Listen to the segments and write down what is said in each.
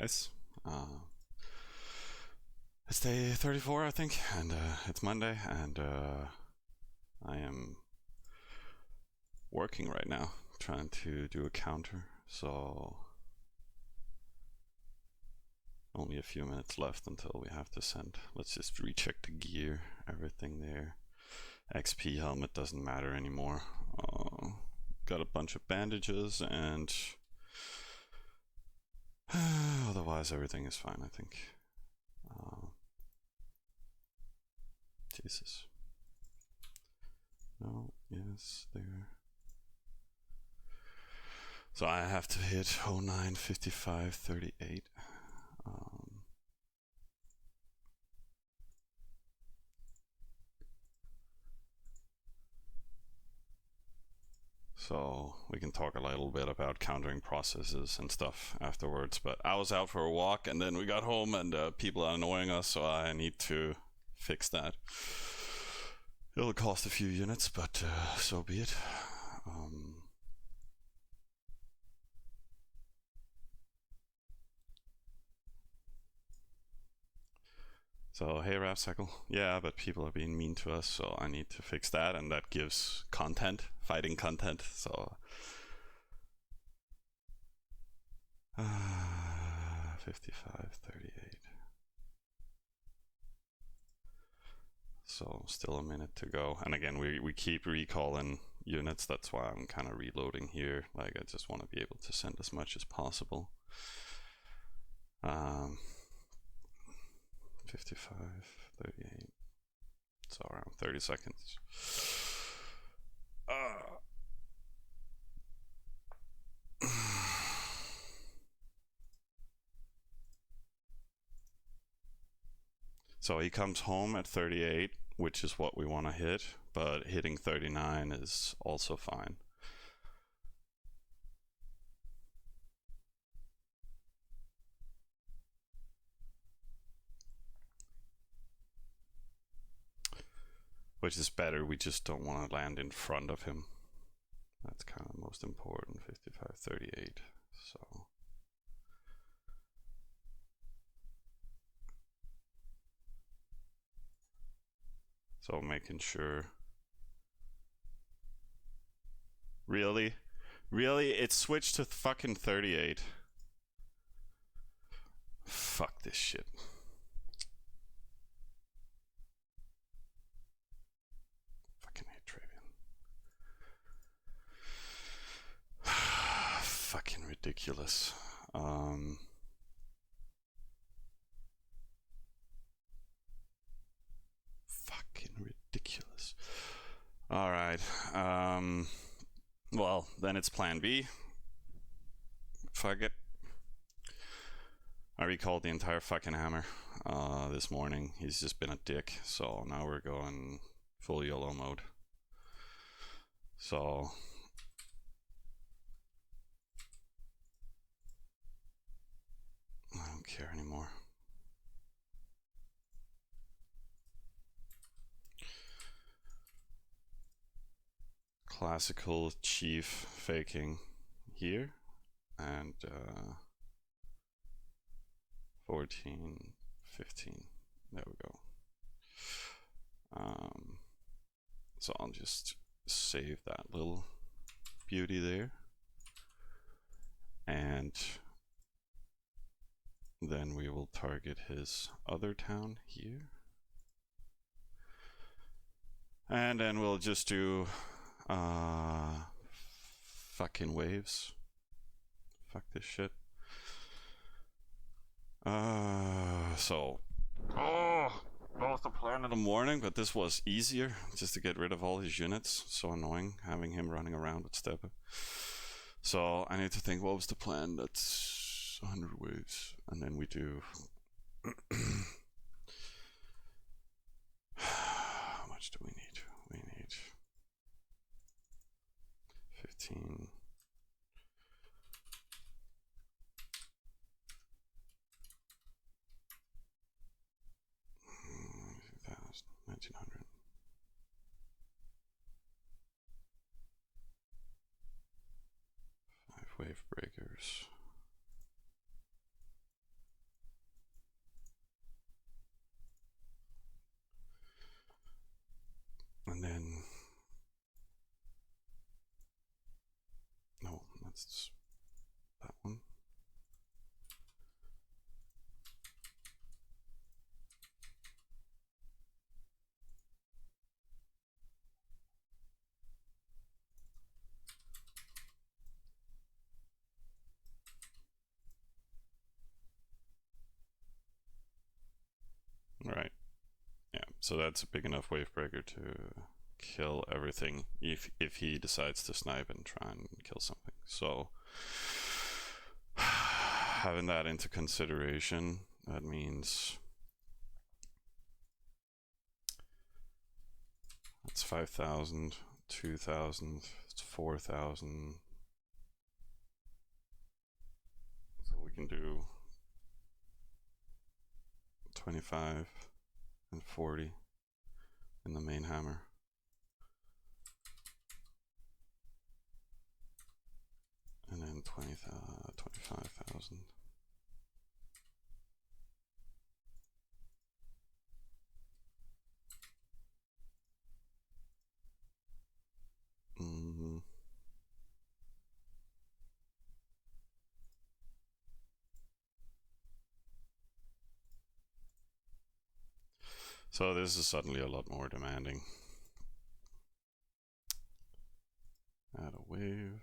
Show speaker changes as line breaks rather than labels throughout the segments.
guys. It's day 34, I think, and it's Monday, and I am working right now, trying to do a counter, so only a few minutes left until we have to send. Let's just recheck the gear, everything there. XP helmet doesn't matter anymore. Got a bunch of bandages, and otherwise everything is fine, I think. Jesus. No, yes, there. So I have to hit 09, 55, 38. So we can talk a little bit about countering processes and stuff afterwards. But I was out for a walk and then we got home and people are annoying us, so I need to fix that. It'll cost a few units, but so be it. So, hey Rapcycle, yeah, but people are being mean to us, so I need to fix that, and that gives content, fighting content, so 55, 38. So still a minute to go, and again we keep recalling units. That's why I'm kind of reloading here. Like, I just want to be able to send as much as possible. 55, 38. So around 30 seconds. So he comes home at 38, which is what we want to hit, but hitting 39 is also fine. Which is better, we just don't want to land in front of him. That's kind of most important. 55, 38. So making sure. Really? It switched to fucking 38. Fuck this shit. Fucking hate Travian. Fucking ridiculous. Fucking ridiculous. Alright. Well, then it's plan B. Fuck it. I recalled the entire fucking hammer this morning. He's just been a dick, so now we're going full YOLO mode. So I don't care anymore. Classical chief faking here, and 14, 15, there we go. So I'll just save that little beauty there, and then we will target his other town here, and then we'll just do fucking waves. Fuck this shit. So that was the plan in the morning, but this was easier, just to get rid of all his units. So annoying having him running around with Steppe. So I need to think, what was the plan? That's 100 waves, and then we do how much do we need? We need 15. Wave breakers. that's that one. Right. Yeah, so that's a big enough wave breaker to kill everything if he decides to snipe and try and kill something. So having that into consideration, that means that's 5,000, 2,000, it's 4,000. So we can do 25 and 40 in the main hammer. And then 25,000. So this is suddenly a lot more demanding. Add a wave.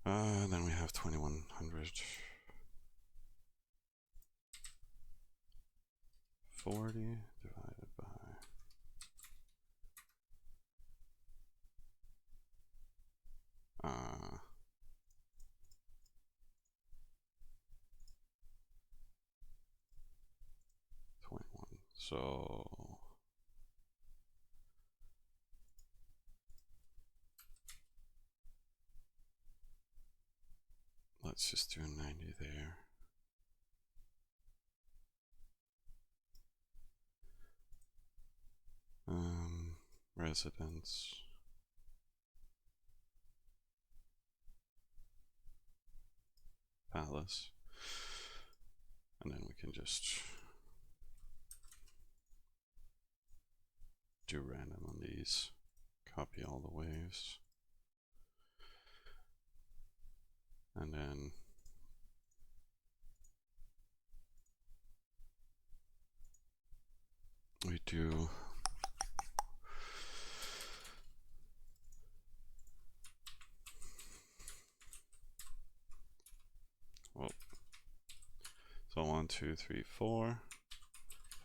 Then we have 2100. 40 divided by 21. So let's just do 90 there. Residence. Palace. And then we can just do random on these. Copy all the waves. And then we do so 1, 2, 3, 4,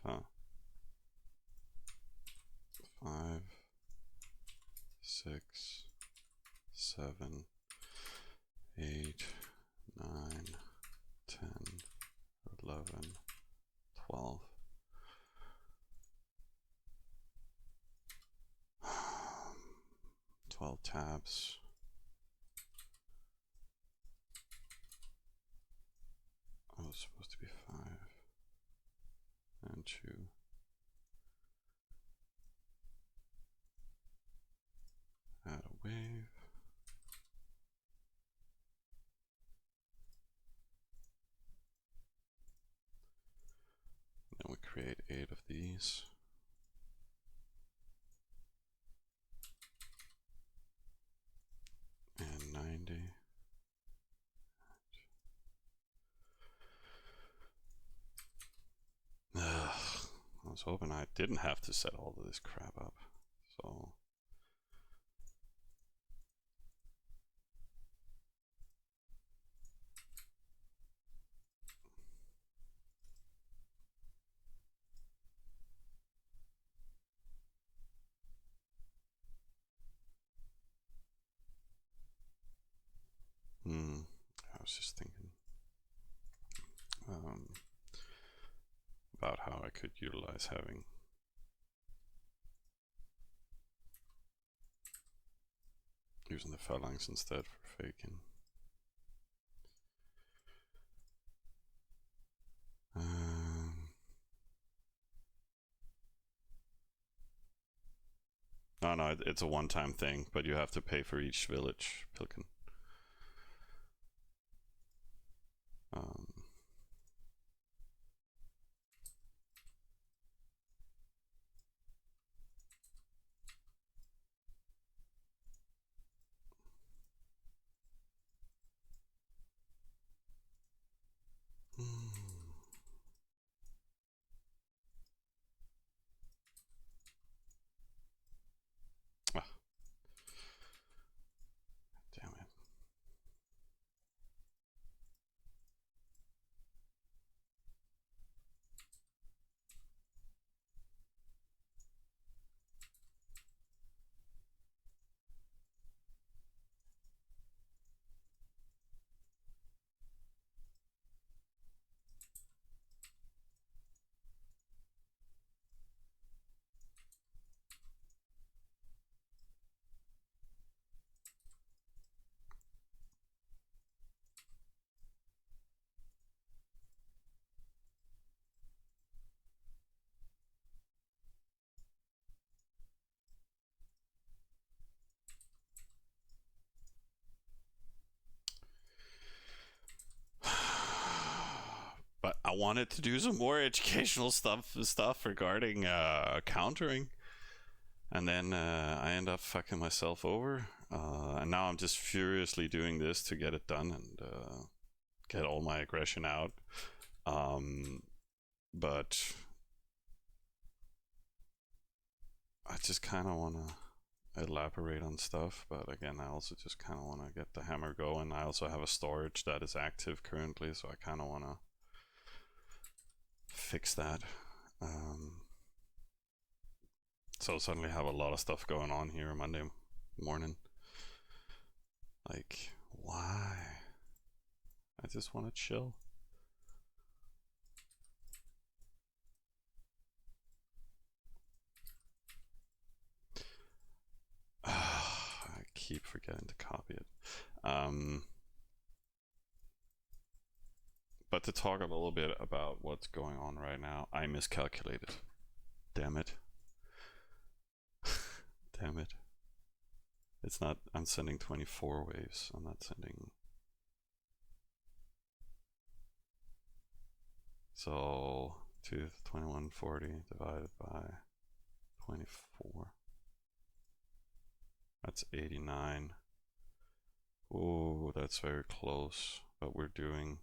5, 6, 7, 8, 9, 10, 11, 12. 12 tabs. Oh, it's supposed to be 5 and 2. Add a wave. Then we create 8 of these. And 90. Ugh, I was hoping I didn't have to set all of this crap up. So I was just thinking about how I could utilize having using the phalanx instead for faking. No, it's a one-time thing, but you have to pay for each village, Pilkin. wanted to do some more educational stuff regarding countering, and then I end up fucking myself over, and now I'm just furiously doing this to get it done and get all my aggression out. But I just kind of want to elaborate on stuff, but again, I also just kind of want to get the hammer going. I also have a storage that is active currently, so I kind of want to fix that. So suddenly have a lot of stuff going on here Monday morning. Like, why? I just want to chill. I keep forgetting to copy it. But to talk a little bit about what's going on right now, I miscalculated. Damn it. Damn it. It's not, I'm sending 24 waves. I'm not sending. So 2140 divided by 24. That's 89. Oh, that's very close. But we're doing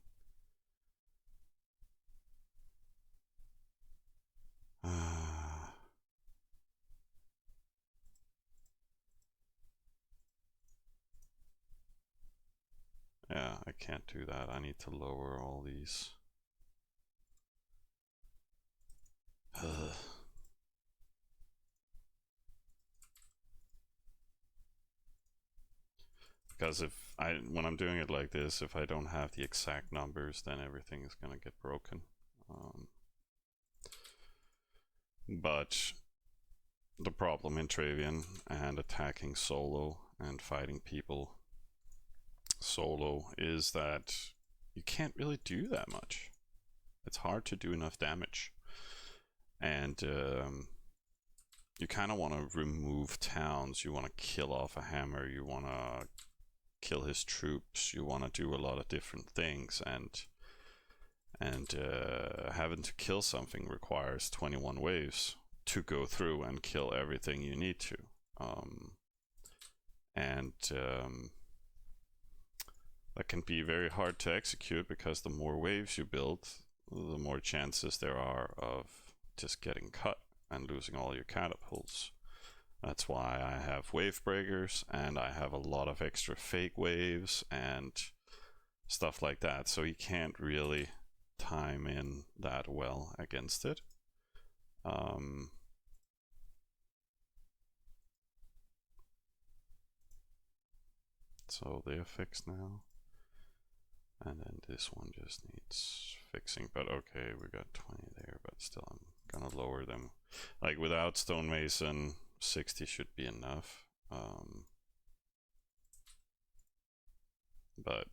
yeah, I can't do that. I need to lower all these. Because when I'm doing it like this, if I don't have the exact numbers, then everything is gonna get broken. But the problem in Travian and attacking solo and fighting people solo is that you can't really do that much. It's hard to do enough damage, and you kind of want to remove towns. You want to kill off a hammer. You want to kill his troops. You want to do a lot of different things, and having to kill something requires 21 waves to go through and kill everything you need to. That can be very hard to execute, because the more waves you build, the more chances there are of just getting cut and losing all your catapults. That's why I have wave breakers, and I have a lot of extra fake waves and stuff like that, so you can't really time in that well against it. So they're fixed now, and then this one just needs fixing. But okay, we got 20 there, but still I'm gonna lower them. Like, without stonemason, 60 should be enough. But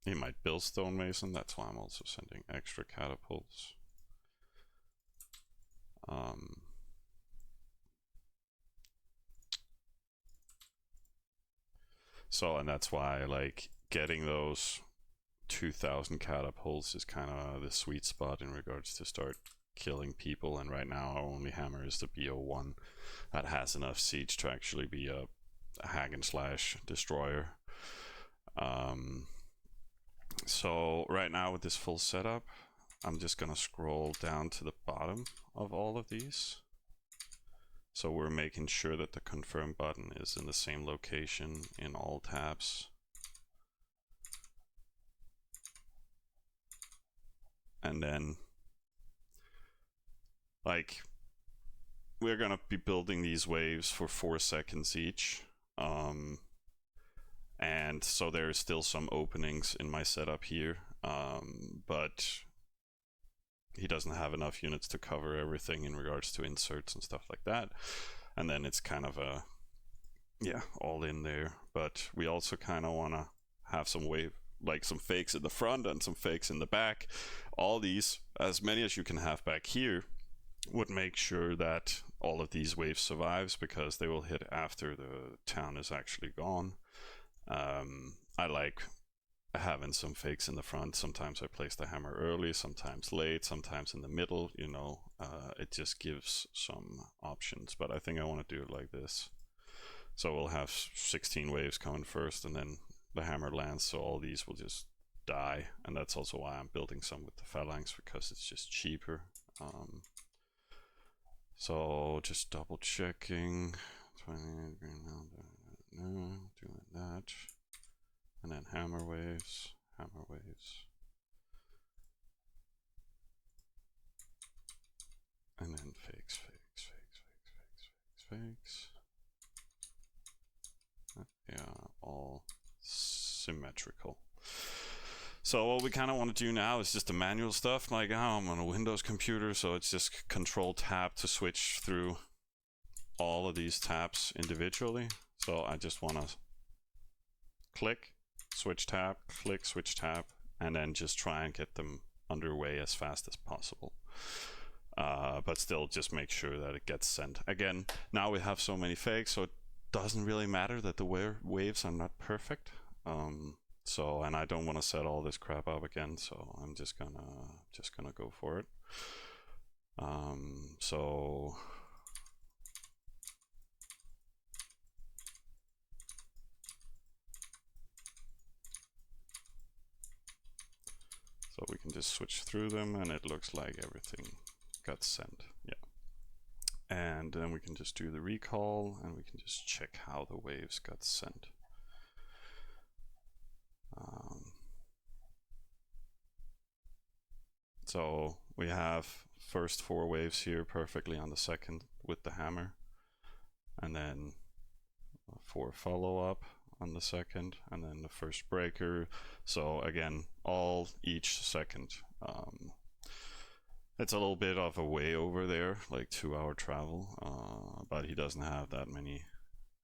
he might build stonemason. That's why I'm also sending extra catapults. So, and that's why, like, getting those 2000 catapults is kind of the sweet spot in regards to start killing people. And right now our only hammer is the BO1 that has enough siege to actually be a hack and slash destroyer. So right now with this full setup, I'm just gonna scroll down to the bottom of all of these. So we're making sure that the confirm button is in the same location in all tabs. And then, like, we're gonna be building these waves for 4 seconds each. And so there's still some openings in my setup here, but he doesn't have enough units to cover everything in regards to inserts and stuff like that. And then it's kind of a, yeah, all in there. But we also kind of want to have some wave, like some fakes in the front and some fakes in the back. All these, as many as you can have back here, would make sure that all of these waves survives, because they will hit after the town is actually gone. I like having some fakes in the front. Sometimes I place the hammer early, sometimes late, sometimes in the middle, you know. It just gives some options, but I think I want to do it like this. So we'll have 16 waves coming first, and then the hammer lands, so all these will just die. And that's also why I'm building some with the phalanx, because it's just cheaper. So just double checking. 28 green now, doing that. And then hammer waves, hammer waves. And then fakes, fakes, fakes, fakes, fakes, fakes, fakes. Yeah, all symmetrical. So what we kind of want to do now is just the manual stuff. Like, I'm on a Windows computer, so it's just Control+TAB to switch through all of these tabs individually. So I just want to click, switch tab, click, switch tab, and then just try and get them underway as fast as possible. But still just make sure that it gets sent. Again, now we have so many fakes, so it doesn't really matter that the waves are not perfect. So, and I don't want to set all this crap up again, so I'm just gonna go for it. So we can just switch through them, and it looks like everything got sent. Yeah. And then we can just do the recall, and we can just check how the waves got sent. So we have first 4 waves here perfectly on the second with the hammer, and then 4 follow-up on the second, and then the first breaker. So again, all each second. It's a little bit of a way over there, like 2-hour travel, but he doesn't have that many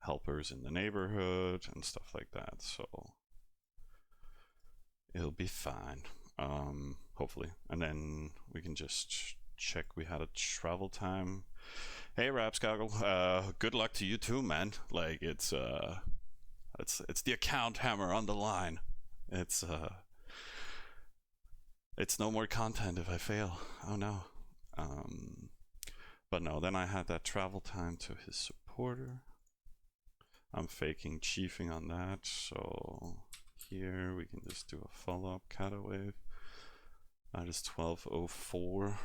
helpers in the neighborhood and stuff like that, so it'll be fine, hopefully. And then we can just check we had a travel time. Hey Rapscoggle, good luck to you too, man. Like, it's the account hammer on the line. It's no more content if I fail. Oh no. But no, then I had that travel time to his supporter. I'm faking chiefing on that, so here we can just do a follow-up cata wave. That is 12:04.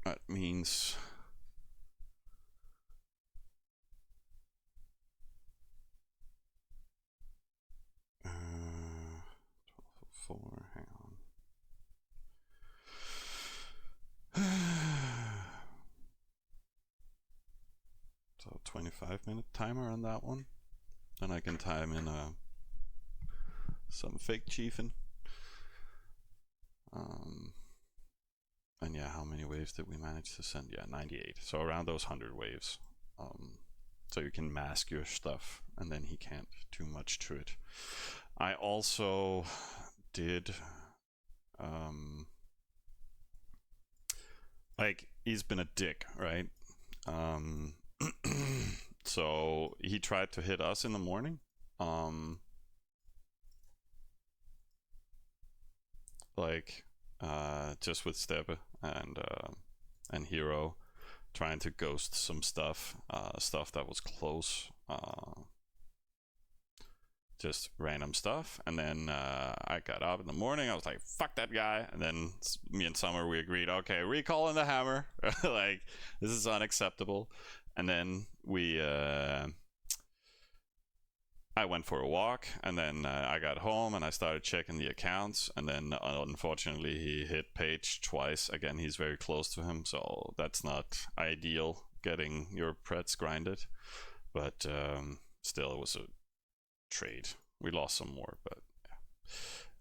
That means hang on. So 25-minute timer on that one. Then I can time in some fake chiefing. And yeah, how many waves did we manage to send? Yeah, 98. So around those 100 waves. So you can mask your stuff, and then he can't do much to it. I also did like, he's been a dick, right? So he tried to hit us in the morning, like just with Steppe and Hero, trying to ghost some stuff that was close, just random stuff. And then I got up in the morning, I was like, fuck that guy. And then me and Summer, we agreed, okay, recalling the hammer. Like, this is unacceptable. And then I went for a walk, and then I got home and I started checking the accounts, and then unfortunately he hit Page twice. Again, he's very close to him, so that's not ideal, getting your prets grinded, but still, it was a trade. We lost some more, but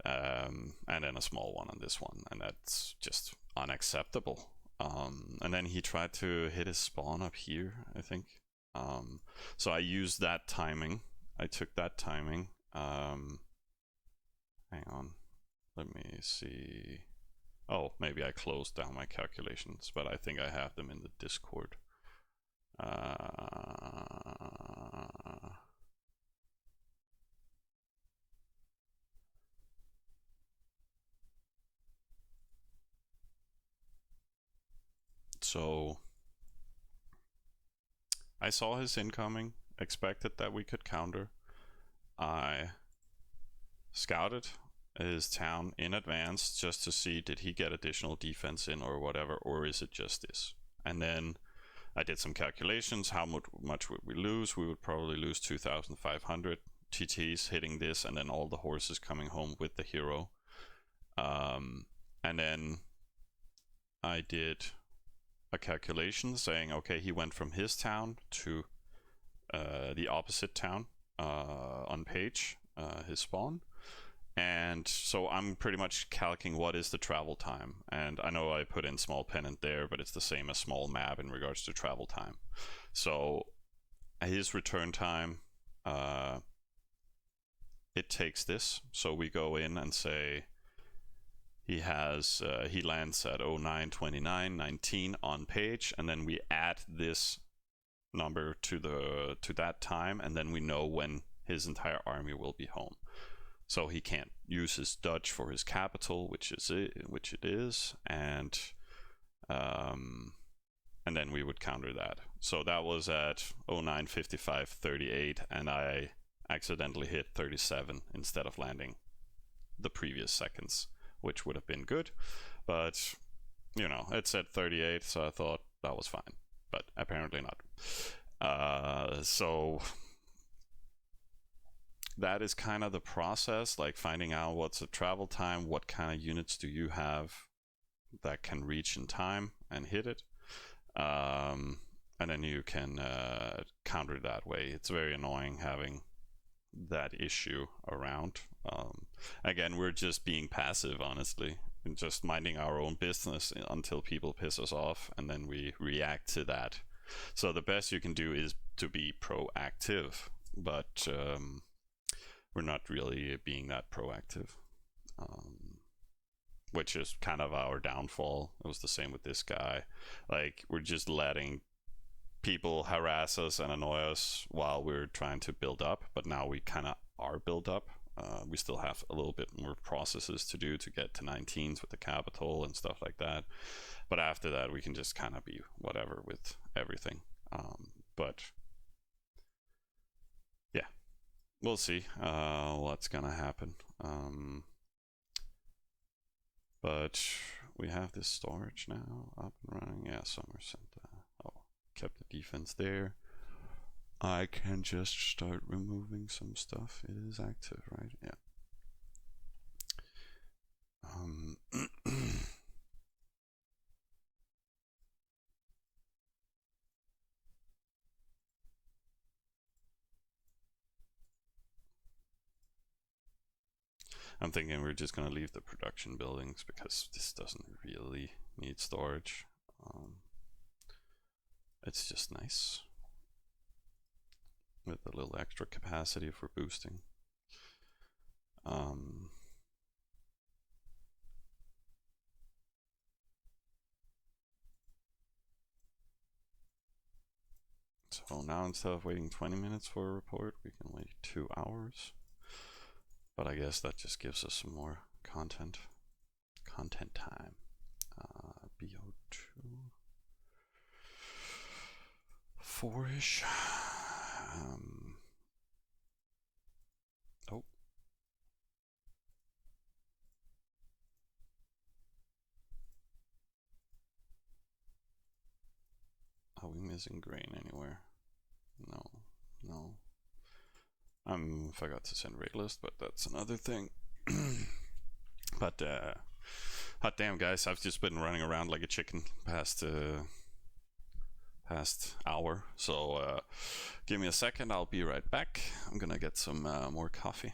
yeah. And then a small one on this one, and that's just unacceptable. And then he tried to hit his spawn up here, I think. So I used that timing. I took that timing. Hang on, let me see. Oh, maybe I closed down my calculations, but I think I have them in the Discord. So I saw his incoming, expected that we could counter. I scouted his town in advance just to see did he get additional defense in or whatever, or is it just this? And then I did some calculations. How much would we lose? We would probably lose 2,500 TTs hitting this, and then all the horses coming home with the hero. And then I did a calculation saying, okay, he went from his town to the opposite town on page, his spawn. And so I'm pretty much calculating what is the travel time. And I know I put in small pennant there, but it's the same as small map in regards to travel time. So his return time, it takes this. So we go in and say he lands at 09:29:19 on page, and then we add this number to that time, and then we know when his entire army will be home. So he can't use his Dutch for his capital, which it is, and then we would counter that. So that was at 09:55:38, and I accidentally hit 37 instead of landing the previous seconds, which would have been good, but you know, it said 38, so I thought that was fine, but apparently not. So that is kind of the process, like finding out what's the travel time, what kind of units do you have that can reach in time and hit it, and then you can counter that way. It's very annoying having that issue around. Again, we're just being passive, honestly, and just minding our own business until people piss us off, and then we react to that. So the best you can do is to be proactive, but we're not really being that proactive, which is kind of our downfall. It was the same with this guy. Like, we're just letting people harass us and annoy us while we're trying to build up, but now we kind of are built up. We still have a little bit more processes to do to get to 19s with the capital and stuff like that, but after that we can just kind of be whatever with everything. But yeah, we'll see what's gonna happen. But we have this storage now up and running. Yeah, Somerset. Kept the defense there. I can just start removing some stuff. It is active, right? Yeah. I'm thinking we're just gonna leave the production buildings because this doesn't really need storage. It's just nice with a little extra capacity for boosting. So now instead of waiting 20 minutes for a report, we can wait 2 hours. But I guess that just gives us some more content time. BO2 4-ish. Oh. Are we missing grain anywhere? No. Forgot to send rate list, but that's another thing. But hot damn, guys, I've just been running around like a chicken past hour. So give me a second, I'll be right back. I'm gonna get some more coffee.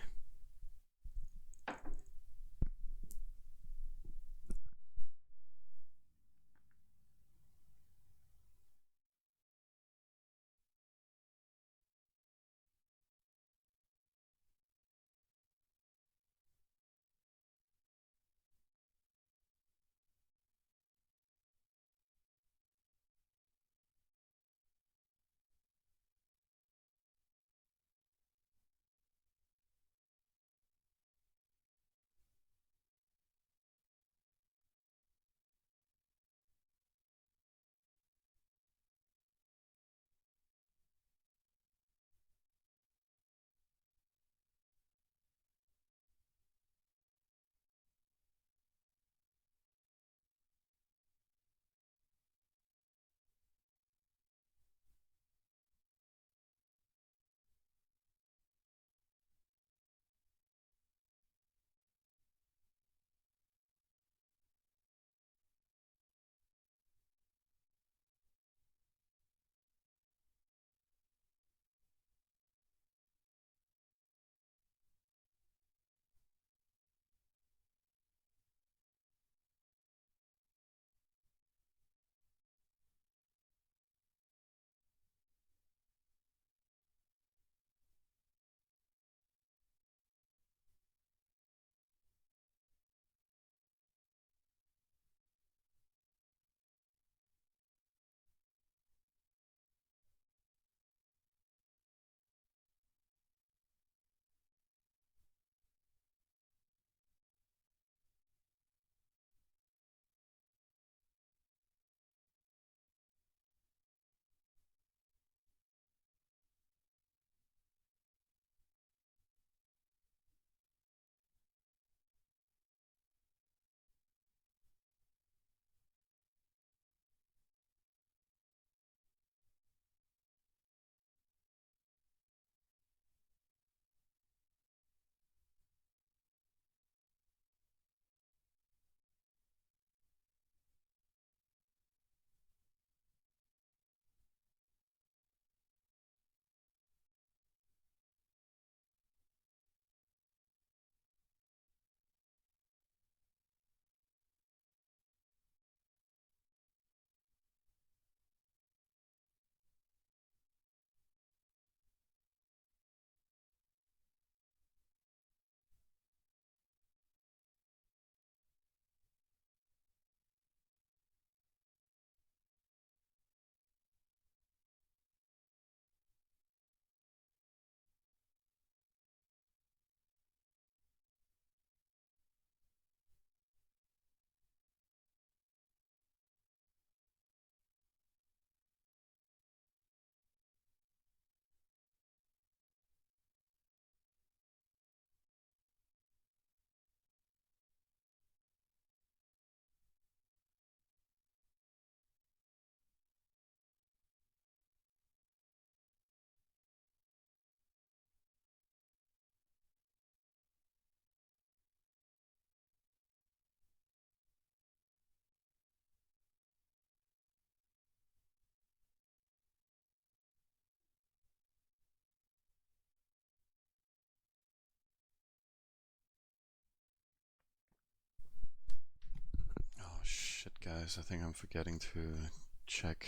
guys. I think I'm forgetting to check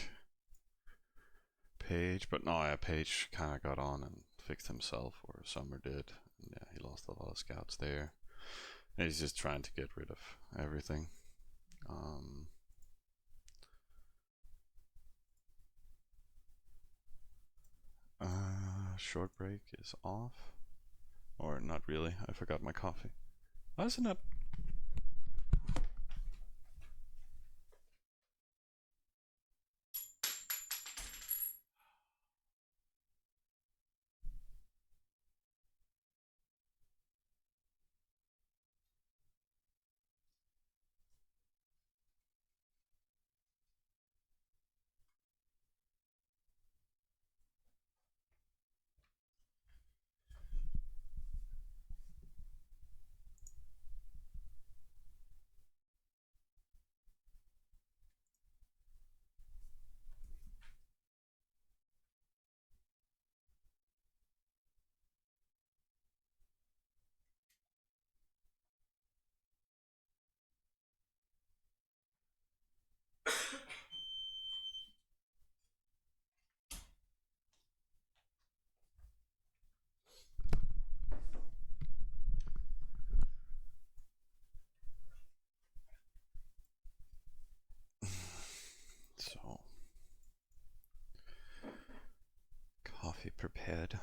Page, but no, yeah, Page kind of got on and fixed himself, or Summer did. And yeah, he lost a lot of scouts there. And he's just trying to get rid of everything. Short break is off. Or not really, I forgot my coffee. Why isn't that? So, coffee prepared.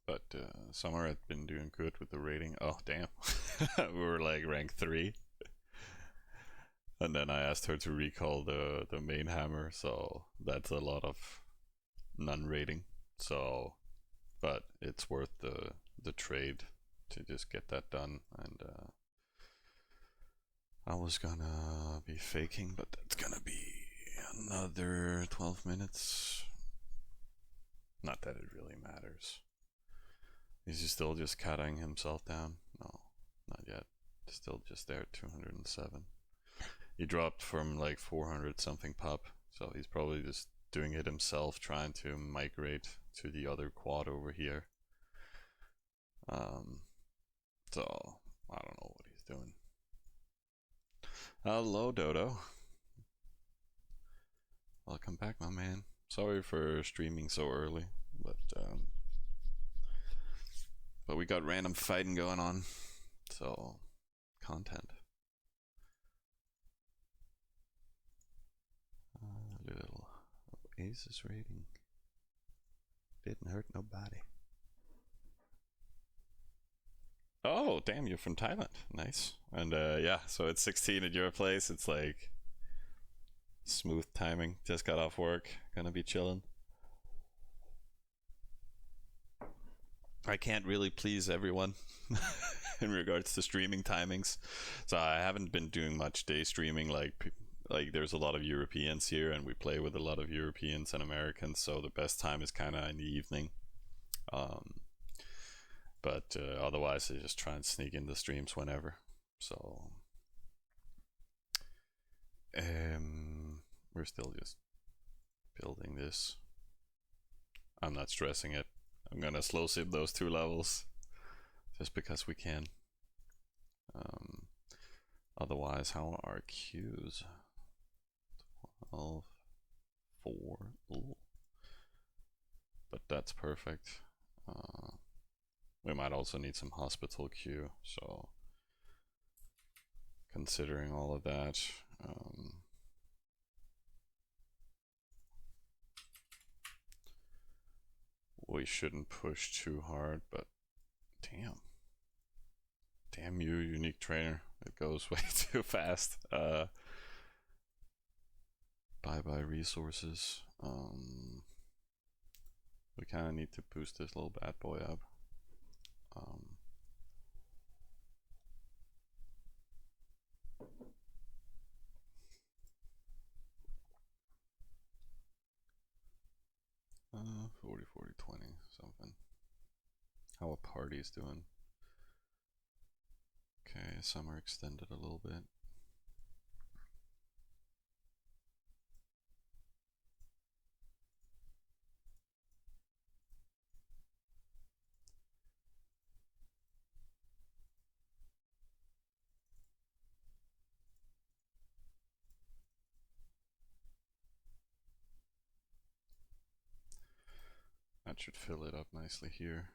But Summer had been doing good with the rating. Oh, damn. We were like rank 3. And then I asked her to recall the main hammer, so that's a lot of non-rating. So, but it's worth the trade to just get that done. And I was gonna be faking, but that's gonna be another 12 minutes. Not that it really matters. Is he still just cutting himself down? No, not yet. Still just there at 207. He dropped from like 400 something pop, so he's probably just doing it himself, trying to migrate to the other quad over here. So I don't know what he's doing. Hello, Dodo. Welcome back, my man. Sorry for streaming so early, but we got random fighting going on, so content. Little Aces rating didn't hurt nobody. Oh, damn, you're from Thailand. Nice. And yeah, so it's 16 at your place. It's like smooth timing. Just got off work. Gonna be chilling. I can't really please everyone in regards to streaming timings. So I haven't been doing much day streaming. Like there's a lot of Europeans here, and we play with a lot of Europeans and Americans. So the best time is kind of in the evening. But otherwise, I just try and sneak in the streams whenever. So we're still just building this. I'm not stressing it. I'm gonna slow sip those 2 levels just because we can. Otherwise, how are Qs? 12, 4. Ooh. But that's perfect. We might also need some hospital Q, so considering all of that, we shouldn't push too hard, but damn you, unique trainer, it goes way too fast. Bye resources. We kind of need to boost this little bad boy up. 40, 40, 20, something. How a party's doing. Okay, summer extended a little bit. That should fill it up nicely here.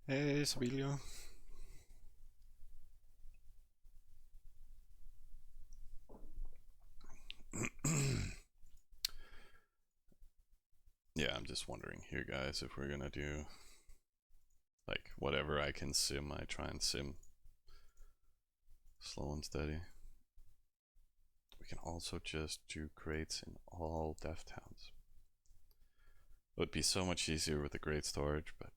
Hey, Sabilio. Yeah, I'm just wondering here, guys, if we're gonna do like whatever I can sim, I try and sim slow and steady. We can also just do crates in all dev towns. It would be so much easier with the great storage, but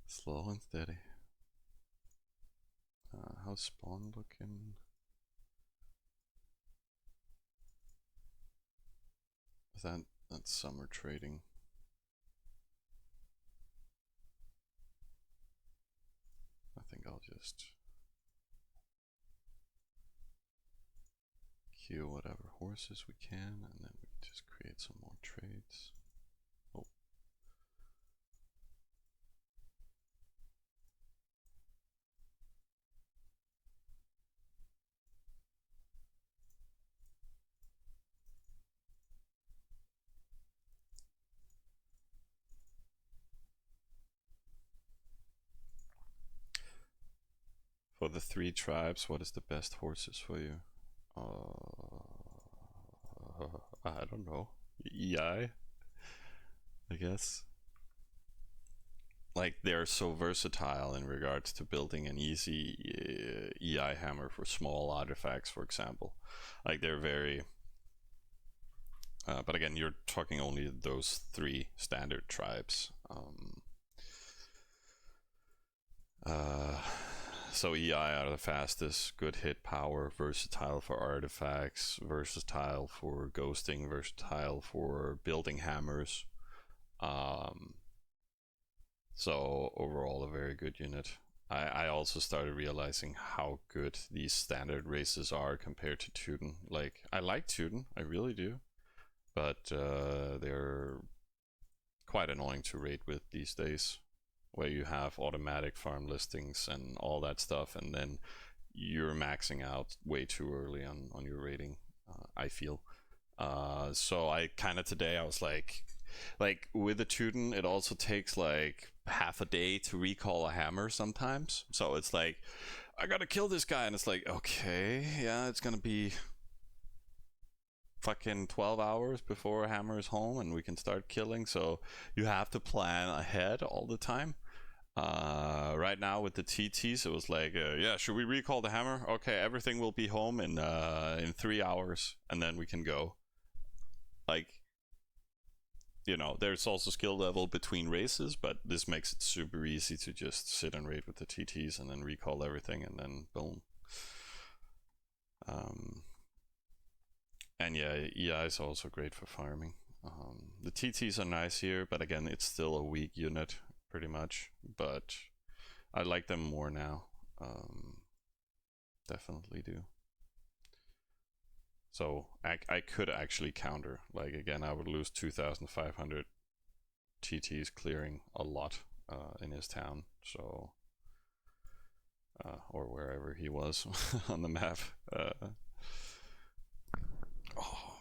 slow and steady. How's spawn looking? Is that's summer trading? I think I'll just queue whatever horses we can, and then we can just create some more trades. Oh. For the 3 tribes, what is the best horses for you? I don't know. EI, I guess. Like, they're so versatile in regards to building an easy EI hammer for small artifacts, for example. Like, they're very but again, you're talking only those 3 standard tribes. So EI are the fastest, good hit power, versatile for artifacts, versatile for ghosting, versatile for building hammers. So overall a very good unit. I also started realizing how good these standard races are compared to Teuton. Like, I like Teuton, I really do, but they're quite annoying to rate with these days, where you have automatic farm listings and all that stuff, and then you're maxing out way too early on your rating, I feel. So I kind of today I was like with the Teuton, it also takes like half a day to recall a hammer sometimes. So it's like, I gotta kill this guy, and it's like, okay, yeah, it's gonna be fucking 12 hours before a hammer is home and we can start killing. So you have to plan ahead all the time. Right now with the TTs, it was like, yeah, should we recall the hammer? Okay, everything will be home in 3 hours, and then we can go. Like, you know, there's also skill level between races, but this makes it super easy to just sit and raid with the TTs and then recall everything, and then boom. And yeah, EI is also great for farming. The TTs are nice here, but again, it's still a weak unit, pretty much. But I like them more now. Definitely do. So I could actually counter. Like, again, I would lose 2,500 TTs clearing a lot in his town. So, or wherever he was on the map. Oh.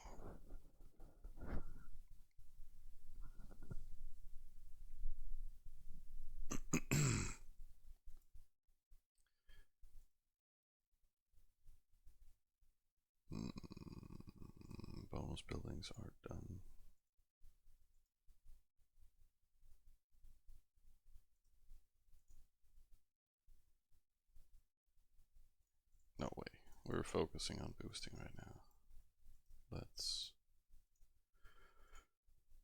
most buildings are done. No way. We're focusing on boosting right now. Let's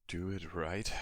do it right.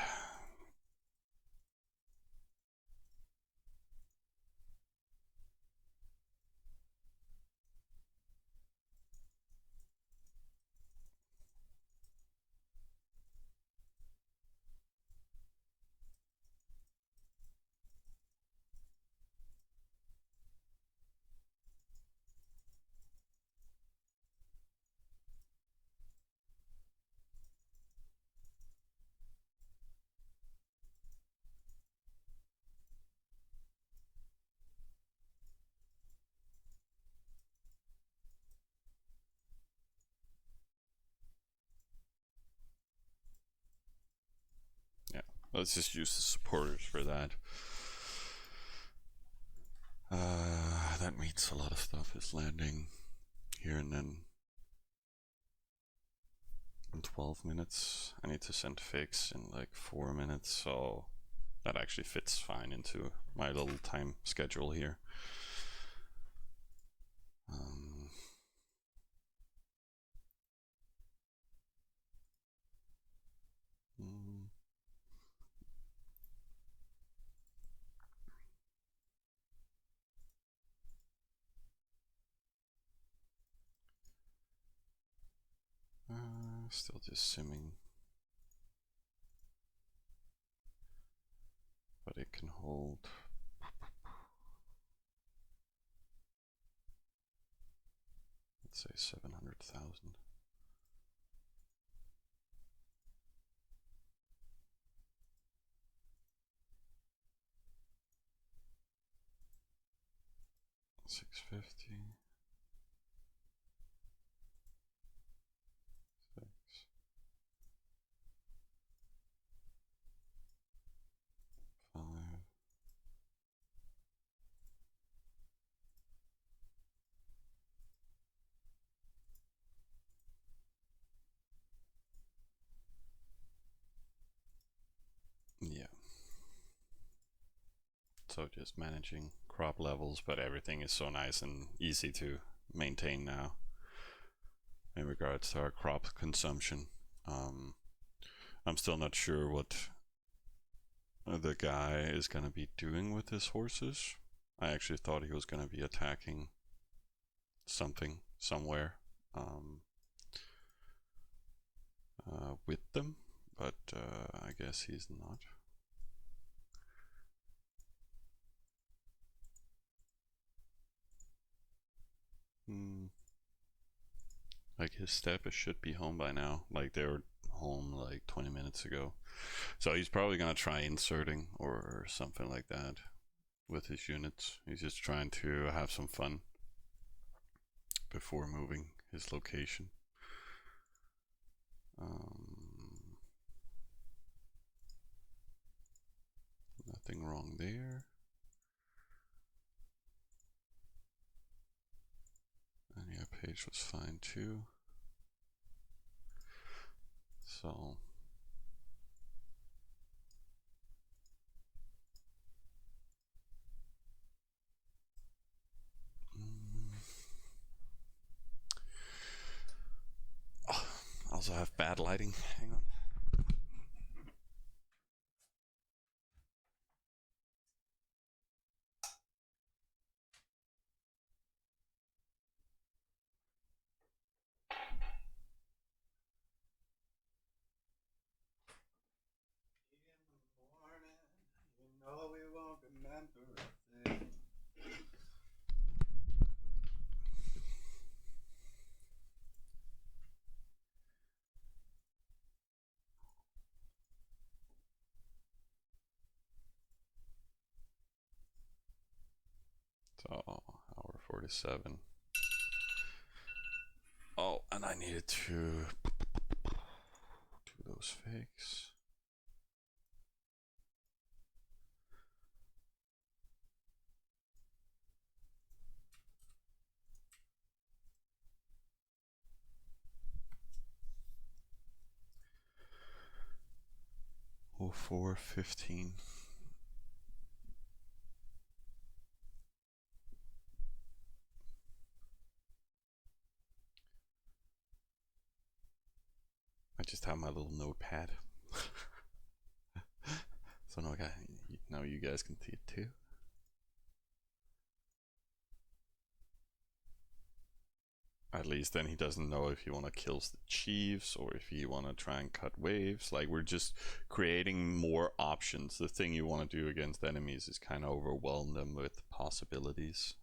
Yeah, let's just use the supporters for that. That means a lot of stuff is landing here and then. In 12 minutes, I need to send fakes in like 4 minutes, so that actually fits fine into my little time schedule here. Still just simming, but it can hold. Let's say 700,000. $650. 6. 5. Yeah. So just managing crop levels, but everything is so nice and easy to maintain now in regards to our crop consumption. I'm still not sure what the guy is going to be doing with his horses. I actually thought he was going to be attacking something somewhere with them, but I guess he's not. Like his steppe should be home by now. Like they were home like 20 minutes ago. So he's probably gonna try inserting or something like that with his units. He's just trying to have some fun before moving his location. Nothing wrong there. And yeah, page was fine too. So also have bad lighting. Hang on. We won't remember a thing. So, hour 47. Oh, and I needed to do those fakes. 04:15. I just have my little notepad. So now you guys can see it too. At least then he doesn't know if he want to kill the chiefs or if he want to try and cut waves. Like, we're just creating more options. The thing you want to do against enemies is kind of overwhelm them with possibilities.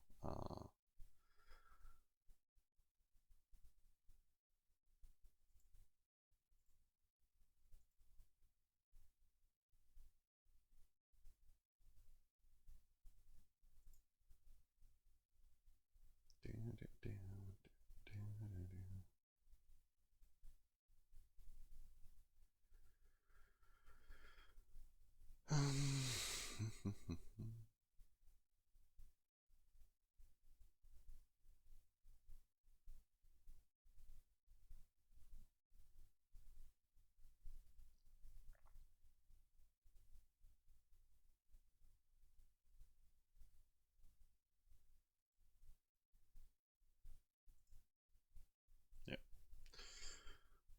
Yeah.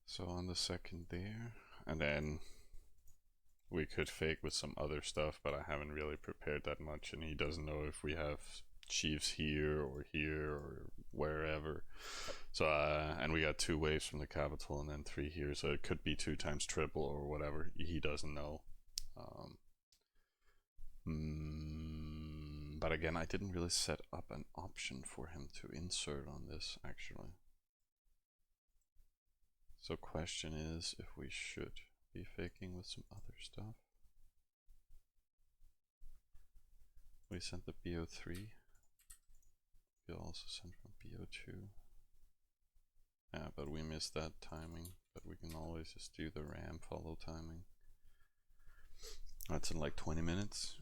So on the second there, and then we could fake with some other stuff, but I haven't really prepared that much, and he doesn't know if we have chiefs here or wherever. So and we got 2 waves from the capital and then 3 here, so it could be 2 times triple or whatever. He doesn't know. But again, I didn't really set up an option for him to insert on this actually. So question is if we should be faking with some other stuff. We sent the BO3. We also sent from BO2. Yeah, but we missed that timing. But we can always just do the RAM follow timing. That's in like 20 minutes.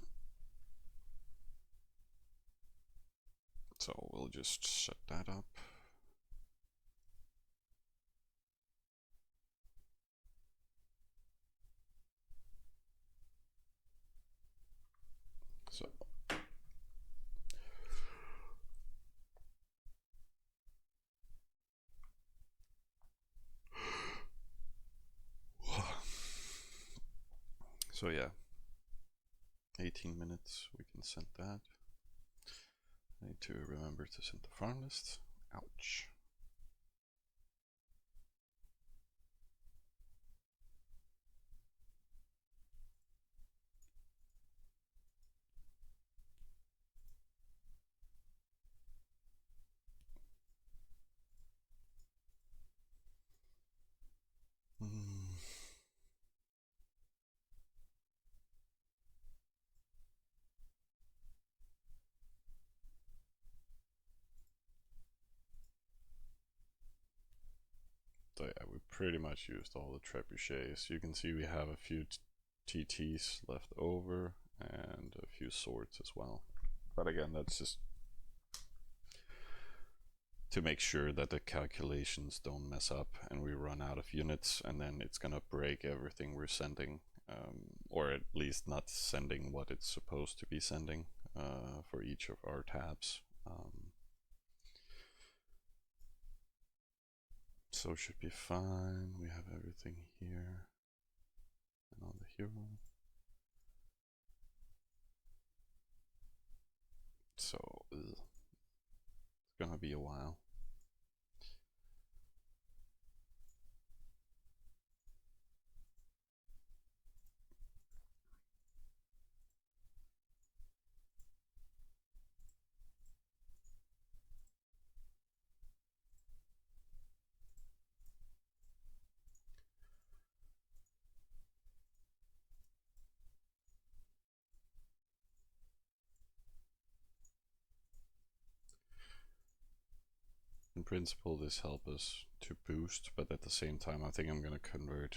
So we'll just set that up. So so yeah, 18 minutes, we can send that. I need to remember to send the farm list. Ouch. So yeah, we pretty much used all the trebuchets. You can see we have a few TTs left over and a few swords as well. But again, that's just to make sure that the calculations don't mess up and we run out of units, and then it's gonna break everything we're sending, or at least not sending what it's supposed to be sending for each of our tabs. So should be fine. We have everything here and on the hero. So it's gonna be a while. In principle, this helps us to boost, but at the same time, I think I'm going to convert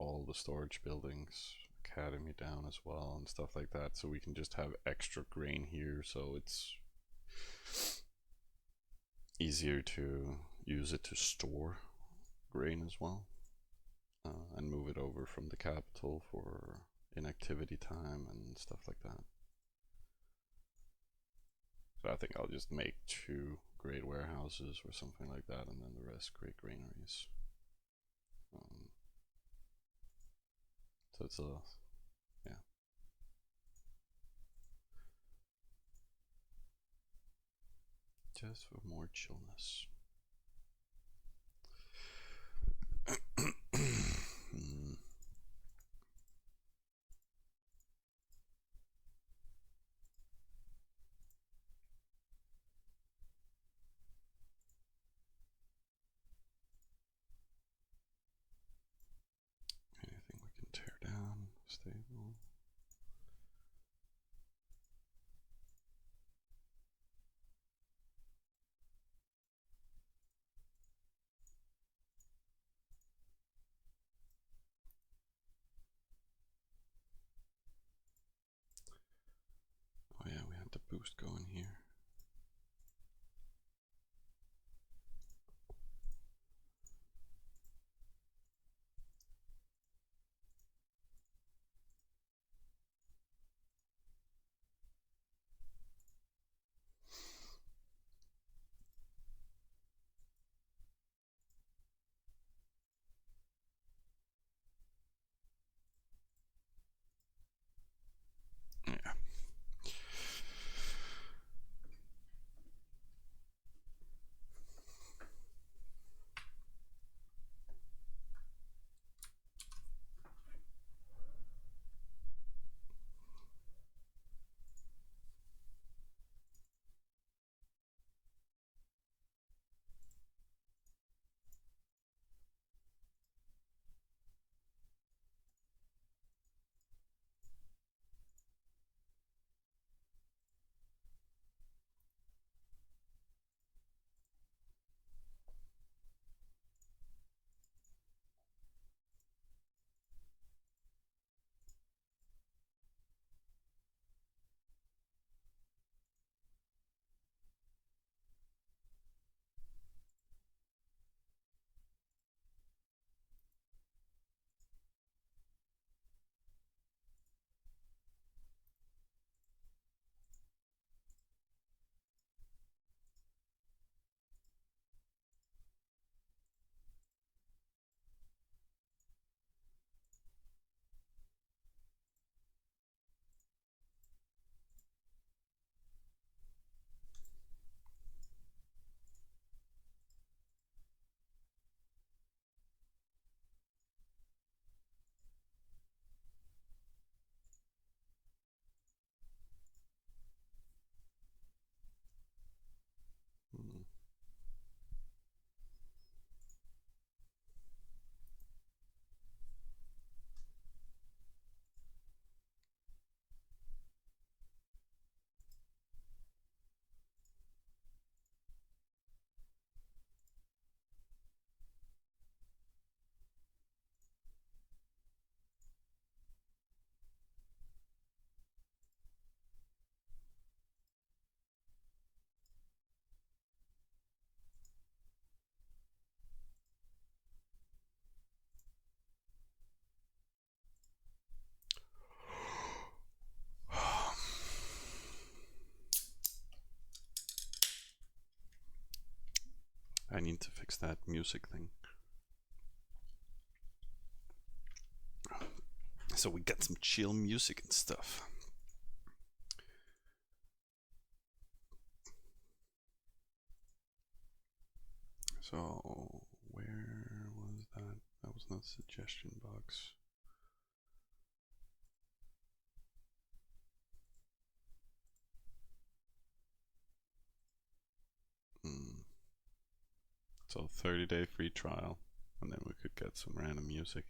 all the storage buildings, academy down as well, and stuff like that, so we can just have extra grain here, so it's easier to use it to store grain as well, and move it over from the capital for inactivity time and stuff like that. So I think I'll just make 2 great warehouses or something like that, and then the rest great granaries. So it's a, yeah. Just for more chillness. Anything we can tear down, stable. Oh yeah, we had the boost going here. Yeah. I need to fix that music thing. So we got some chill music and stuff. So where was that? That was not suggestion box. So 30-day free trial, and then we could get some random music.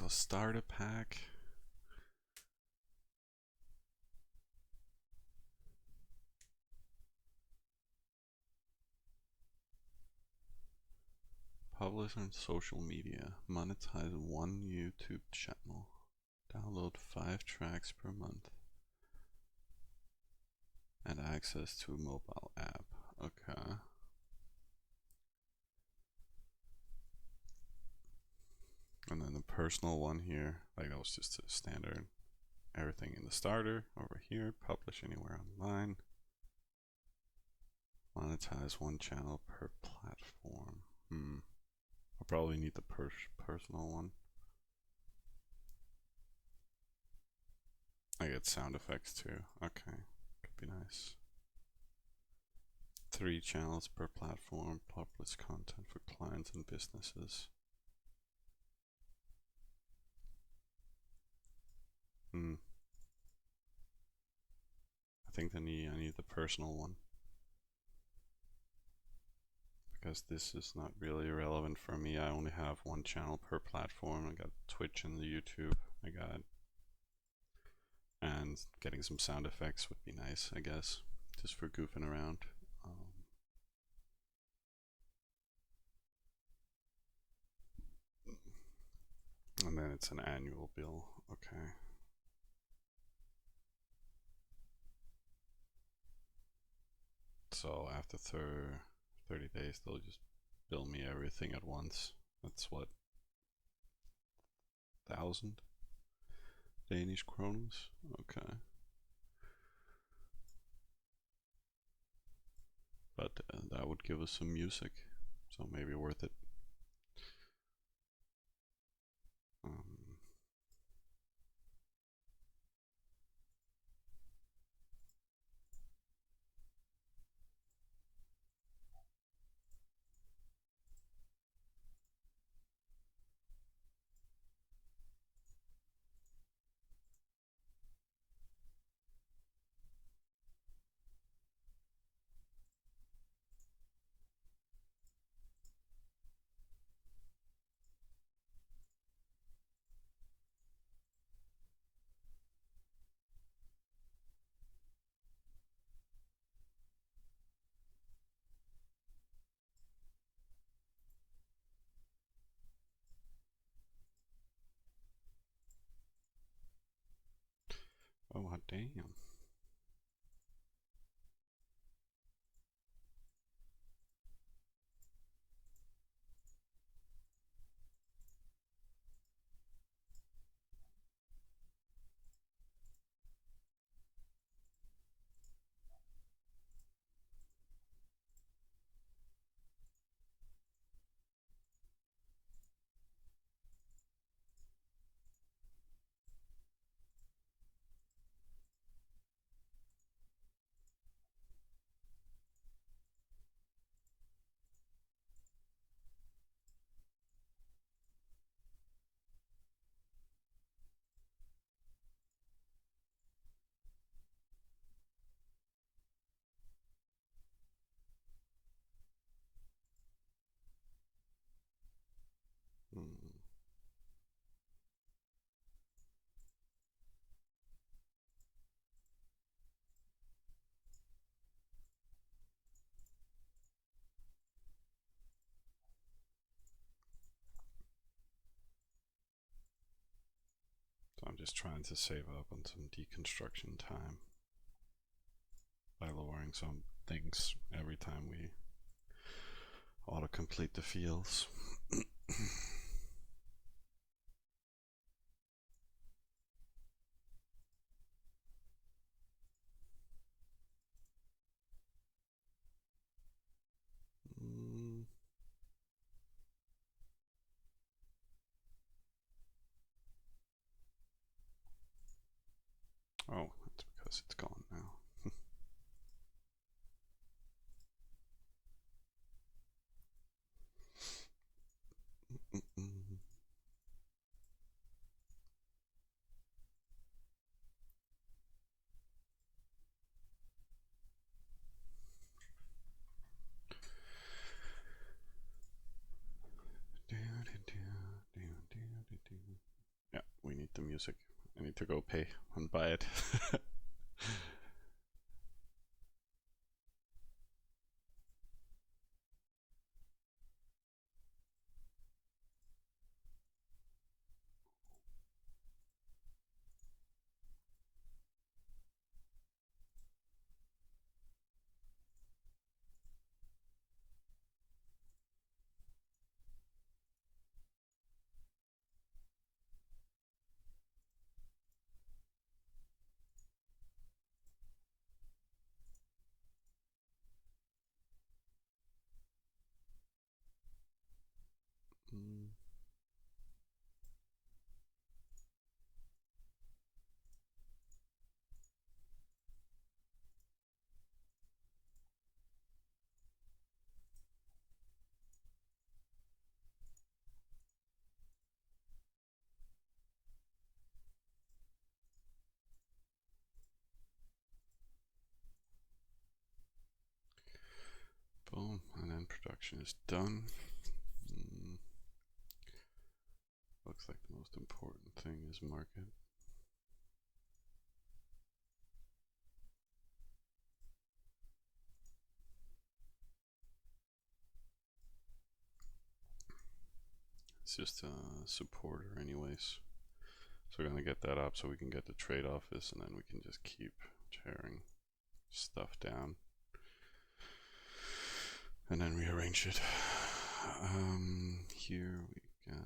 So starter pack. Publish on social media. Monetize one YouTube channel. Download 5 tracks per month. And access to mobile app. Okay. And then the personal one here, like that was just a standard. Everything in the starter over here. Publish anywhere online. Monetize one channel per platform. I'll probably need the personal one. I get sound effects too. Okay, could be nice. 3 channels per platform. Publish content for clients and businesses. I think I need the personal one. Because this is not really relevant for me. I only have 1 channel per platform. I got Twitch and the YouTube. I got, and getting some sound effects would be nice, I guess, just for goofing around. And then it's an annual bill. Okay. So after 30 days, they'll just bill me everything at once. That's what, 1,000 Danish krones? Okay. But that would give us some music, so maybe worth it. Oh, hot damn. So I'm just trying to save up on some deconstruction time by lowering some things every time we autocomplete the fields. Oh, that's because it's gone now. the music. I need to go pay and buy it. Boom, and then production is done. Looks like the most important thing is market. It's just a supporter anyways. So we're gonna get that up so we can get the trade office, and then we can just keep tearing stuff down and then rearrange it. Here we got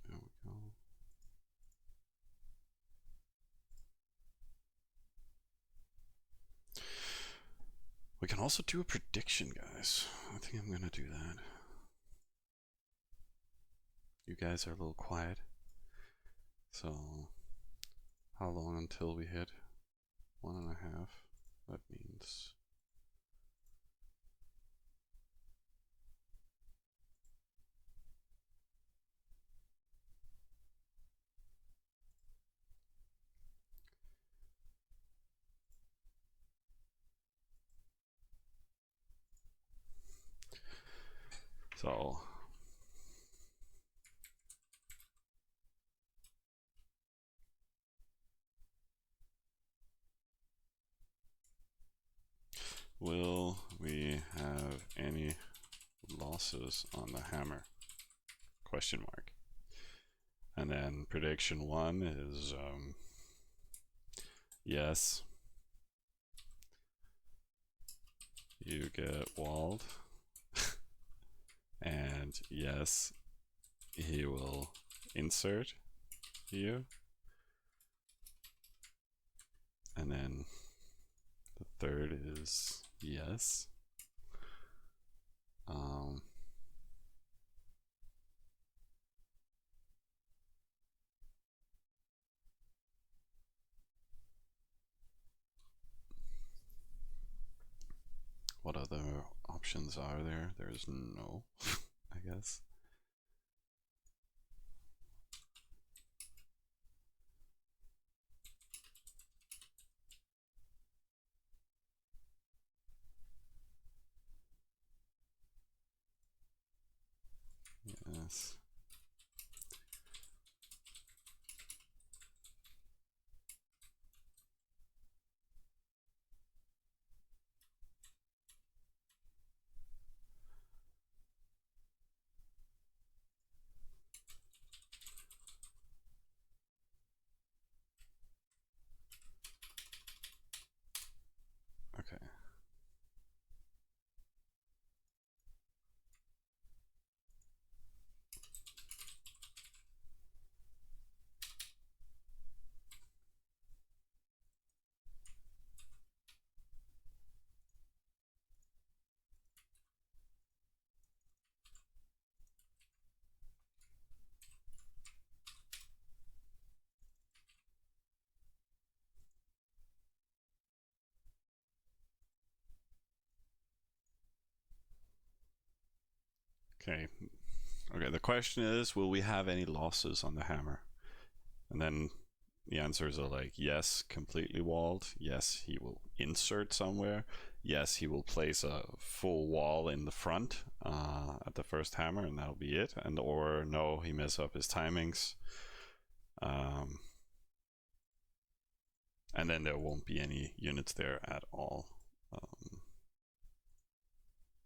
there we go. We can also do a prediction, guys. I think I'm gonna do that. You guys are a little quiet. So how long until we hit 1.5? That means so will we have any losses on the hammer? Question mark. And then prediction 1 is yes, you get walled. And yes, he will insert you. And then the third is yes. What other options are there? There's no, I guess. Yes. Okay. Okay. Okay, the question is, will we have any losses on the hammer? And then the answers are like, yes, completely walled. Yes, he will insert somewhere. yes, he will place a full wall in the front at the first hammer, and that'll be it. And or no, he mess up his timings, and then there won't be any units there at all.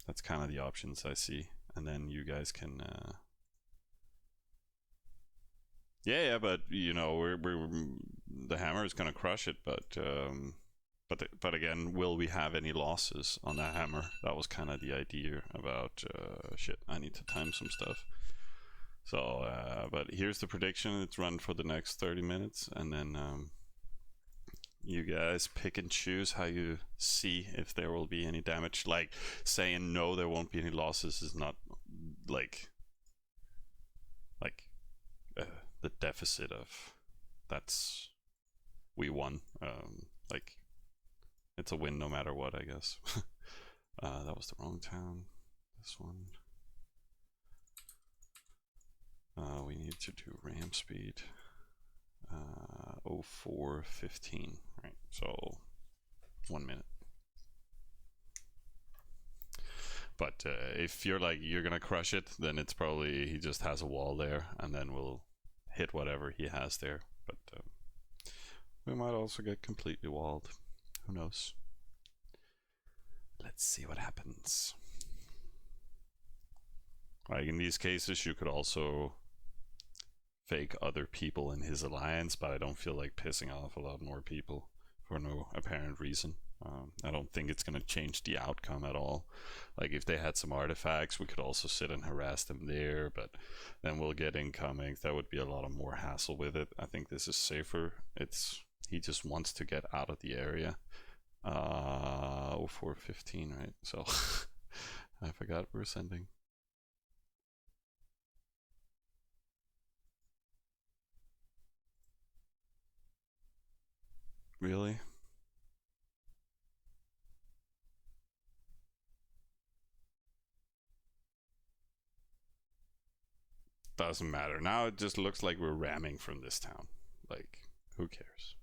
That's kind of the options I see, and then you guys can. Yeah, but you know, we're the hammer is gonna crush it, but again, will we have any losses on that hammer? That was kind of the idea about shit. I need to time some stuff. So, but here's the prediction. It's run for the next 30 minutes, and then you guys pick and choose how you see if there will be any damage. Like saying no, there won't be any losses is not like the deficit of that's we won. Like it's a win no matter what, I guess. That was the wrong town. This one. We need to do ram speed. 04:15, right? So 1 minute. But if you're like you're gonna crush it, then it's probably he just has a wall there, and then we'll hit whatever he has there. But we might also get completely walled. Who knows? Let's see what happens. Like in these cases, you could also fake other people in his alliance, but I don't feel like pissing off a lot more people for no apparent reason. I don't think it's going to change the outcome at all. Like if they had some artifacts, we could also sit and harass them there, but then we'll get incoming. That would be a lot of more hassle with it. I think this is safer. He just wants to get out of the area. 04:15, right? So I forgot we're sending. Really? Doesn't matter. Now it just looks like we're ramming from this town. Like, who cares?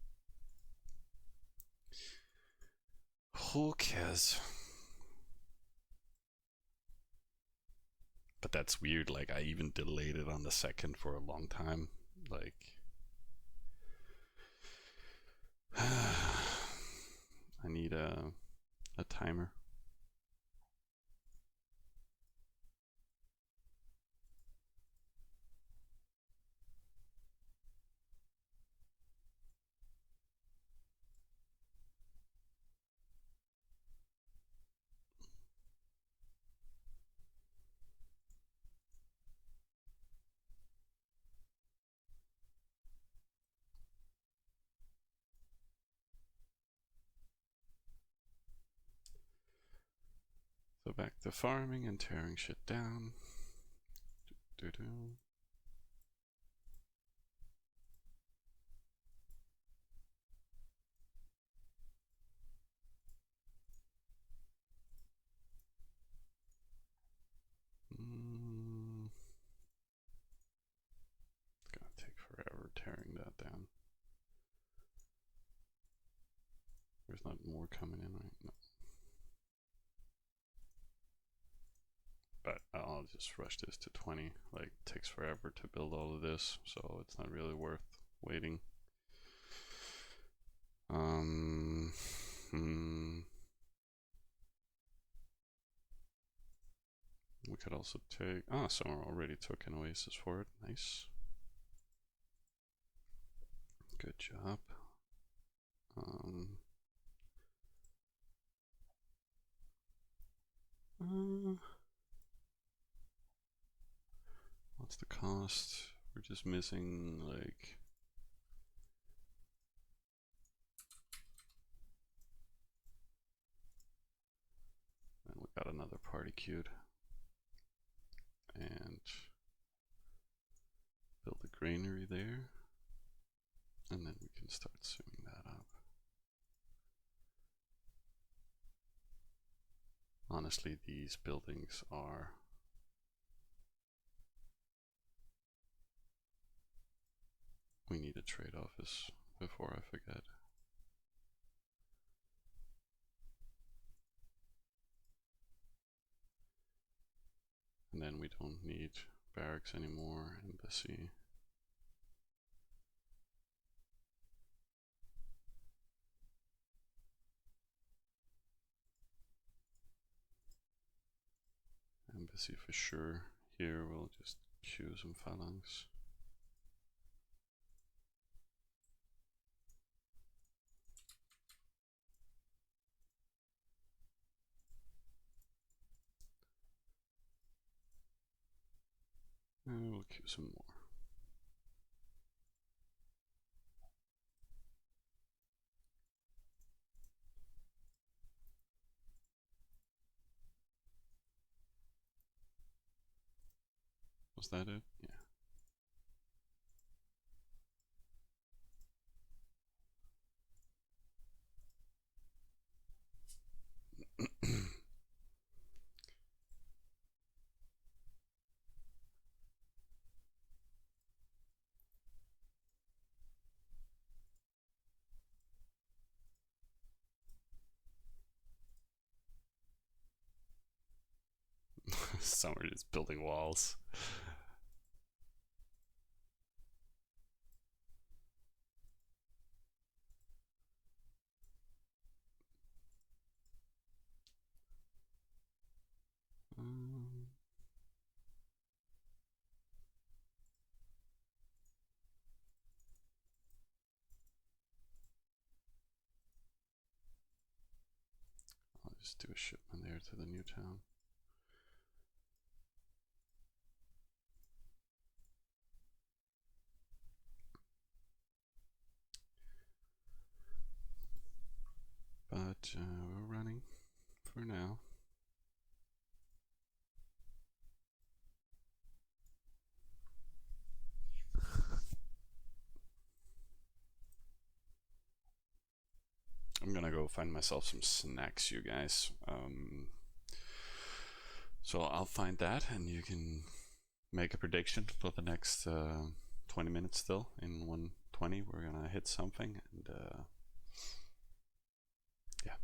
Who cares? But that's weird. Like, I even delayed it on the second for a long time. Like, I need a timer. So back to farming and tearing shit down. It's gonna take forever tearing that down. There's not more coming in, right? No. But I'll just rush this to 20. Like, it takes forever to build all of this, so it's not really worth waiting. We could also take... someone already took an oasis for it. Nice. Good job. What's the cost? We're just missing like... And we got another party queued. And build a granary there. And then we can start summing that up. Honestly, these buildings are... We need a trade office before I forget. then we don't need barracks anymore, embassy. Embassy for sure. Here we'll just queue some phalanx. And we'll queue some more. Was that it? Yeah. Somewhere just building walls. I'll just do a shipment there to the new town. But we're running for now. I'm gonna go find myself some snacks, you guys. So I'll find that, and you can make a prediction for the next 20 minutes still. In 120, we're gonna hit something, and yeah.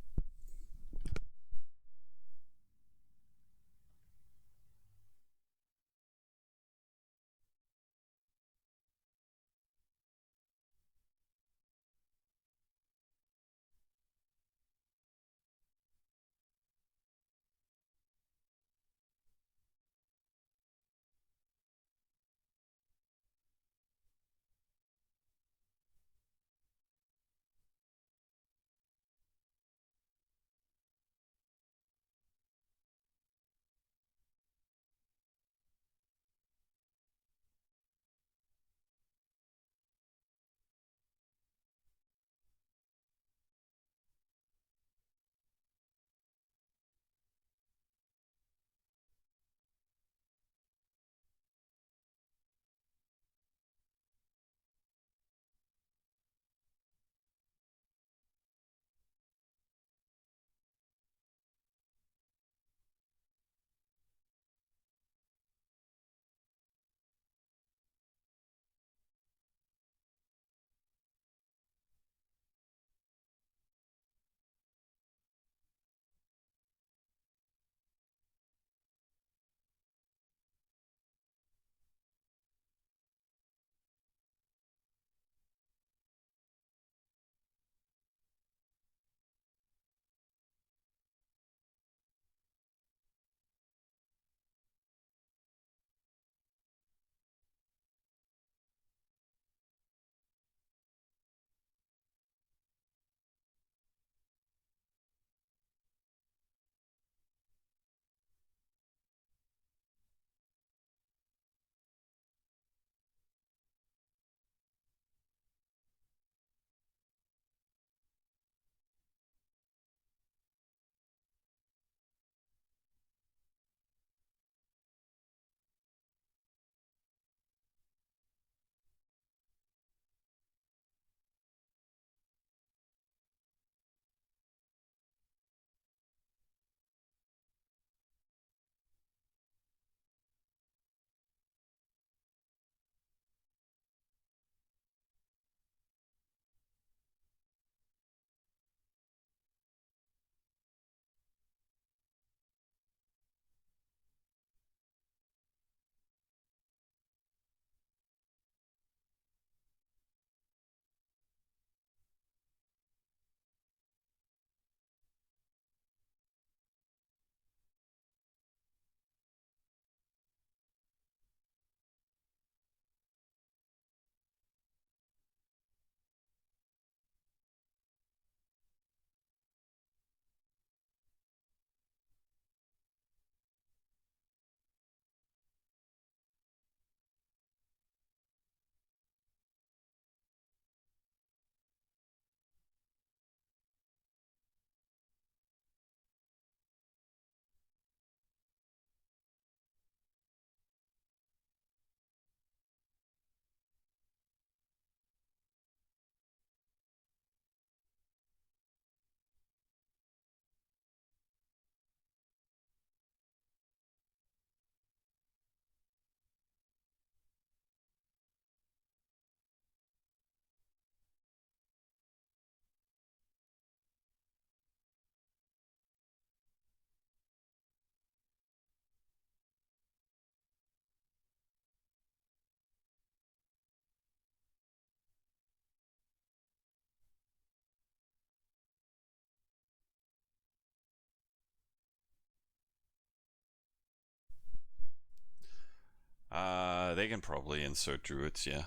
They can probably insert druids, yeah.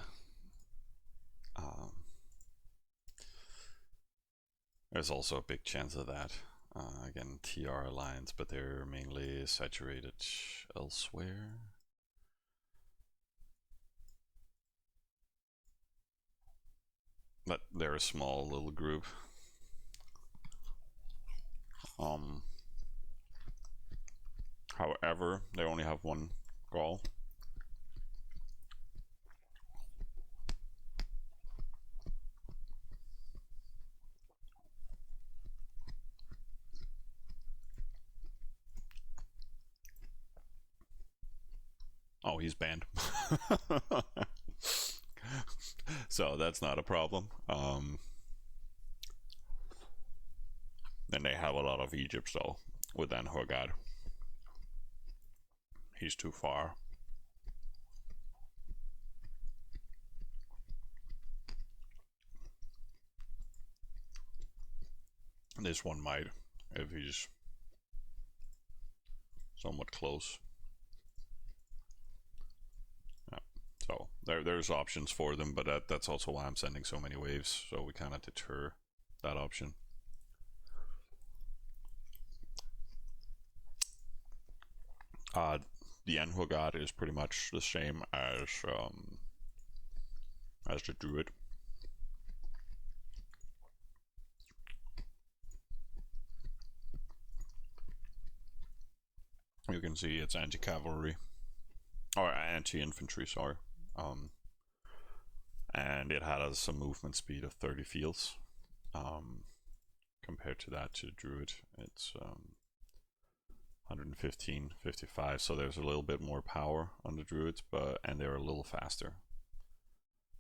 There's also a big chance of that. Again, TR Alliance, but they're mainly saturated elsewhere. But they're a small little group. However, they only have one Gaul. Oh, he's banned. So that's not a problem. Then they have a lot of Egypt though, with Anhorgad. He's too far. This one might, if he's somewhat close. Yeah. So there's options for them, but that's also why I'm sending so many waves, so we kind of deter that option. The Anhorgad is pretty much the same as the Druid. You can see it's anti-cavalry, or anti-infantry, sorry. And it has a movement speed of 30 fields. Compared to that, to the Druid, it's 115, 55, so there's a little bit more power on the Druids, and they're a little faster.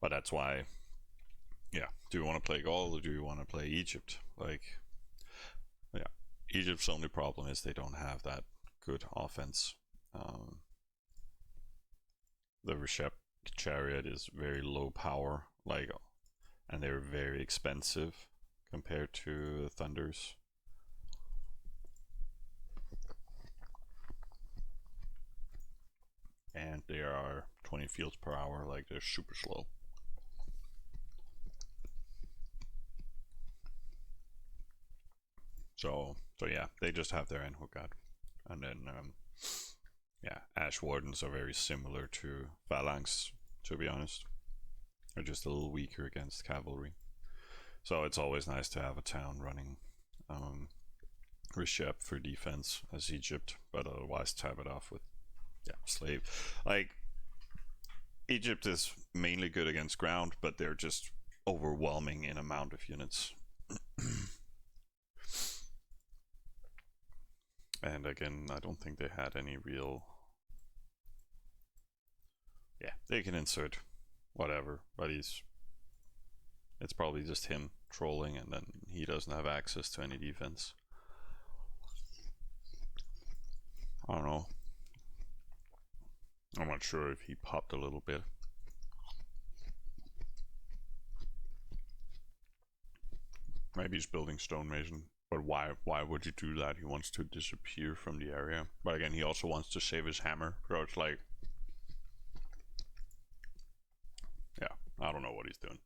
But that's why, yeah, do you want to play Gaul or do you want to play Egypt? Like, yeah, Egypt's only problem is they don't have that good offense. The Reshep chariot is very low power, like, and they're very expensive compared to Thunders. And they are 20 fields per hour, like they're super slow. So yeah, they just have their Anhorgad. And then yeah, Ash Wardens are very similar to Phalanx, to be honest. They're just a little weaker against cavalry. So it's always nice to have a town running Reshep for defense as Egypt, but otherwise tab it off with, yeah, slave. Like, Egypt is mainly good against ground, but they're just overwhelming in amount of units. And again, I don't think they had any real, yeah, they can insert whatever, but it's probably just him trolling, and then he doesn't have access to any defense. I don't know. I'm not sure if he popped a little bit. Maybe he's building stonemason, but why would you do that? He wants to disappear from the area. But again, he also wants to save his hammer, so it's like, yeah, I don't know what he's doing.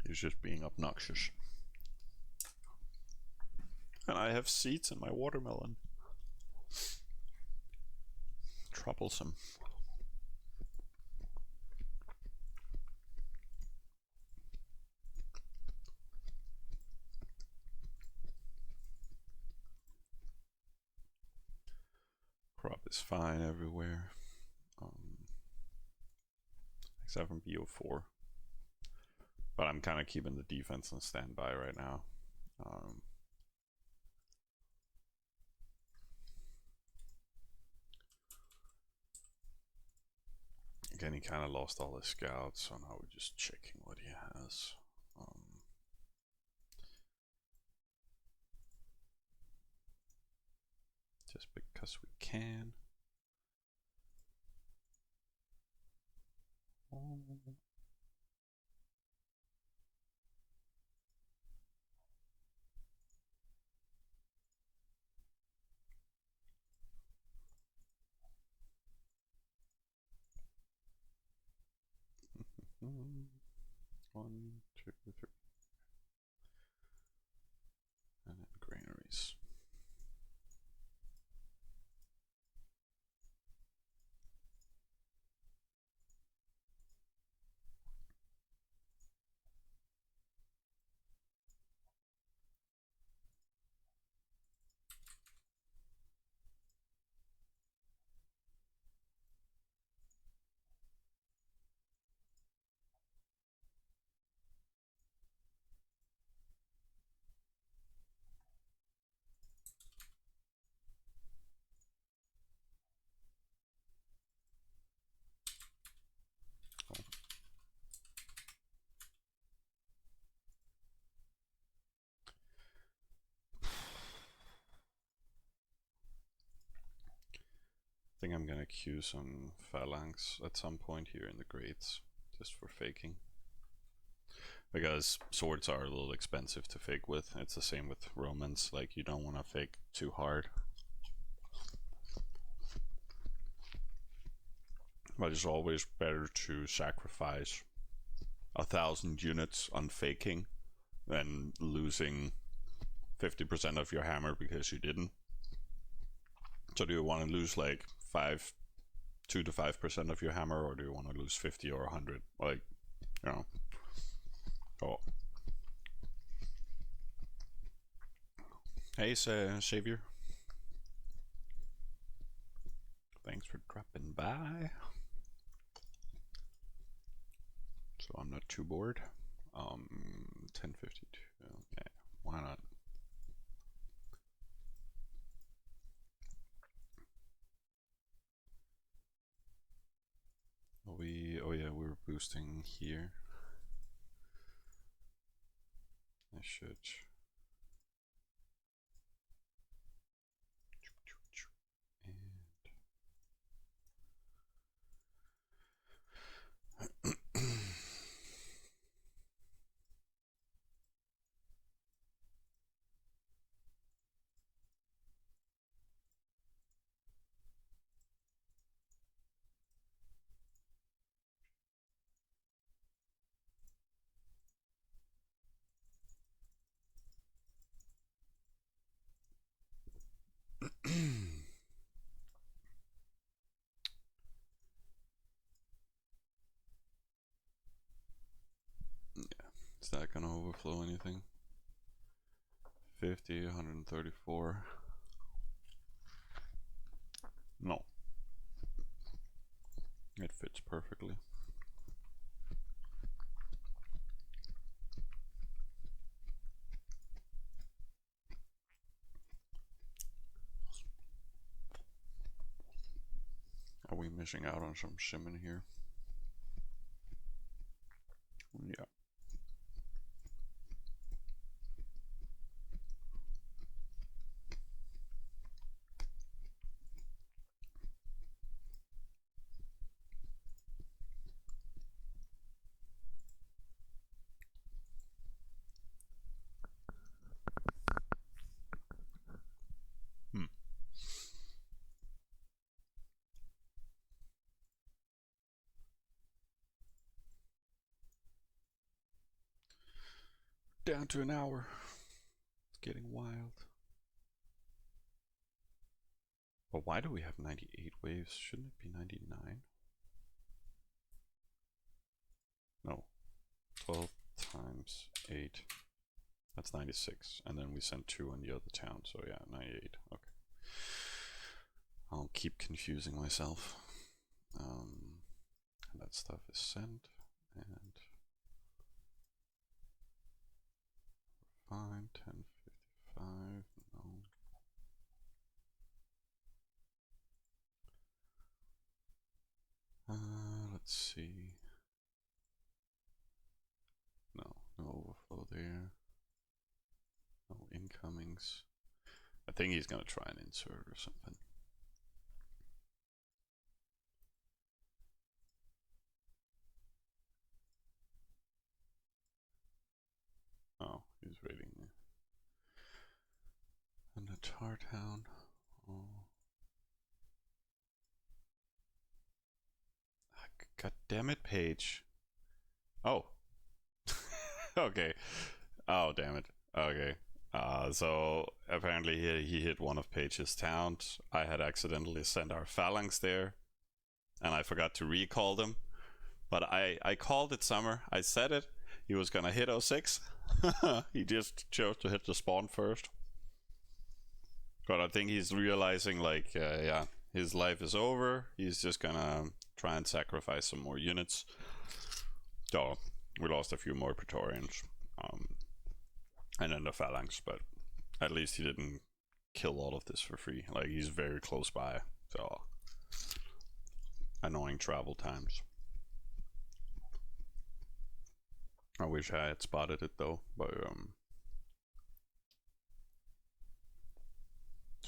He's just being obnoxious. And I have seeds in my watermelon. Troublesome. Crop is fine everywhere, except from BO4. But I'm kind of keeping the defense on standby right now. Again, he kind of lost all his scouts, so now we're just checking what he has. Just because we can. 1, 2, 3. And then granaries. I think I'm gonna queue some phalanx at some point here in the grades, just for faking. Because swords are a little expensive to fake with. It's the same with Romans, like you don't want to fake too hard. But it's always better to sacrifice 1,000 units on faking than losing 50% of your hammer because you didn't. So do you want to lose like 2 to 5% of your hammer, or do you want to lose 50 or 100? Like, you know. Oh. Hey, Savior. Thanks for dropping by. So I'm not too bored. 10:52. Yeah, why not? Oh yeah, we were boosting here. I should. Is that gonna overflow anything? 50, 134. No. It fits perfectly. Are we missing out on some shimmin here? Yeah. Down to an hour. It's getting wild. But why do we have 98 waves? Shouldn't it be 99? No. 12 times 8. That's 96. And then we sent 2 in the other town. So yeah, 98. Okay. I'll keep confusing myself. And that stuff is sent. And fine. 1055. No. Let's see. No overflow there. No incomings. I think he's gonna try and insert or something. Oh, he's raiding me. And the Tar Town. Oh. God damn it, Paige. Oh. Okay. Oh, damn it. Okay. So apparently he hit one of Page's towns. I had accidentally sent our phalanx there, and I forgot to recall them. But I called it summer. I said it. He was gonna hit 06. He just chose to hit the spawn first. But I think he's realizing, like, yeah, his life is over. He's just gonna try and sacrifice some more units. So we lost a few more Praetorians. And then the phalanx, but at least he didn't kill all of this for free. Like, he's very close by. So annoying travel times. I wish I had spotted it though, but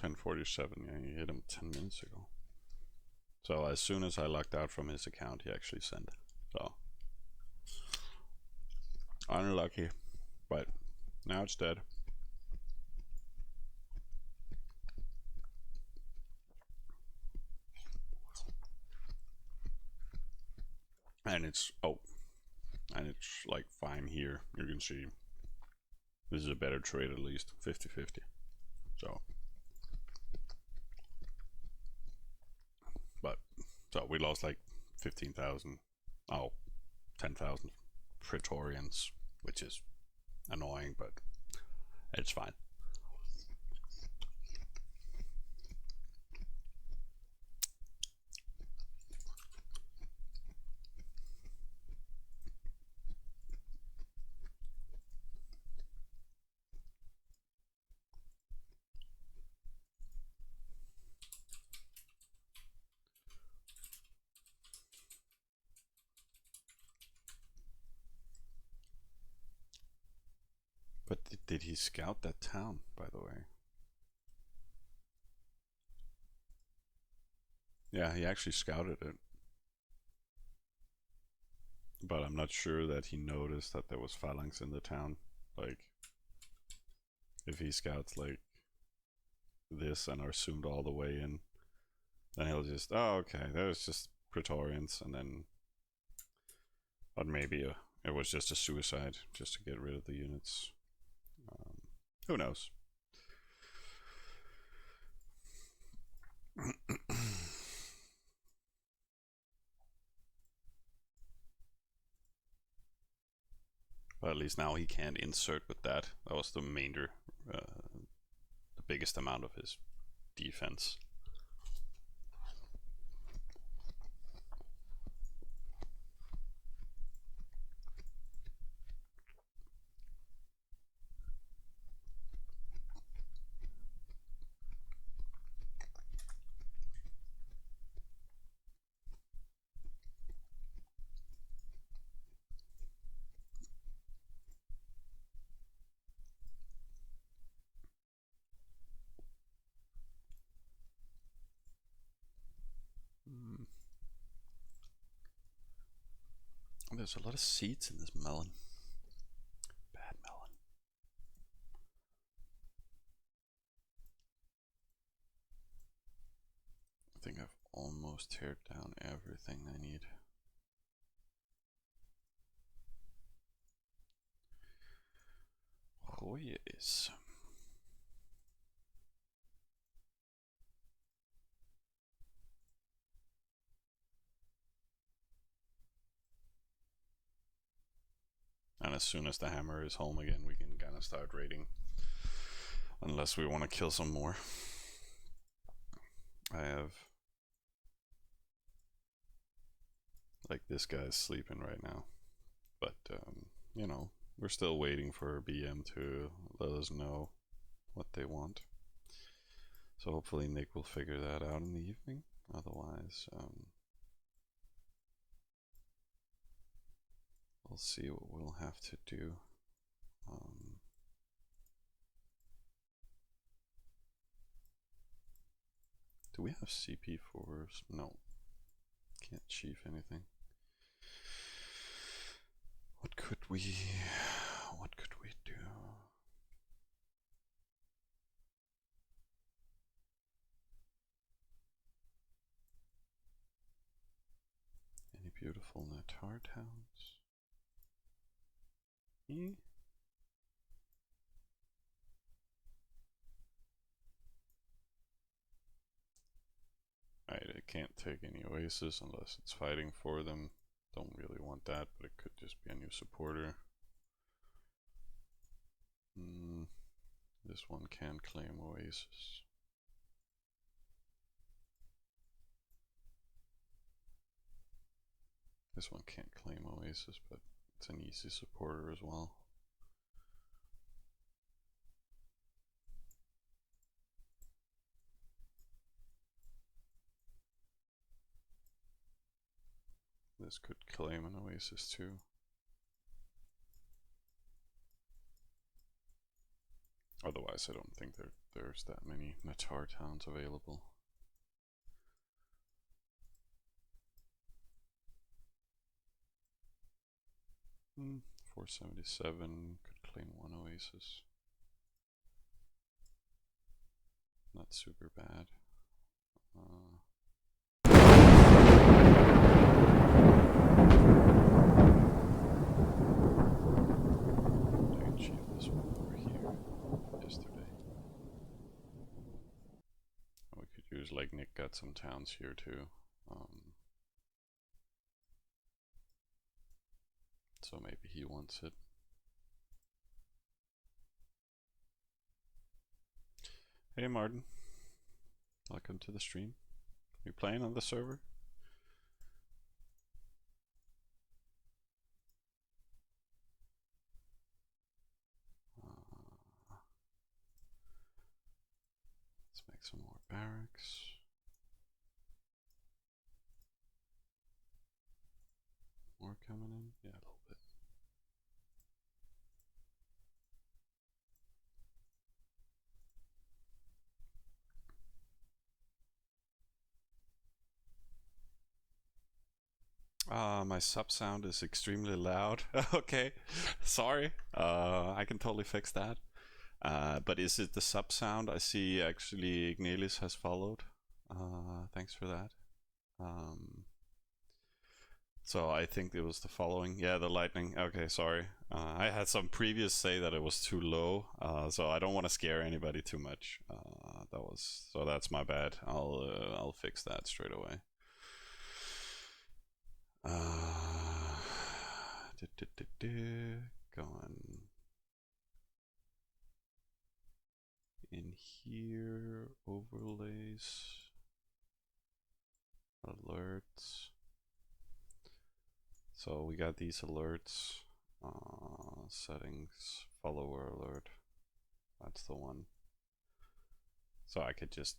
1047, yeah, you hit him 10 minutes ago. So as soon as I logged out from his account, he actually sent. So unlucky, but now it's dead. And it's, oh, and it's like fine here. You can see this is a better trade, at least 50-50. So, but so we lost like 15,000, 10,000 Praetorians, which is annoying, but it's fine. But did he scout that town, by the way? Yeah, he actually scouted it. But I'm not sure that he noticed that there was phalanx in the town. Like, if he scouts like this and are zoomed all the way in, then he'll just, oh, okay, there's just Praetorians, and then, but maybe it was just a suicide just to get rid of the units. Who knows? But at least now he can't insert with that. That was the the biggest amount of his defense. There's a lot of seeds in this melon. Bad melon. I think I've almost teared down everything I need. Oh yes. And as soon as the hammer is home again, we can kind of start raiding. Unless we want to kill some more. I have... like, this guy's sleeping right now. But, you know, we're still waiting for BM to let us know what they want. So hopefully Nick will figure that out in the evening. Otherwise, we'll see what we'll have to do. Do we have CP4s? No. Can't chief anything. What could we do? Any beautiful Natar towns? Alright, it can't take any Oasis unless it's fighting for them. Don't really want that, but it could just be a new supporter. This one can claim Oasis. This one can't claim Oasis, but it's an easy supporter as well. This could claim an Oasis too. Otherwise, I don't think there's that many Natar towns available. Hmm, 477 could claim one Oasis. Not super bad. I can achieve this one over here yesterday. We could use, like, Nick got some towns here too. So maybe he wants it. Hey Martin, welcome to the stream. You playing on the server? Let's make some more barracks. More coming in? Yeah, a little bit. My sub sound is extremely loud. Okay, sorry. I can totally fix that. But is it the sub sound? I see actually Ignelis has followed. Thanks for that. So I think it was the following. Yeah, the lightning. Okay, sorry. I had some previous say that it was too low, so I don't want to scare anybody too much. That's my bad. I'll fix that straight away. Going in here, overlays, alerts. So we got these alerts, settings, follower alert. That's the one. So I could just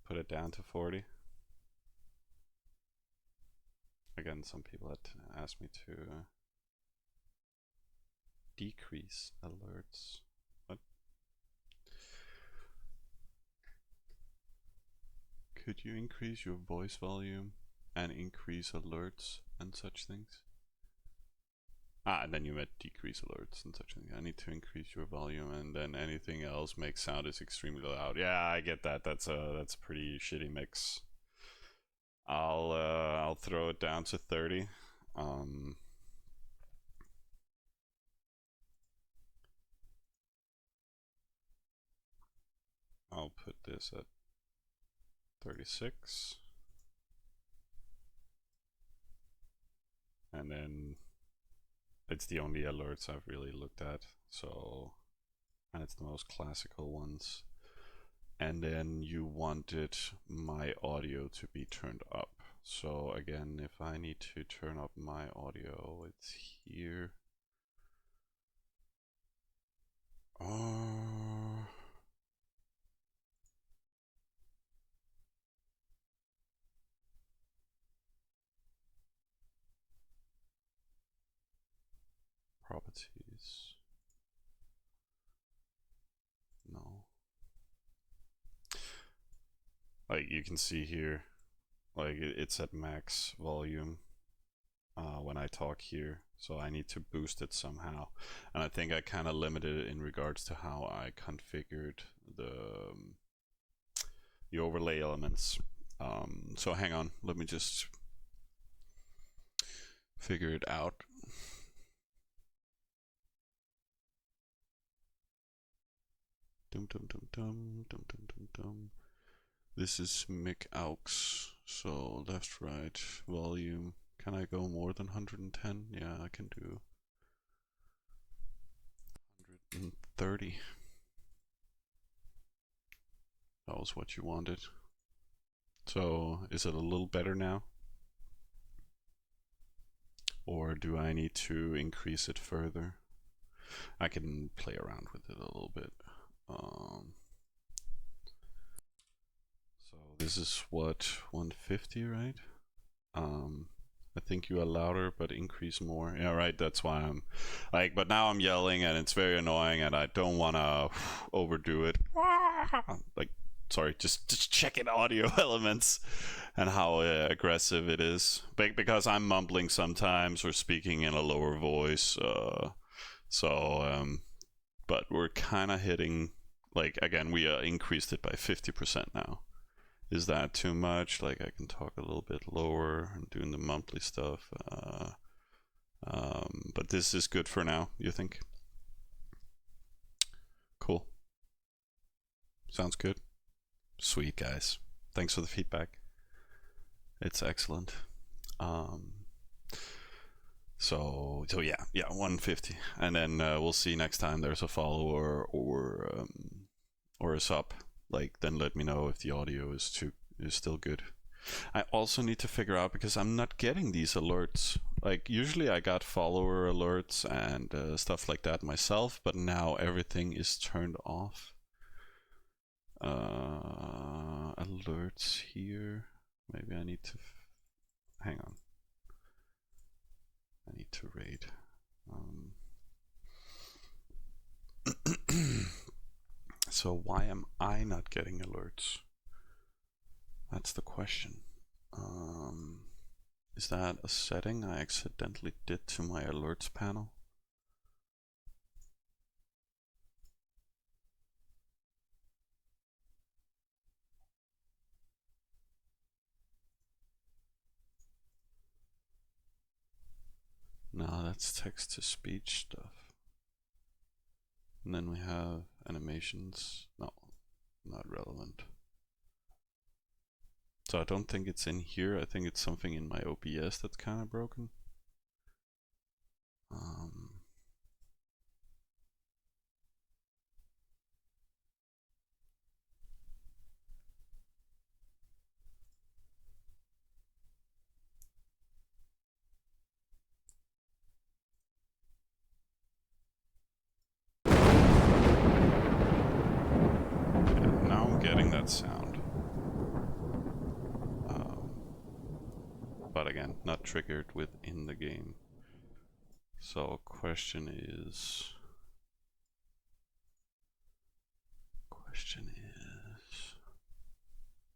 put it down to 40. Again, some people had asked me to decrease alerts. What? Could you increase your voice volume and increase alerts and such things? And then you meant decrease alerts and such things. I need to increase your volume, and then anything else makes sound is extremely loud. Yeah, I get that. That's a pretty shitty mix. I'll throw it down to 30. I'll put this at 36. And then it's the only alerts I've really looked at, so, and it's the most classical ones. And then you wanted my audio to be turned up. So again, if I need to turn up my audio, it's here. Properties. No. Like you can see here, like it's at max volume when I talk here, so I need to boost it somehow. And I think I kind of limited it in regards to how I configured the overlay elements. So hang on, let me just figure it out. Dum dum dum dum dum dum dum dum. This is mic aux, so left, right, volume. Can I go more than 110? Yeah, I can do 130. That was what you wanted. So is it a little better now? Or do I need to increase it further? I can play around with it a little bit. So this is what, 150, right? I think you are louder, but increase more. Yeah, right. That's why I'm like, but now I'm yelling and it's very annoying and I don't want to overdo it. Like, sorry, just checking audio elements and how aggressive it is. Because I'm mumbling sometimes or speaking in a lower voice. But we're kind of hitting, like, again, we increased it by 50% now. Is that too much? Like, I can talk a little bit lower and doing the monthly stuff. But this is good for now, you think? Cool. Sounds good. Sweet, guys. Thanks for the feedback. It's excellent. So yeah, 150, and then we'll see next time there's a follower or a sub. Like, then let me know if the audio is still good. I also need to figure out, because I'm not getting these alerts. Like, usually I got follower alerts and stuff like that myself, but now everything is turned off. Alerts here. Maybe I need to hang on. I need to raid. So why am I not getting alerts? That's the question. Is that a setting I accidentally did to my alerts panel? No, that's text to speech stuff. And then we have animations. No, not relevant. So I don't think it's in here. I think it's something in my OBS that's kind of broken. Now I'm getting that sound. But again, not triggered within the game. So question is,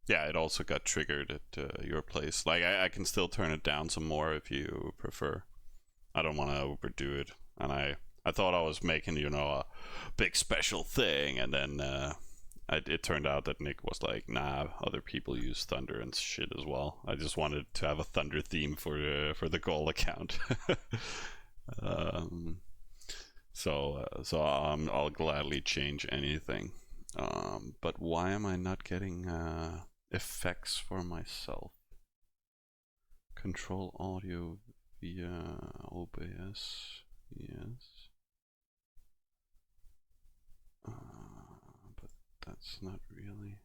yeah, it also got triggered at your place. Like, I can still turn it down some more if you prefer. I don't want to overdo it. And I thought I was making, you know, a big special thing, and then it turned out that Nick was like, nah, other people use Thunder and shit as well. I just wanted to have a Thunder theme for the Gaul account. So I'll gladly change anything. But why am I not getting effects for myself? Control audio via OBS, yes. But that's not really.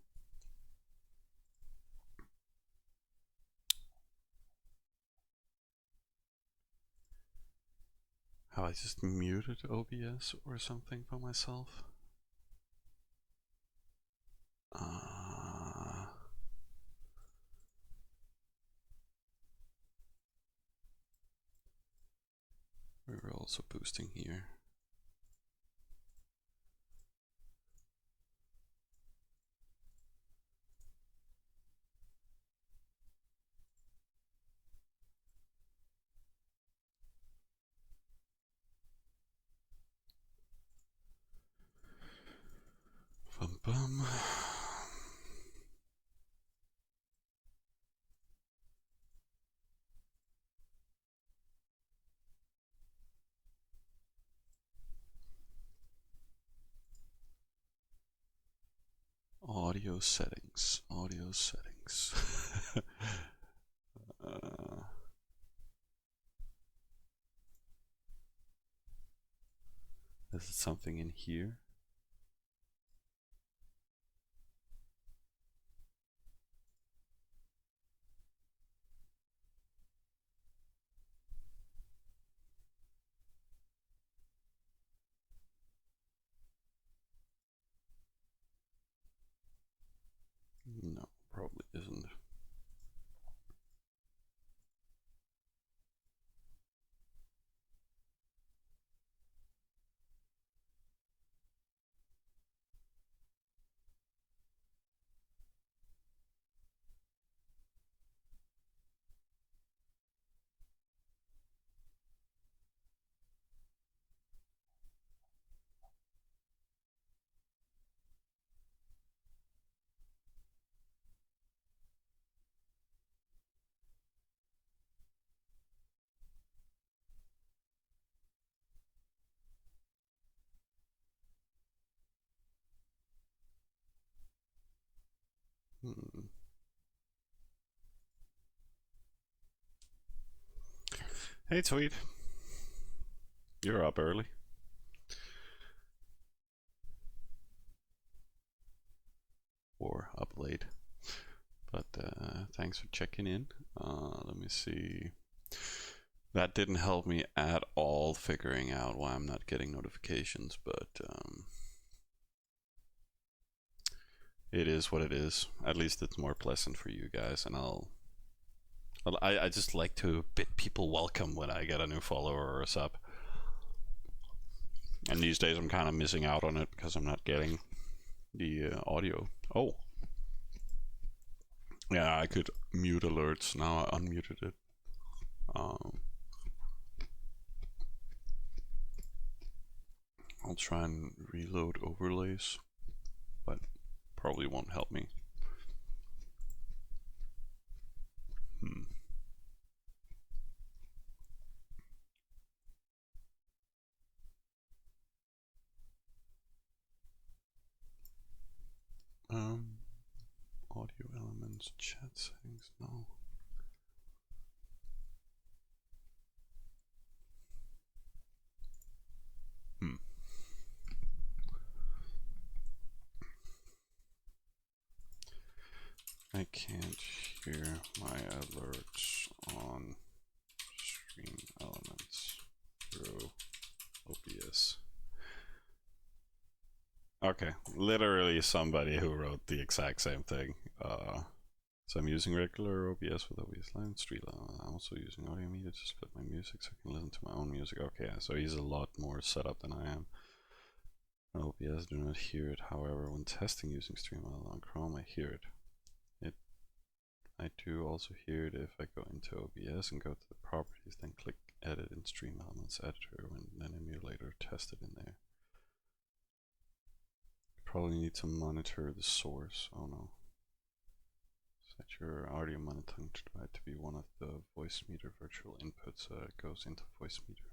Have I just muted OBS or something for myself? We were also boosting here. Bum bum. audio settings. Audio settings. Is it something in here? No, probably isn't. Hey, Tweet. You're up early. Or up late. But thanks for checking in. Let me see. That didn't help me at all figuring out why I'm not getting notifications, but it is what it is. At least it's more pleasant for you guys, and I just like to bid people welcome when I get a new follower or a sub. And these days I'm kind of missing out on it because I'm not getting the audio. Oh. Yeah, I could mute alerts. Now I unmuted it. I'll try and reload overlays, but probably won't help me. Audio elements, chat settings, no. I can't hear my alerts on stream elements through OBS. Okay, literally somebody who wrote the exact same thing. So I'm using regular OBS with OBS Line Street. I'm also using audio media to split my music so I can listen to my own music. Okay, so he's a lot more set up than I am. OBS do not hear it. However, when testing using StreamElements on Chrome, I hear it. I do also hear it if I go into OBS and go to the properties, then click Edit in StreamElements Editor, and then emulator test it in there. Probably need to monitor the source. Oh no. Set your audio monitoring to be one of the voice meter virtual inputs. It goes into voice meter.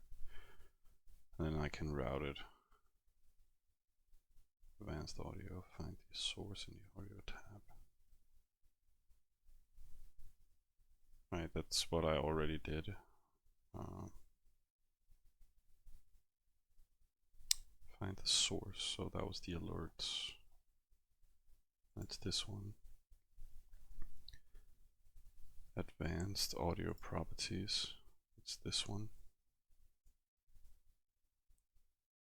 And then I can route it. Advanced audio, find the source in the audio tab. Right, that's what I already did. Find the source, so that was the alerts. That's this one. Advanced audio properties. It's this one.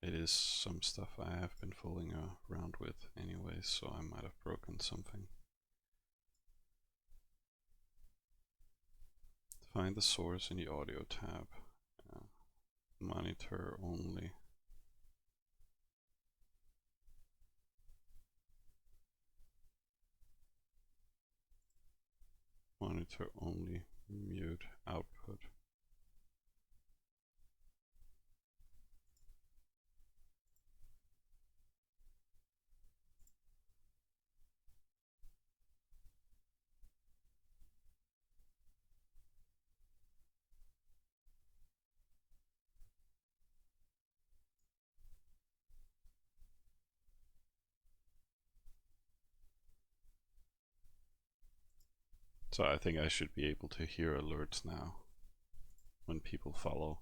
It is some stuff I have been fooling around with anyway, so I might have broken something. Find the source in the audio tab. Monitor only. Monitor only, mute output. So I think I should be able to hear alerts now when people follow.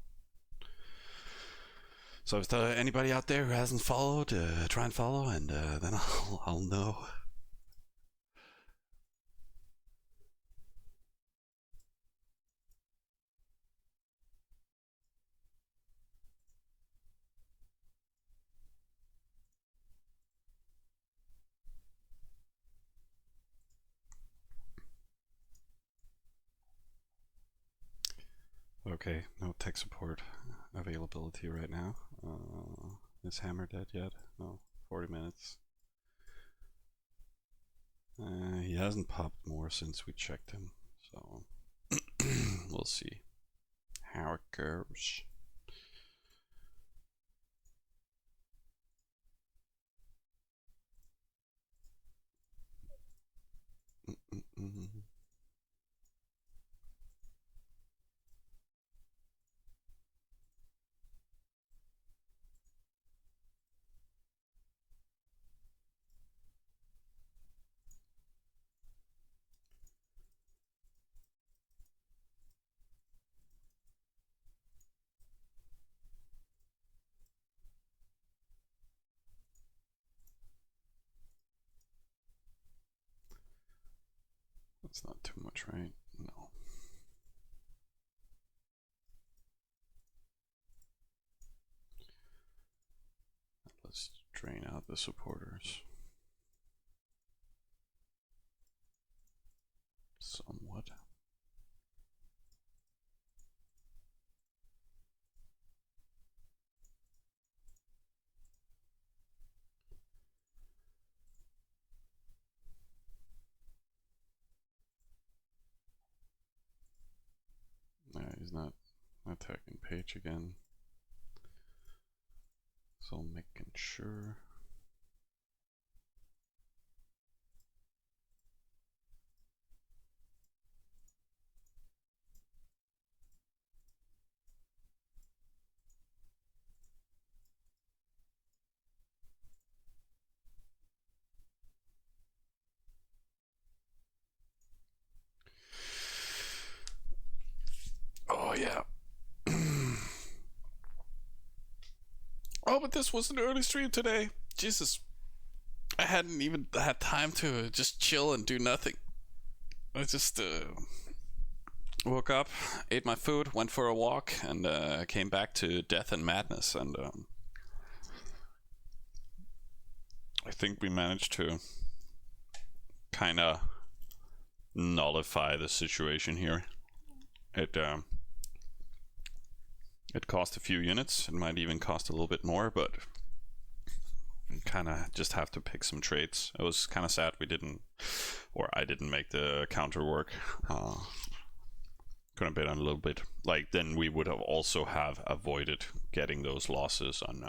So if there anybody out there who hasn't followed, try and follow, and then I'll know. Okay, no tech support availability right now. Is Hammer dead yet? No, 40 minutes. He hasn't popped more since we checked him, so we'll see how it goes. That's not too much, right? No. Let's drain out the supporters. Somewhat. He's not attacking page again. So making sure. Oh yeah. Oh, but this was an early stream today. Jesus. I hadn't even had time to just chill and do nothing. I just woke up, ate my food, went for a walk, and came back to Death and Madness. And I think we managed to kind of nullify the situation here. It cost a few units. It might even cost a little bit more, but kind of just have to pick some trades. It was kind of sad we didn't, or I didn't make the counter work. Could have been a little bit like, then we would have also have avoided getting those losses on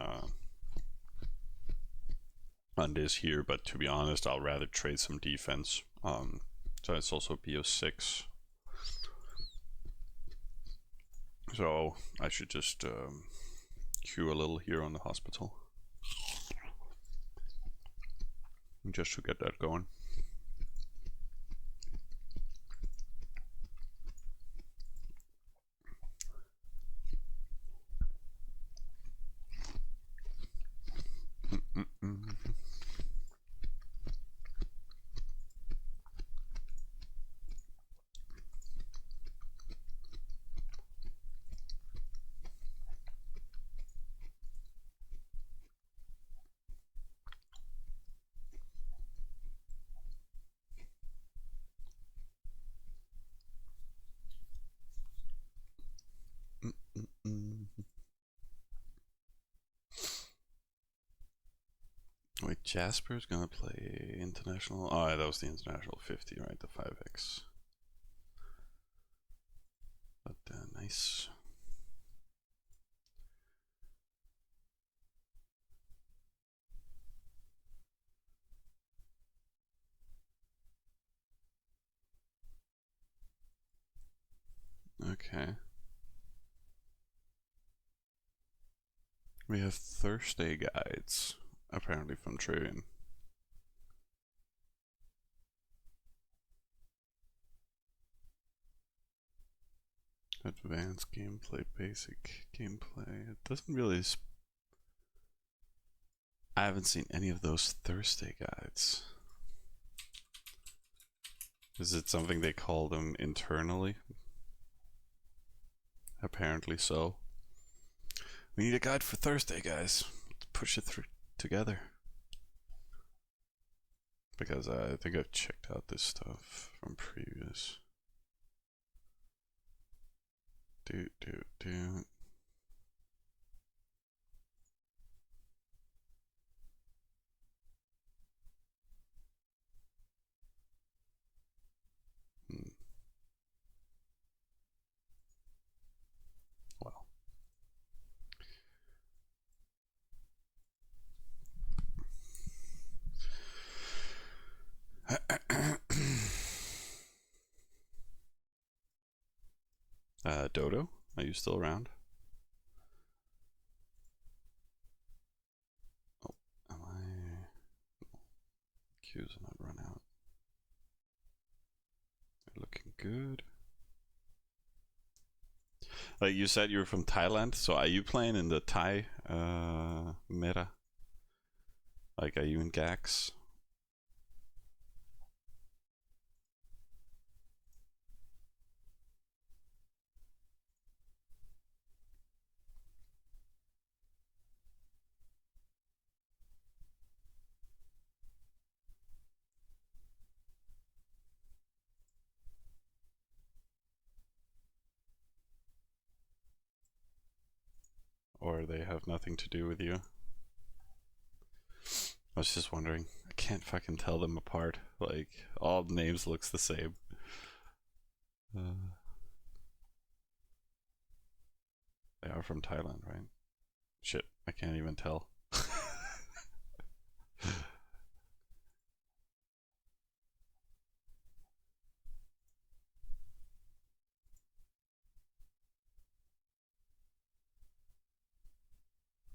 this here. But to be honest, I'll rather trade some defense. So it's also BO6. So I should just queue a little here on the hospital, just to get that going. Wait, Jasper's gonna play international. Oh, that was the international 50, right? The 5x. But nice. Okay. We have Thursday guides, apparently from Travian. Advanced gameplay, basic gameplay. It doesn't really. I haven't seen any of those Thursday guides. Is it something they call them internally? Apparently so. We need a guide for Thursday, guys. Let's push it through together. Because I think I've checked out this stuff from previous. Do. Well. Dodo, are you still around? Oh, am I? Queues are not run out. They're looking good. Like you said, you're from Thailand, so are you playing in the Thai meta? Like, are you in Gax? Or they have nothing to do with you? I was just wondering. I can't fucking tell them apart. Like, all the names looks the same. They are from Thailand, right? Shit, I can't even tell.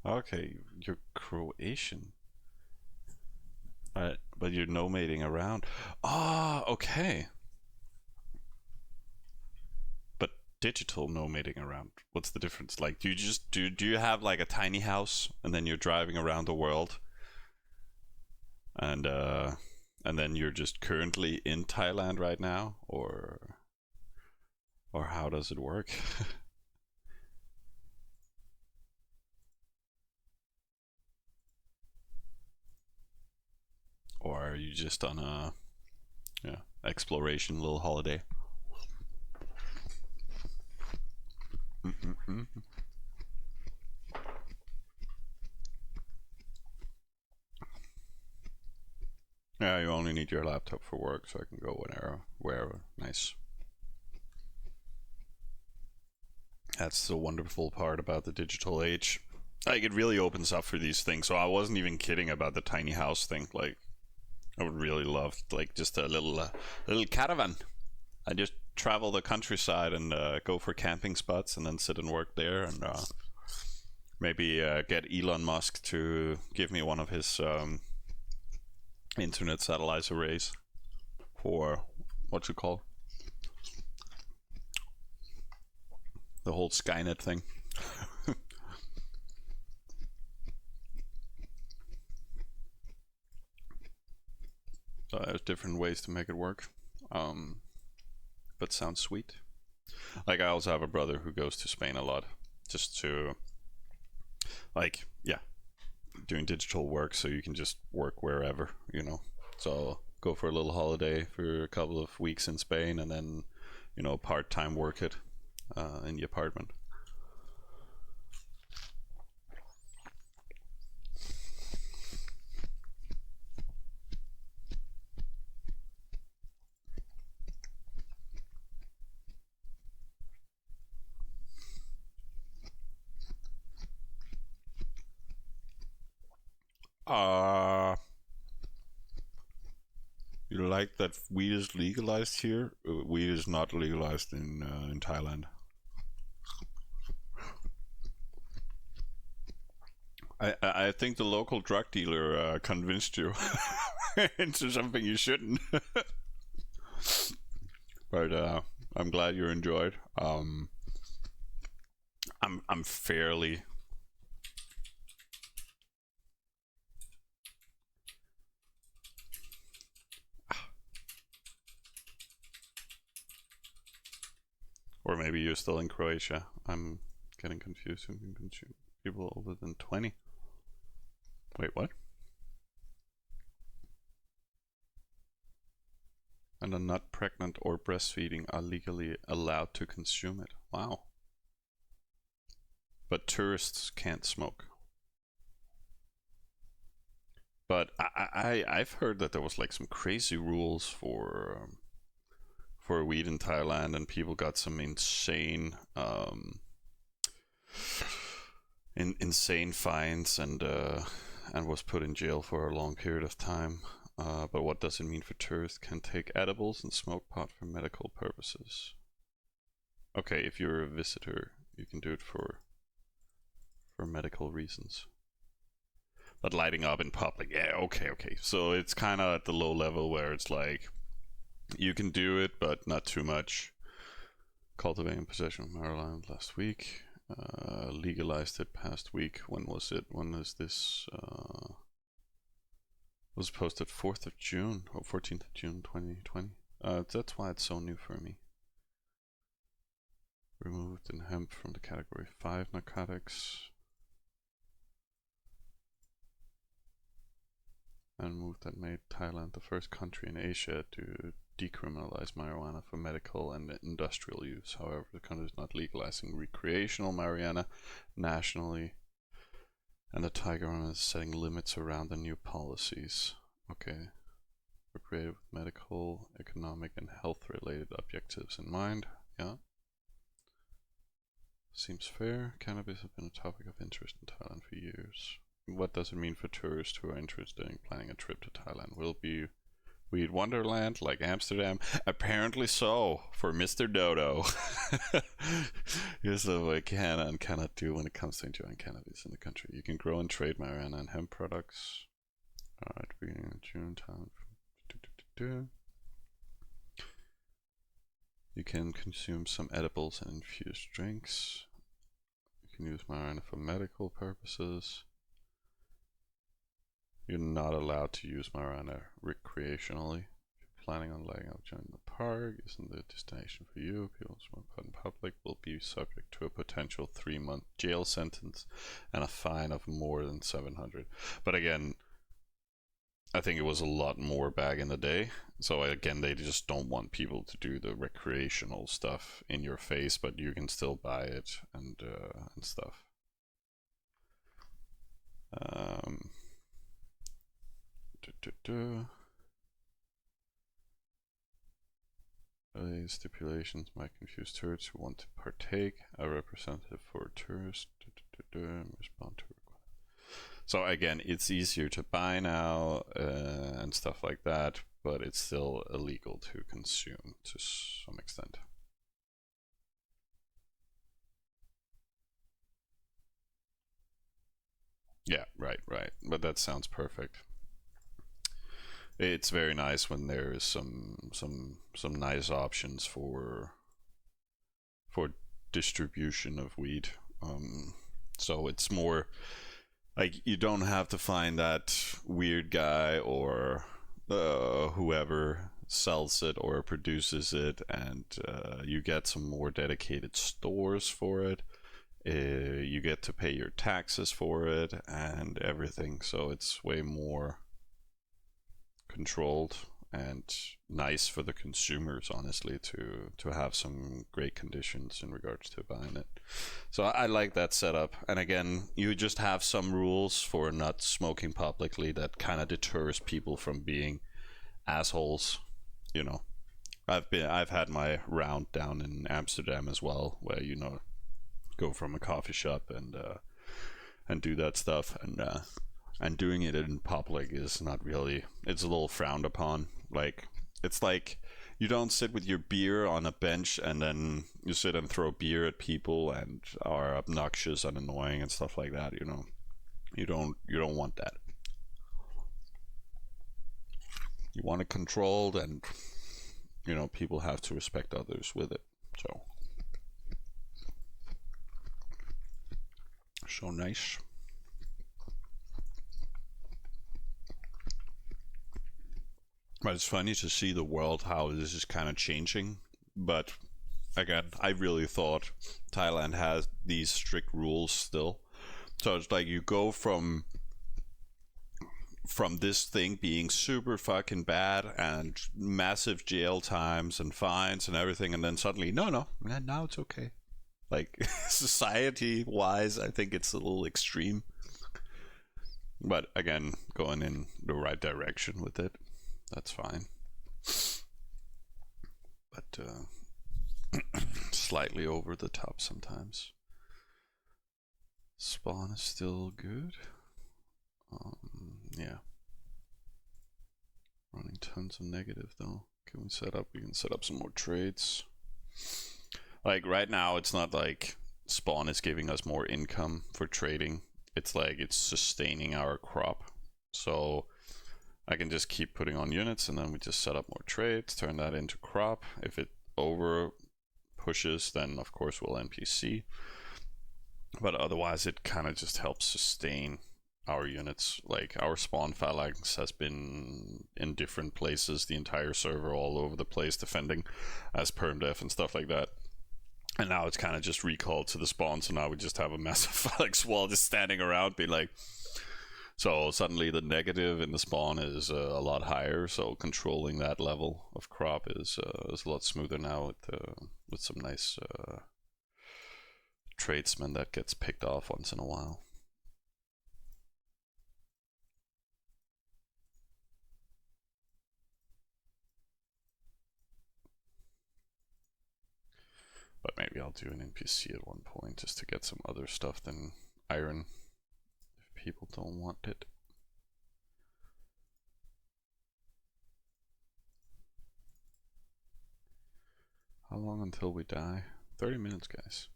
Okay, you're Croatian. But you're nomading around. Ah, okay. But digital nomading around. What's the difference? Like, do you just do you have like a tiny house and then you're driving around the world? And then you're just currently in Thailand right now, or how does it work? Or are you just on a exploration little holiday? Yeah, you only need your laptop for work, so I can go wherever. Nice. That's the wonderful part about the digital age. Like, it really opens up for these things. So I wasn't even kidding about the tiny house thing. Like, I would really love like just a little caravan. I just travel the countryside and go for camping spots and then sit and work there, and maybe get Elon Musk to give me one of his internet satellite arrays for what you call the whole Skynet thing. So there's different ways to make it work, but sounds sweet. Like, I also have a brother who goes to Spain a lot, just to, like, yeah, doing digital work, so you can just work wherever, you know. So go for a little holiday for a couple of weeks in Spain, and then, you know, part-time work it in the apartment. You like that weed is legalized here? Weed is not legalized in Thailand. I think the local drug dealer convinced you into something you shouldn't. But I'm glad you enjoyed. I'm fairly. Or maybe you're still in Croatia. I'm getting confused. You can consume people older than 20. Wait, what? And are not pregnant or breastfeeding are legally allowed to consume it. Wow. But tourists can't smoke. But I've heard that there was like some crazy rules for weed in Thailand, and people got some insane insane fines and was put in jail for a long period of time. But what does it mean for tourists can take edibles and smoke pot for medical purposes? Okay, if you're a visitor, you can do it for medical reasons. But lighting up in public, yeah, okay. So it's kind of at the low level where it's like you can do it, but not too much. Cultivating possession of marijuana last week. Legalized it past week. When was it? When is this? Was posted 4th of June or 14th of June 2020. That's why it's so new for me. Removed in hemp from the category 5 narcotics. And move that made Thailand the first country in Asia to decriminalize marijuana for medical and industrial use. However, the country is not legalizing recreational marijuana nationally, and the Thai government is setting limits around the new policies. Okay. We're created with medical, economic, and health-related objectives in mind. Yeah. Seems fair. Cannabis has been a topic of interest in Thailand for years. What does it mean for tourists who are interested in planning a trip to Thailand? Will it be weed wonderland like Amsterdam? Apparently so, for Mr. Dodo. Here's what I can and cannot do when it comes to enjoying cannabis in the country. You can grow and trade marijuana and hemp products. Alright, beginning of June time. You can consume some edibles and infused drinks. You can use marijuana for medical purposes. You're not allowed to use marijuana recreationally. If you're planning on laying out in the park, isn't the destination for you? People who smoke pot in public will be subject to a potential 3-month jail sentence and a fine of more than 700. But again, I think it was a lot more back in the day. So again, they just don't want people to do the recreational stuff in your face, but you can still buy it and stuff. Stipulations might confuse tourists who want to partake. A representative for tourists respond to requests. So again, it's easier to buy now and stuff like that, but it's still illegal to consume to some extent. Yeah, right. But that sounds perfect. It's very nice when there is some nice options for distribution of weed. So it's more like you don't have to find that weird guy or whoever sells it or produces it, and you get some more dedicated stores for it. You get to pay your taxes for it and everything, so it's way more controlled and nice for the consumers, honestly, to have some great conditions in regards to buying it. So I like that setup. And again, you just have some rules for not smoking publicly that kind of deters people from being assholes. You know, I've had my round down in Amsterdam as well, where go from a coffee shop and do that stuff, and doing it in public is not really, it's a little frowned upon. Like, it's like you don't sit with your beer on a bench and then you sit and throw beer at people and are obnoxious and annoying and stuff like that. You don't want that. You want it controlled, and people have to respect others with it. So
So nice. But it's funny to see the world, how this is kind of changing. But again, I really thought Thailand has these strict rules still. So it's like you go from this thing being super fucking bad and massive jail times and fines and everything, and then suddenly, no, now it's okay. Like, society wise, I think it's a little extreme. But again, going in the right direction with it, that's fine. But slightly over the top sometimes. Spawn is still good. Yeah. Running tons of negative though. Can we set up? We can set up some more trades. Like right now, it's not like spawn is giving us more income for trading. It's like it's sustaining our crop. So I can just keep putting on units and then we just set up more trades, turn that into crop. If it over pushes, then of course we'll NPC. But otherwise it kind of just helps sustain our units. Like our spawn phalanx has been in different places, the entire server all over the place, defending as permdef and stuff like that. And now it's kind of just recalled to the spawn, so now we just have a massive phalanx wall just standing around, be like, so suddenly the negative in the spawn is a lot higher, so controlling that level of crop is a lot smoother now with some nice tradesman that gets picked off once in a while. But maybe I'll do an NPC at one point just to get some other stuff than iron if people don't want it. How long until we die? 30 minutes, guys.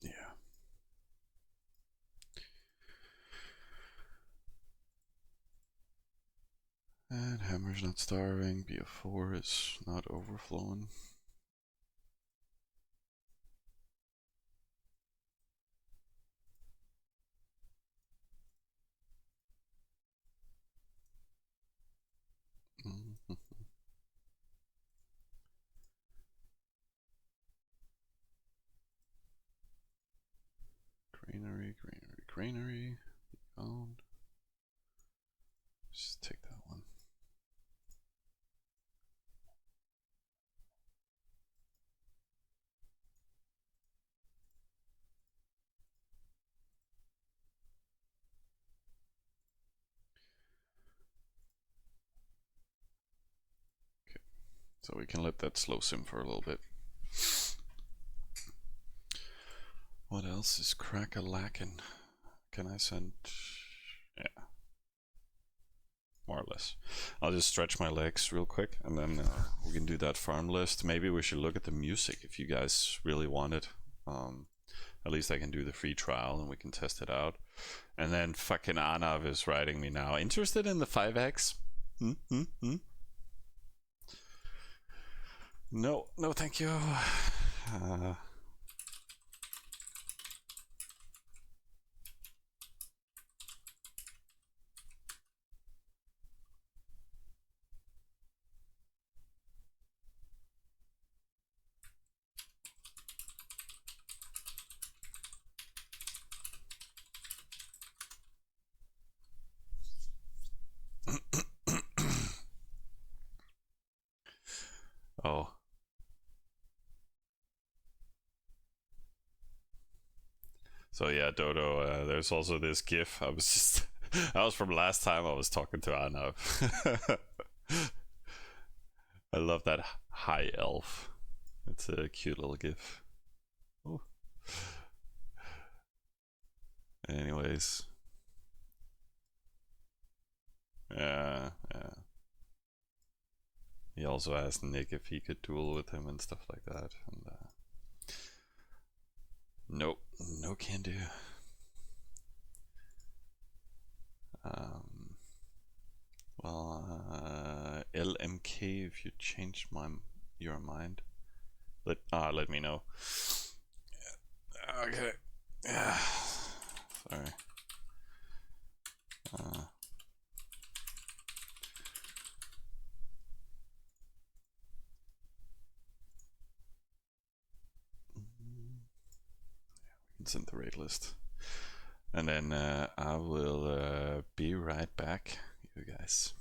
Yeah. And hammer's not starving. BF4 is not overflowing. Greenery, greenery, greenery. Found. Just take that one. Okay, so we can let that slow sim for a little bit. What else is crack-a-lackin'? Can I send? Yeah. More or less. I'll just stretch my legs real quick and then we can do that farm list. Maybe we should look at the music if you guys really want it. At least I can do the free trial and we can test it out. And then fucking Anav is writing me now. Interested in the 5x? No, no thank you. Oh. So yeah, Dodo, there's also this GIF. I was just that was from last time I was talking to Arnav. I love that high elf. It's a cute little GIF. Ooh. Anyways. Yeah. He also asked Nick if he could duel with him and stuff like that. And nope, no can do. LMK, if you changed your mind, let me know. Okay. Yeah. Sorry. We can send the raid list, and then I will be right back, you guys.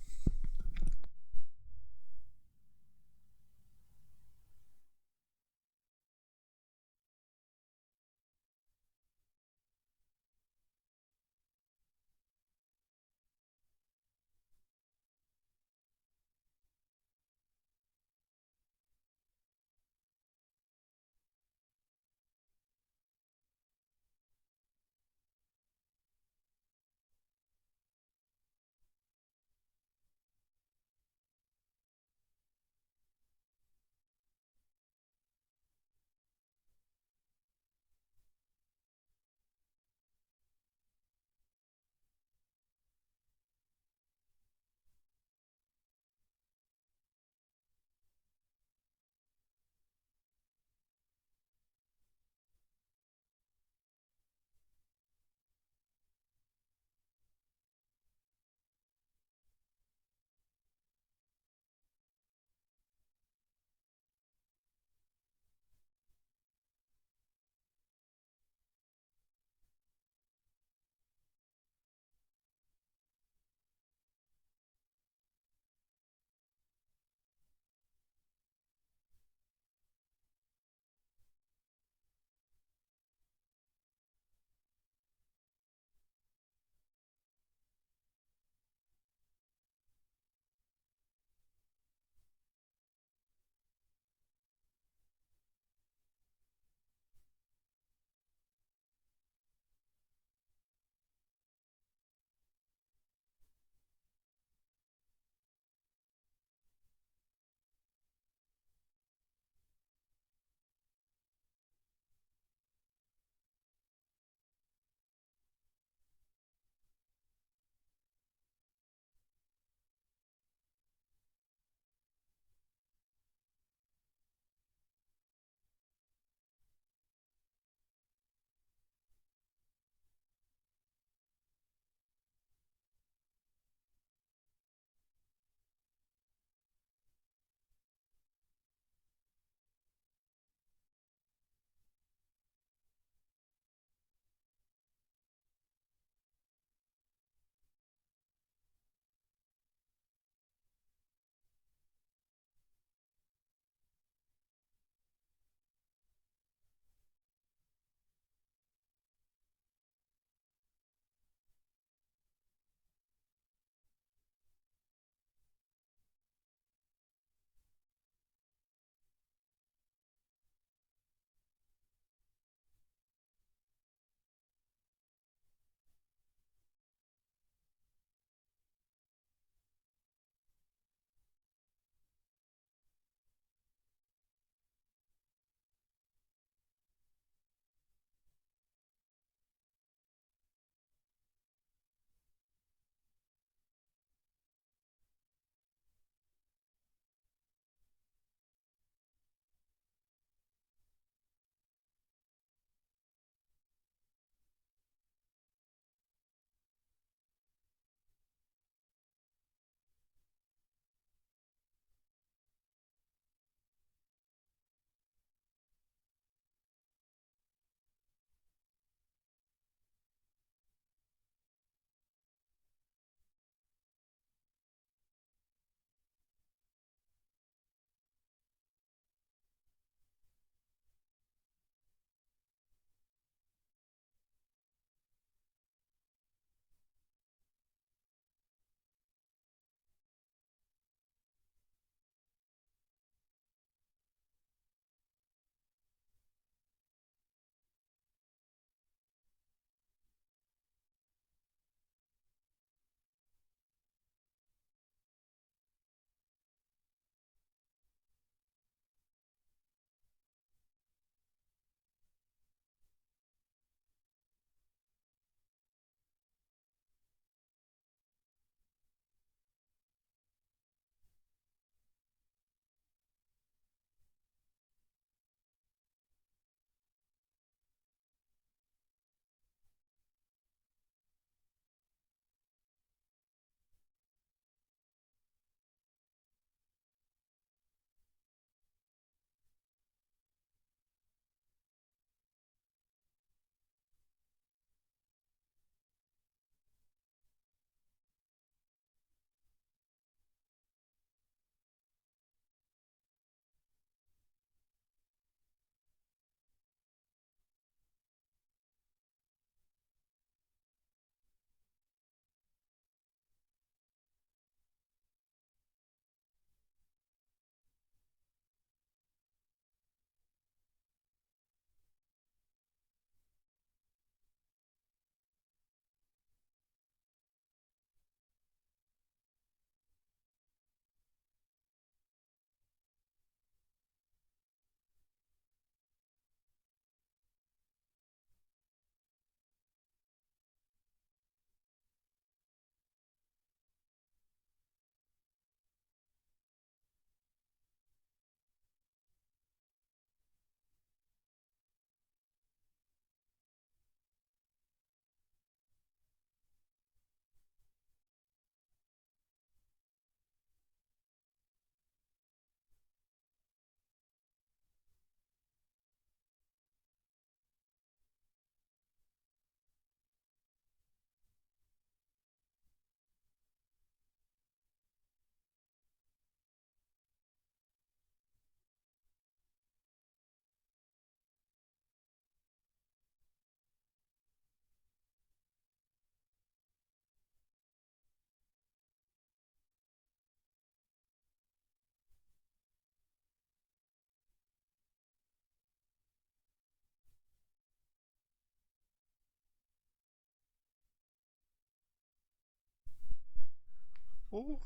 Oh,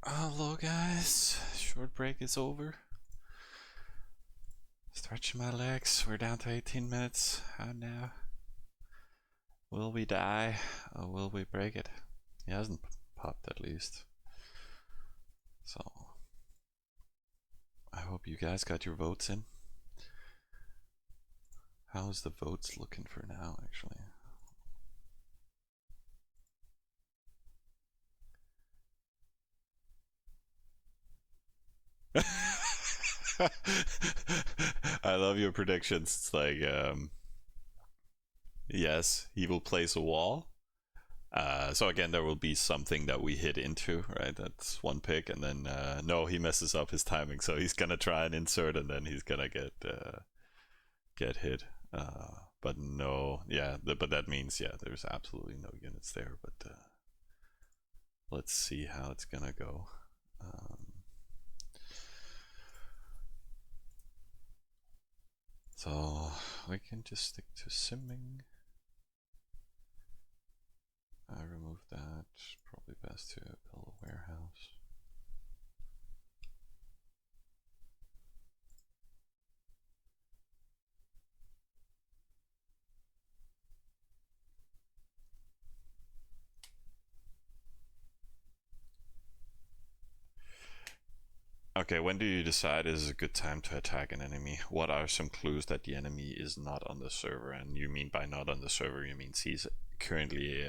hello guys. Short break is over. Stretching my legs. We're down to 18 minutes. How now? Will we die or will we break it? He hasn't popped at least. So I hope you guys got your votes in. How's the votes looking for now, actually? I love your predictions. It's like, yes, he will place a wall. So again, there will be something that we hit into, right? That's one pick, and then no, he messes up his timing, so he's gonna try and insert, and then he's gonna get hit. But no, yeah, but that means there's absolutely no units there. But let's see how it's gonna go. So we can just stick to simming. I removed that. Probably best to build a warehouse. Okay, when do you decide is a good time to attack an enemy? What are some clues that the enemy is not on the server? And you mean by not on the server, you mean he's currently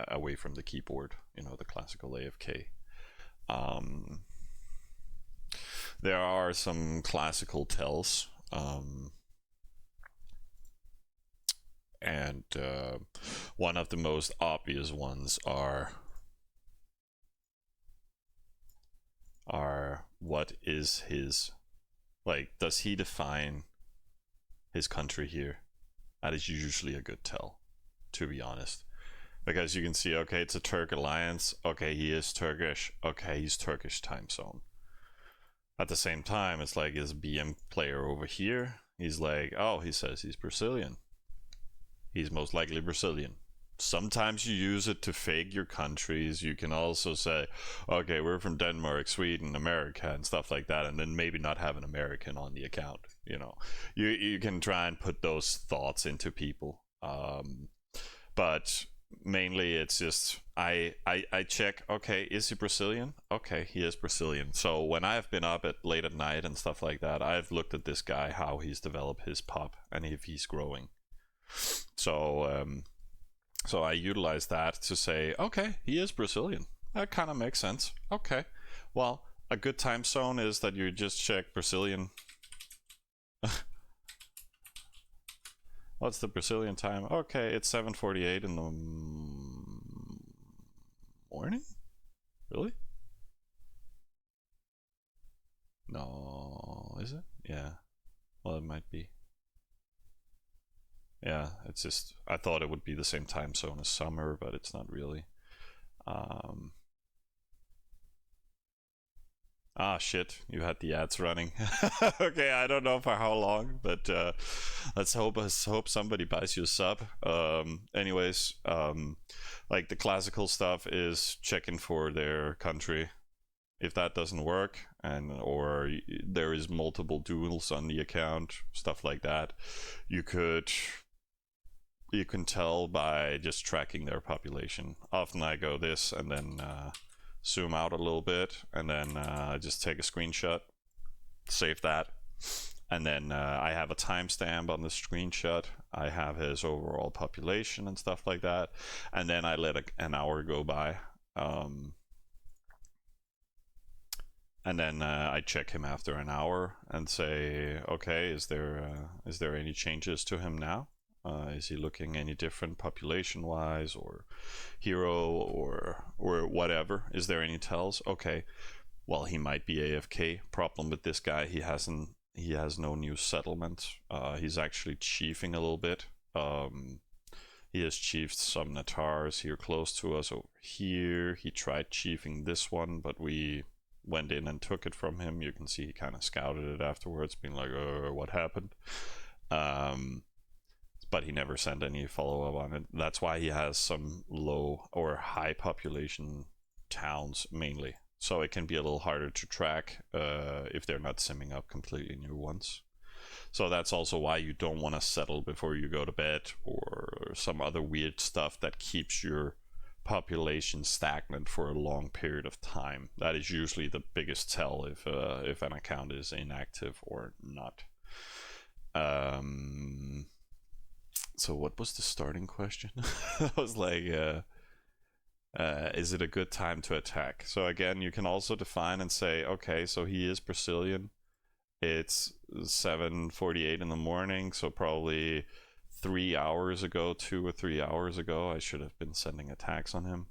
away from the keyboard, you know, the classical AFK. There are some classical tells, and one of the most obvious ones are what is his, like, does he define his country here? That is usually a good tell, to be honest, because you can see, okay, it's a Turk alliance, okay, he is Turkish, okay, he's Turkish time zone. At the same time, it's like his BM player over here, he's like, oh, he says he's Brazilian, he's most likely Brazilian. Sometimes you use it to fake your countries. You can also say, okay, we're from Denmark, Sweden, America, and stuff like that, and then maybe not have an American on the account. You know, you can try and put those thoughts into people, but mainly it's just I check, okay, is he Brazilian? Okay, he is Brazilian. So when I've been up at late at night and stuff like that, I've looked at this guy, how he's developed his pop and if he's growing. So I utilize that to say, okay, he is Brazilian. That kind of makes sense. Okay, well, a good time zone is that you just check Brazilian. What's the Brazilian time? Okay, it's 7:48 in the morning? Really? No, is it? Yeah. Well, it might be. Yeah, it's just, I thought it would be the same time zone as summer, but it's not really. Ah, shit, you had the ads running. Okay, I don't know for how long, but let's hope somebody buys you a sub. Anyways, like the classical stuff is checking for their country. If that doesn't work, or there is multiple duels on the account, stuff like that, you can tell by just tracking their population. Often I go this and then zoom out a little bit, and then just take a screenshot, save that, and then I have a timestamp on the screenshot. I have his overall population and stuff like that, and then I let an hour go by, and then I check him after an hour and say, okay, is there any changes to him now? Is he looking any different population wise or hero or whatever? Is there any tells? Okay, well, he might be AFK. Problem with this guy, he has no new settlement. He's actually chiefing a little bit. He has chiefed some Natars here close to us over here. He tried chiefing this one, but we went in and took it from him. You can see he kind of scouted it afterwards, being like, what happened? But he never sent any follow-up on it. That's why he has some low or high population towns mainly. So it can be a little harder to track if they're not simming up completely new ones. So that's also why you don't want to settle before you go to bed, or some other weird stuff that keeps your population stagnant for a long period of time. That is usually the biggest tell if an account is inactive or not. So what was the starting question? I was like, is it a good time to attack? So again, you can also define and say, okay, so he is Brazilian. It's 7:48 in the morning, so probably 3 hours ago, 2 or 3 hours ago, I should have been sending attacks on him,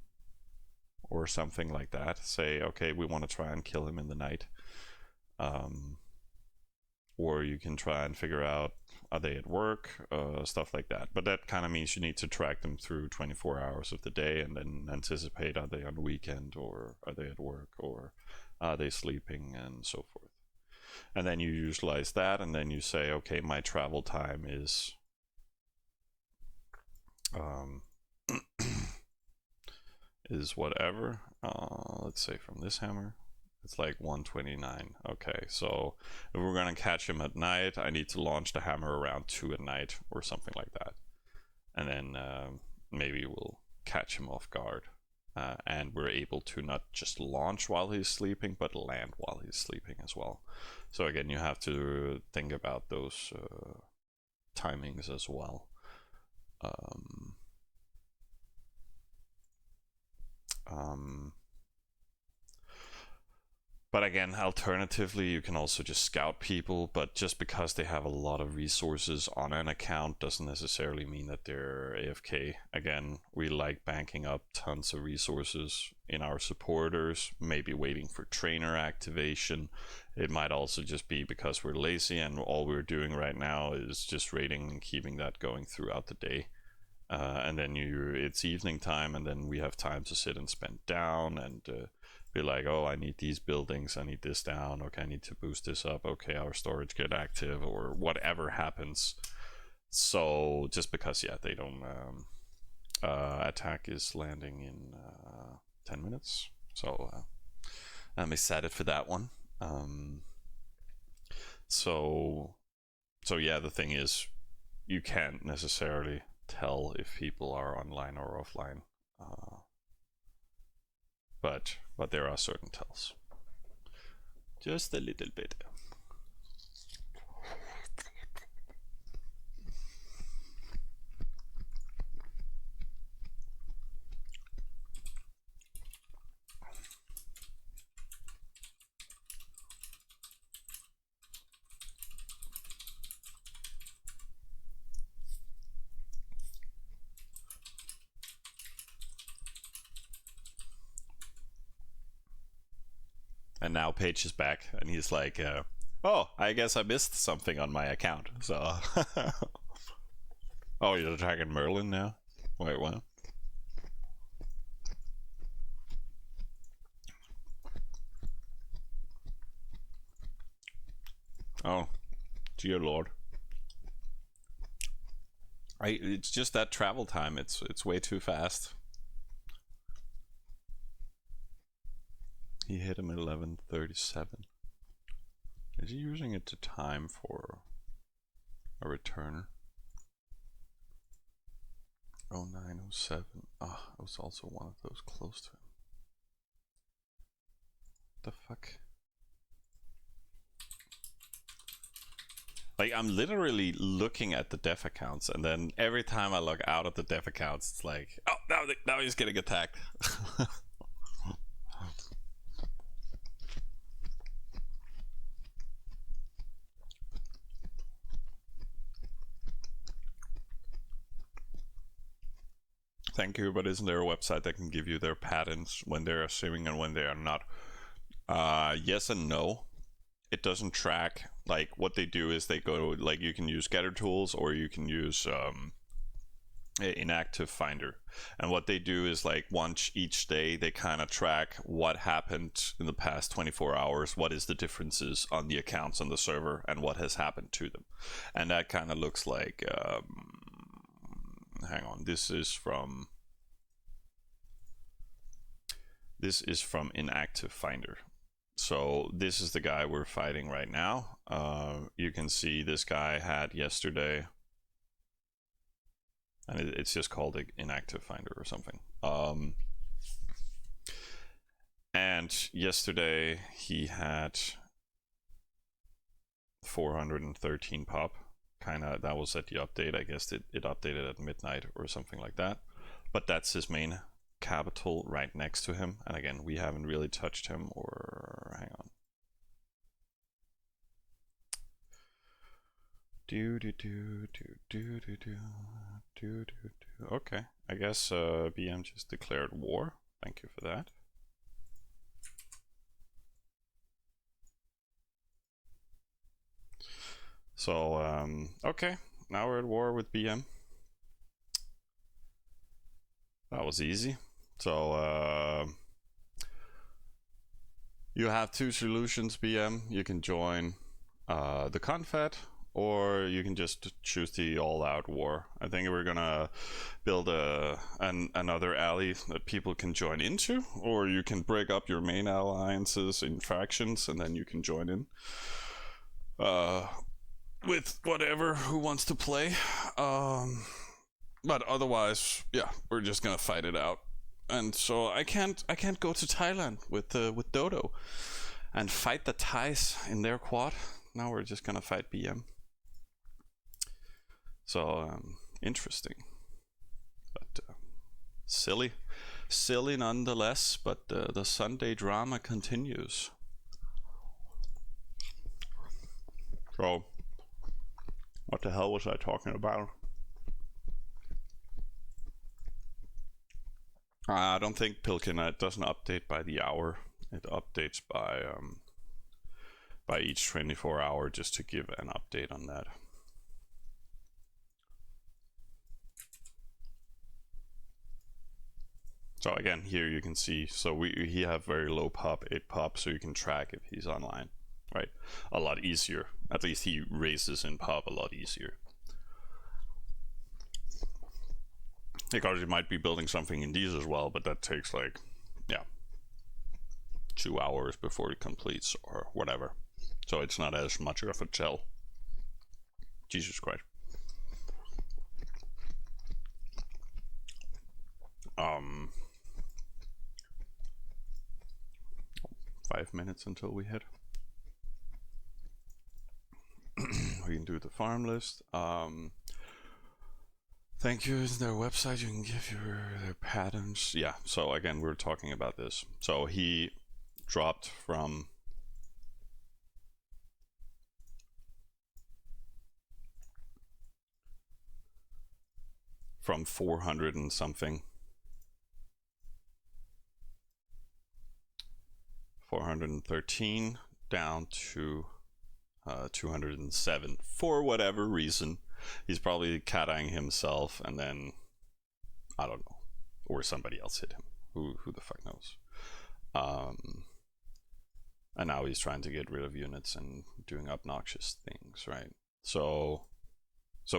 or something like that. Say, okay, we want to try and kill him in the night. Or you can try and figure out, are they at work, stuff like that. But that kind of means you need to track them through 24 hours of the day, and then anticipate, are they on the weekend, or are they at work, or are they sleeping, and so forth. And then you utilize that, and then you say, okay, my travel time is is whatever. Let's say from this hammer, it's like 1:29. Okay, so if we're gonna catch him at night, I need to launch the hammer around 2 at night, or something like that. And then maybe we'll catch him off guard. And we're able to not just launch while he's sleeping, but land while he's sleeping as well. So again, you have to think about those timings as well. But again, alternatively, you can also just scout people, but just because they have a lot of resources on an account doesn't necessarily mean that they're AFK. Again, we like banking up tons of resources in our supporters, maybe waiting for trainer activation. It might also just be because we're lazy and all we're doing right now is just raiding and keeping that going throughout the day. And then it's evening time, and then we have time to sit and spend down and be like, oh, I need these buildings, I need this down, okay, I need to boost this up, okay, our storage get active, or whatever happens. So just because, yeah, they don't attack is landing in 10 minutes, so I'm excited for that one. So yeah, the thing is, you can't necessarily tell if people are online or offline, but there are certain tells, just a little bit. And now Paige is back, and he's like, oh, I guess I missed something on my account. So, oh, you're attacking Merlin now? Wait, what? Oh, dear lord. It's just that travel time. It's way too fast. He hit him at 11:37. Is he using it to time for a returner? 0907. Ah, I was also one of those close to him. What the fuck? Like, I'm literally looking at the dev accounts, and then every time I log out of the dev accounts, it's like, oh, now he's getting attacked. Thank you, but isn't there a website that can give you their patterns when they're assuming and when they are not? Yes and no. It doesn't track. Like, what they do is they go to, like, you can use getter tools, or you can use inactive finder, and what they do is, like, once each day they kind of track what happened in the past 24 hours, what is the differences on the accounts on the server, and what has happened to them. And that kind of looks like hang on, this is from
This is from Inactive Finder. So this is the guy we're fighting right now. You can see this guy had yesterday, and it's just called Inactive Finder or something. And yesterday he had 413 pop. Kinda, that was at the update. I guess it updated at midnight or something like that. But that's his main capital right next to him. And again, we haven't really touched him, or hang on. Okay, I guess BM just declared war. Thank you for that. So, okay, now we're at war with BM. That was easy. So, you have two solutions, BM. You can join the Confed, or you can just choose the all-out war. I think we're gonna build another ally that people can join into, or you can break up your main alliances in factions, and then you can join in with whatever who wants to play. But otherwise, yeah, we're just gonna fight it out. And so I can't go to Thailand with Dodo and fight the Thais in their quad. Now we're just gonna fight BM. So interesting, but silly nonetheless. But the Sunday drama continues. So, what the hell was I talking about? I don't think Pilkin, it doesn't update by the hour. It updates by each 24 hour, just to give an update on that. So again, here you can see, so he have very low pop, 8 pop, so you can track if he's online, right? A lot easier. At least he raises in pop a lot easier. Because you might be building something in these as well, but that takes like, yeah, 2 hours before it completes or whatever. So it's not as much of a tell. Jesus Christ. 5 minutes until we hit. We can do the farm list. Thank you. Is there a website you can give their patterns? Yeah. So again, we're talking about this. So he dropped from 400 and something, 413 down to 207 for whatever reason. He's probably cating himself, and then I don't know, or somebody else hit him. Who the fuck knows? And now he's trying to get rid of units and doing obnoxious things, right? So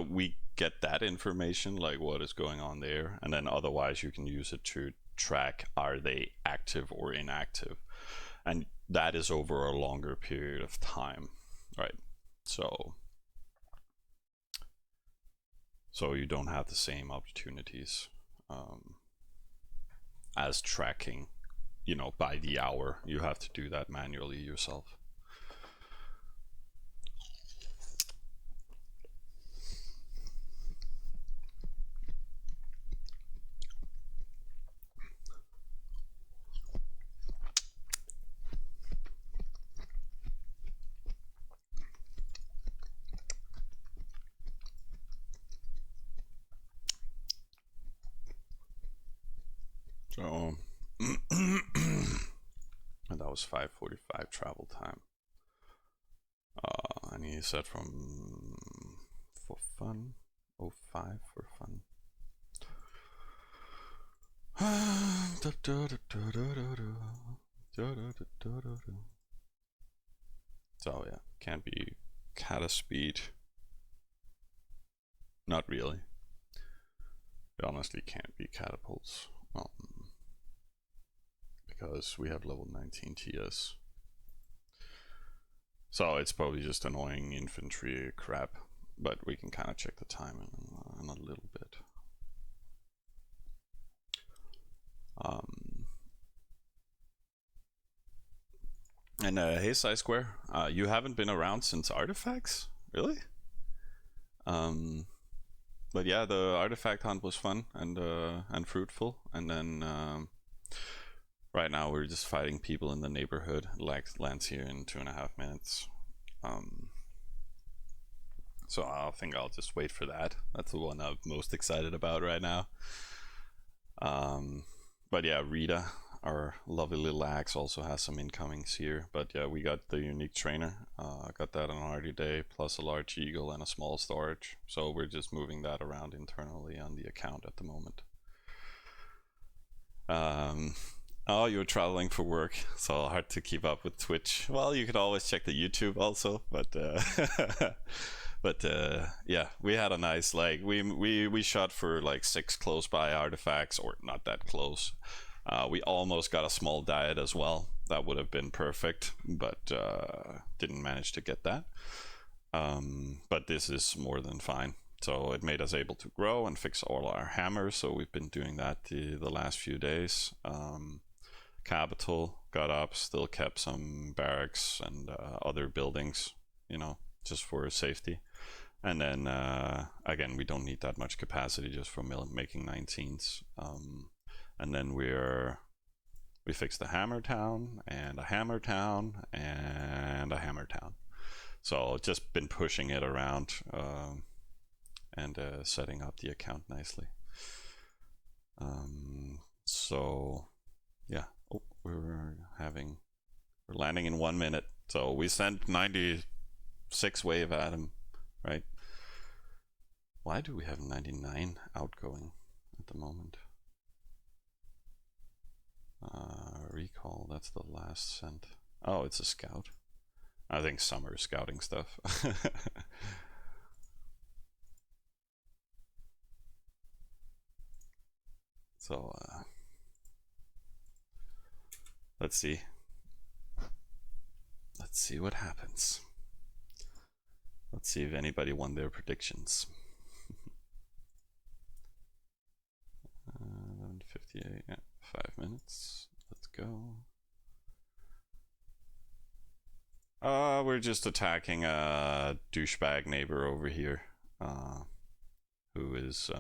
we get that information, like what is going on there, and then otherwise you can use it to track, are they active or inactive, and that is over a longer period of time, right? So you don't have the same opportunities as tracking, you know, by the hour. You have to do that manually yourself. So and that was 5:45 travel time. And he said from for fun, 05 for fun. So yeah, can't be catas speed. Not really. It honestly can't be catapults.
because we have level 19 TS. So it's probably just annoying infantry crap, but we can kind of check the time in a little bit. And hey, Square, you haven't been around since Artifacts, really? But yeah, the artifact hunt was fun and fruitful, and then right now we're just fighting people in the neighborhood. Lands here in 2.5 minutes. So I think I'll just wait for that. That's the one I'm most excited about right now. But yeah, Rita, our lovely little axe, also has some incomings here. But yeah, we got the unique trainer. Got that on an already day, plus a large eagle and a small storage. So we're just moving that around internally on the account at the moment. Oh, you're traveling for work, so hard to keep up with Twitch. Well, you could always check the YouTube also, but but yeah, we had a nice, like, we shot for like 6 close by artifacts, or not that close. We almost got a small diet as well. That would have been perfect, but didn't manage to get that. But this is more than fine. So it made us able to grow and fix all our hammers. So we've been doing that the last few days. Capital got up, still kept some barracks and other buildings, you know, just for safety. And then again, we don't need that much capacity just for making 19s. And then we fixed a hammer town and a hammer town and a hammer town. So just been pushing it around and setting up the account nicely. So yeah, we're landing in 1 minute. So we sent 96 wave at him, right? Why do we have 99 outgoing at the moment? Recall, that's the last sent. Oh, it's a scout. I think summer scouting stuff. So let's see what happens. Let's see if anybody won their predictions. 11:58, yeah, 5 minutes. Let's go. We're just attacking a douchebag neighbor over here, who is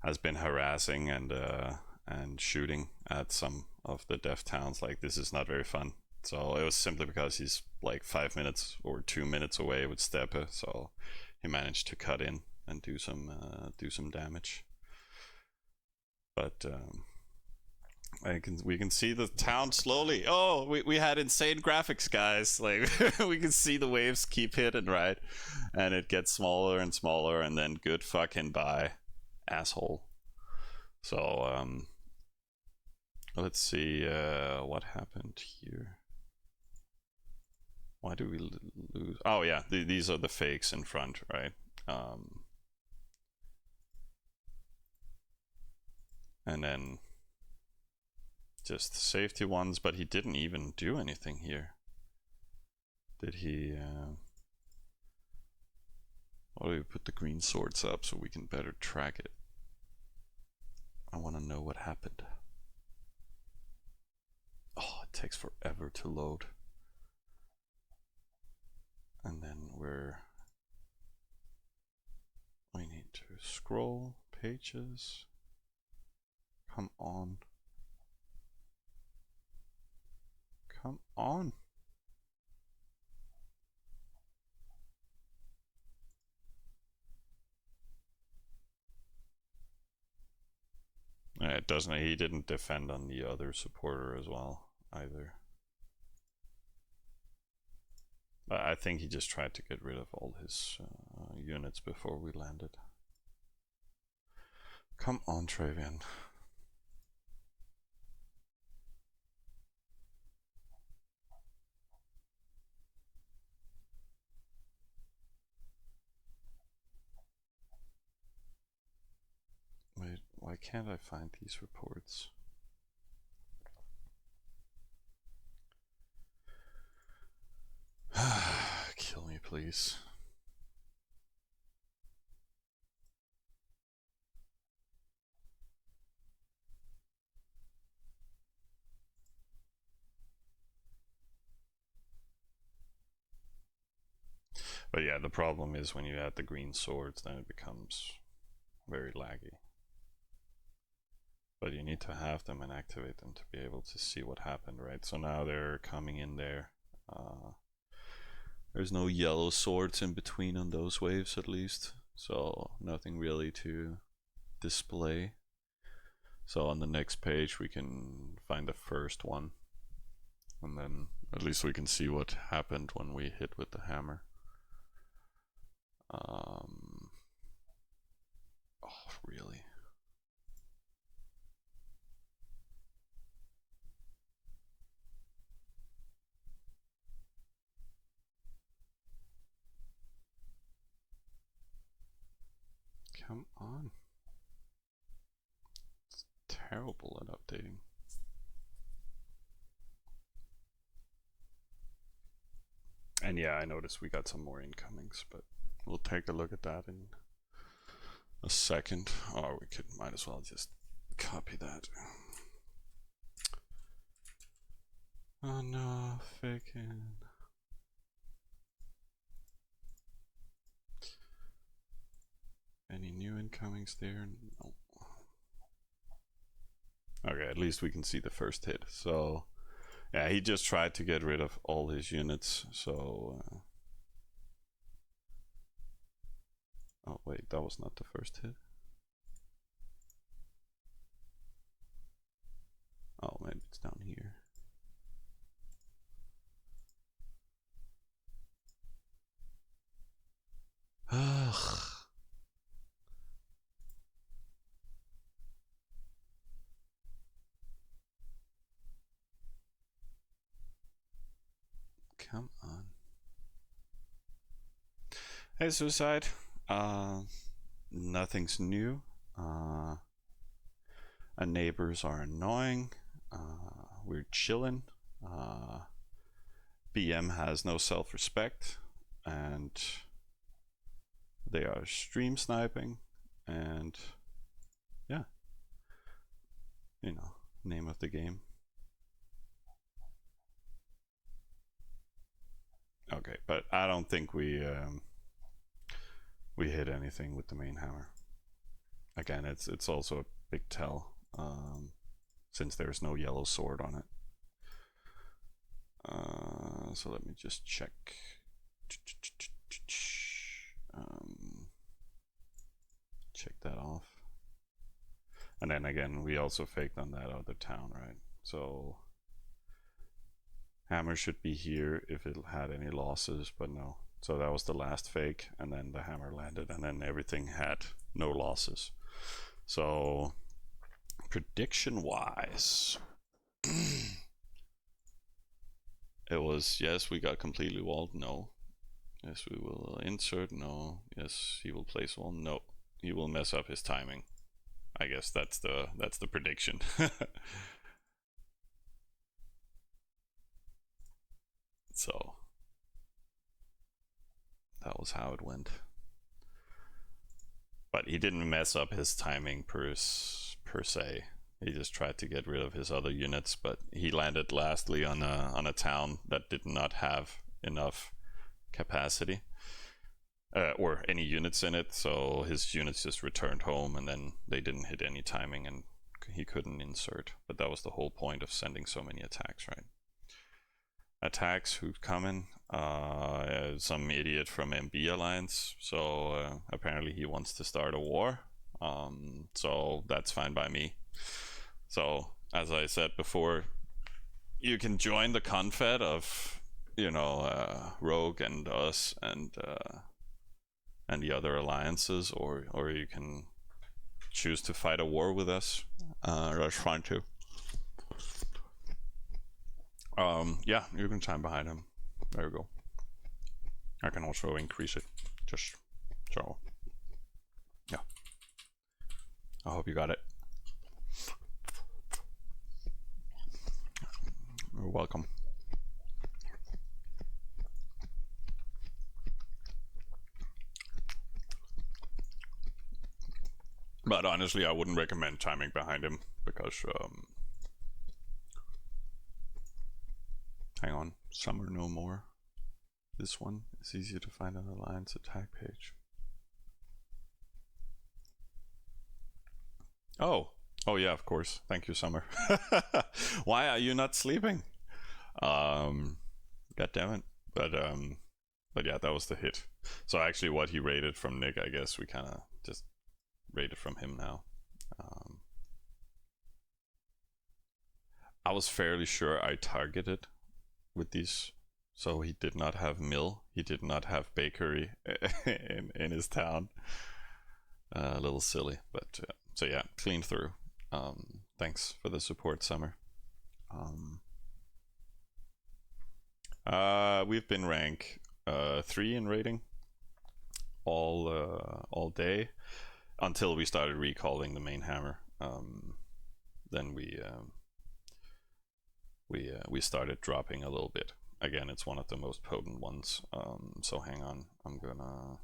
has been harassing and shooting at some of the deaf towns. Like, this is not very fun. So it was simply because he's like 5 minutes or 2 minutes away with Steppe, so he managed to cut in and do some damage. But we can see the town slowly. Oh, we had insane graphics, guys. Like, we can see the waves keep hitting, right? And it gets smaller and smaller, and then good fucking bye, asshole. So let's see what happened here. Why do we lose? Oh yeah, these are the fakes in front, right? And then just the safety ones, but he didn't even do anything here. Did he? Why do we put the green swords up so we can better track it? I want to know what happened. Oh, it takes forever to load. And then we need to scroll pages. Come on. Come on. It doesn't. He didn't defend on the other supporter as well either. But I think he just tried to get rid of all his units before we landed. Come on, Travian. Wait, why can't I find these reports? please. But yeah, the problem is when you add the green swords, then it becomes very laggy. But you need to have them and activate them to be able to see what happened, right? So now they're coming in there. There's no yellow swords in between on those waves, at least. So nothing really to display. So on the next page we can find the first one. And then at least we can see what happened when we hit with the hammer. Oh, really? Come on. It's terrible at updating. And yeah, I noticed we got some more incomings, but we'll take a look at that in a second. Or we might as well just copy that. Oh no, faking. Any new incomings there? No. Okay, at least we can see the first hit. So yeah, he just tried to get rid of all his units. So oh wait, that was not the first hit. Oh, maybe it's down here. Ugh. Come on. Hey, Suicide. Nothing's new. Our neighbors are annoying. We're chilling. BM has no self-respect, and they are stream sniping, and yeah, you know, name of the game. Okay, but I don't think we hit anything with the main hammer. Again, it's also a big tell, since there's no yellow sword on it. So let me just check. Check that off. And then again, we also faked on that other town, right? So hammer should be here if it had any losses, but no. So that was the last fake, and then the hammer landed, and then everything had no losses. So prediction wise, it was yes, we got completely walled. No. Yes, we will insert. No. Yes, he will place wall. No, he will mess up his timing. I guess that's the prediction. So that was how it went. But he didn't mess up his timing per se. He just tried to get rid of his other units, but he landed lastly on a town that did not have enough capacity or any units in it, so his units just returned home, and then they didn't hit any timing, and he couldn't insert. But that was the whole point of sending so many attacks, right? Attacks who's coming, some idiot from MB Alliance, so apparently he wants to start a war, so that's fine by me. So as I said before, you can join the confed of, you know, Rogue and us and the other alliances, or you can choose to fight a war with us. That's fine too. Yeah, you can time behind him. There you go. I can also increase it, just so. Yeah. I hope you got it. You're welcome. But honestly, I wouldn't recommend timing behind him because hang on, Summer no more. This one is easier to find on the Alliance attack page. Oh yeah, of course. Thank you, Summer. Why are you not sleeping? God damn it. But yeah, that was the hit. So actually, what he rated from Nick, I guess we kind of just rated from him now. I was fairly sure I targeted with these, so he did not have mill, he did not have bakery in his town. A little silly, but so yeah, clean through. Thanks for the support, Summer. We've been rank 3 in rating all day until we started recalling the main hammer. Then we started dropping a little bit. Again, it's one of the most potent ones. So hang on, I'm gonna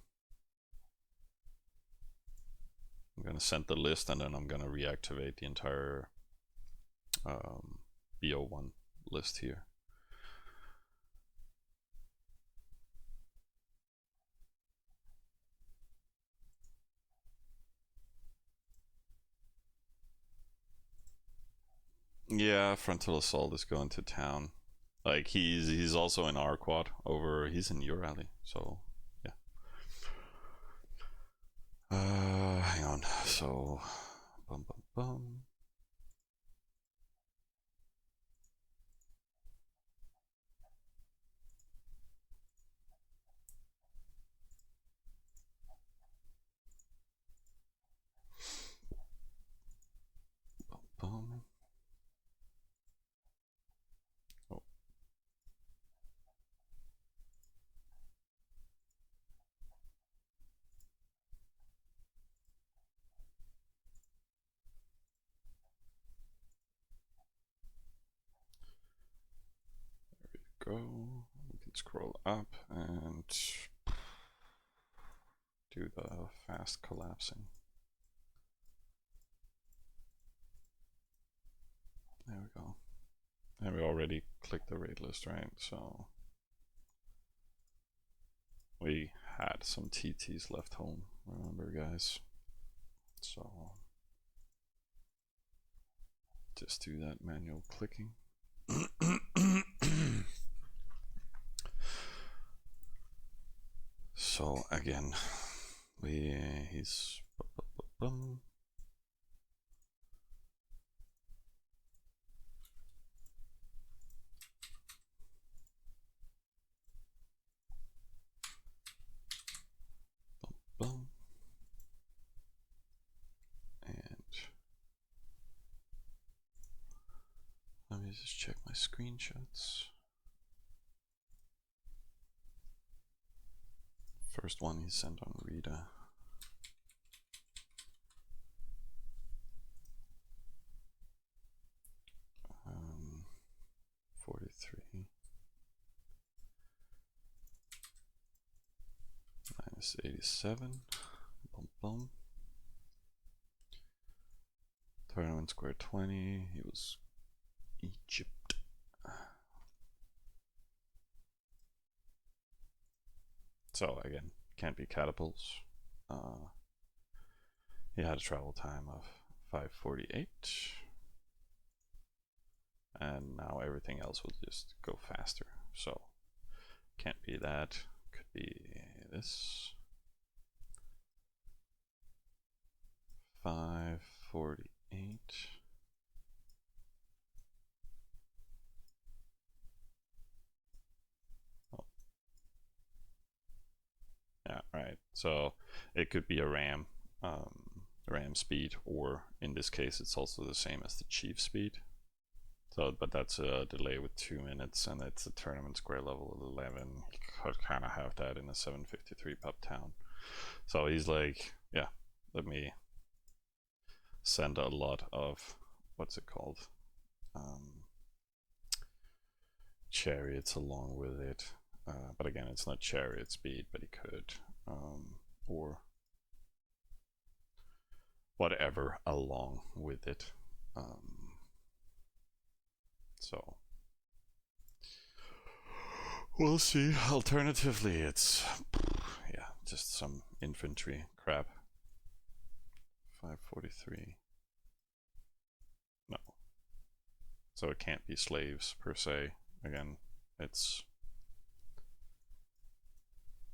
send the list, and then I'm gonna reactivate the entire BO1 list here. Yeah, Frontal Assault is going to town. Like he's also in our quad over. He's in your alley, so yeah. Hang on. So, bum bum bum. Bum bum. Oh. There we go. We can scroll up and do the fast collapsing. There we go. And we already clicked the raid list, right? So we had some TTs left home, remember, guys? So just do that manual clicking. So again, he's boom, and let me just check my screenshots. First one he sent on Rita. Um, 43 minus 87. Bum bum. Tournament square 20. He was Egypt. So again, can't be catapults. He had a travel time of 548. And now everything else will just go faster. So can't be that. Could be this. 548. Oh. Yeah, right. So it could be a ram speed, or in this case it's also the same as the chief speed. So, but that's a delay with 2 minutes, and it's a tournament square level 11. You could kind of have that in a 753 pub town. So he's like, yeah, let me send a lot of, what's it called? Chariots along with it. But again, it's not chariot speed, but he could. Or whatever along with it. So we'll see. Alternatively, it's yeah, just some infantry crap. 543. No. So it can't be slaves per se. Again, it's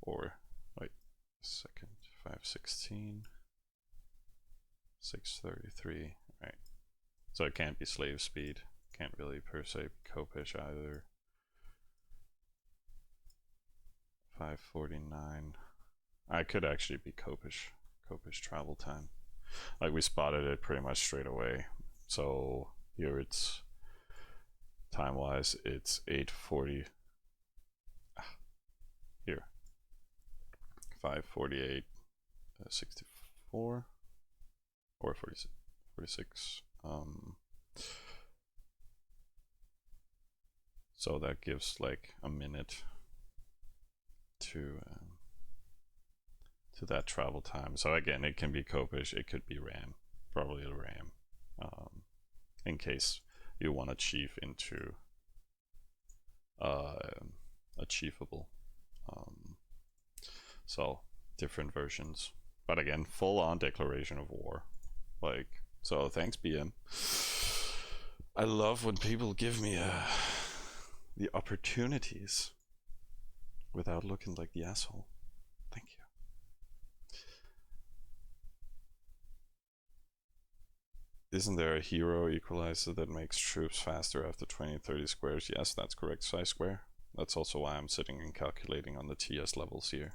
or wait a second. 516. 633. Right. So it can't be slave speed. Can't really per se be copish either. 549. I could actually be copish travel time. Like we spotted it pretty much straight away. So here it's time wise it's 840. Here 548 64 or 46. So that gives like a minute to that travel time. So again, it can be copish, it could be RAM, probably the RAM, in case you want to chief into achievable. So different versions, but again, full on declaration of war. Like, so thanks BM. I love when people give me the opportunities without looking like the asshole. Thank you. Isn't there a hero equalizer that makes troops faster after 20-30 squares? Yes, that's correct, size square. That's also why I'm sitting and calculating on the TS levels here.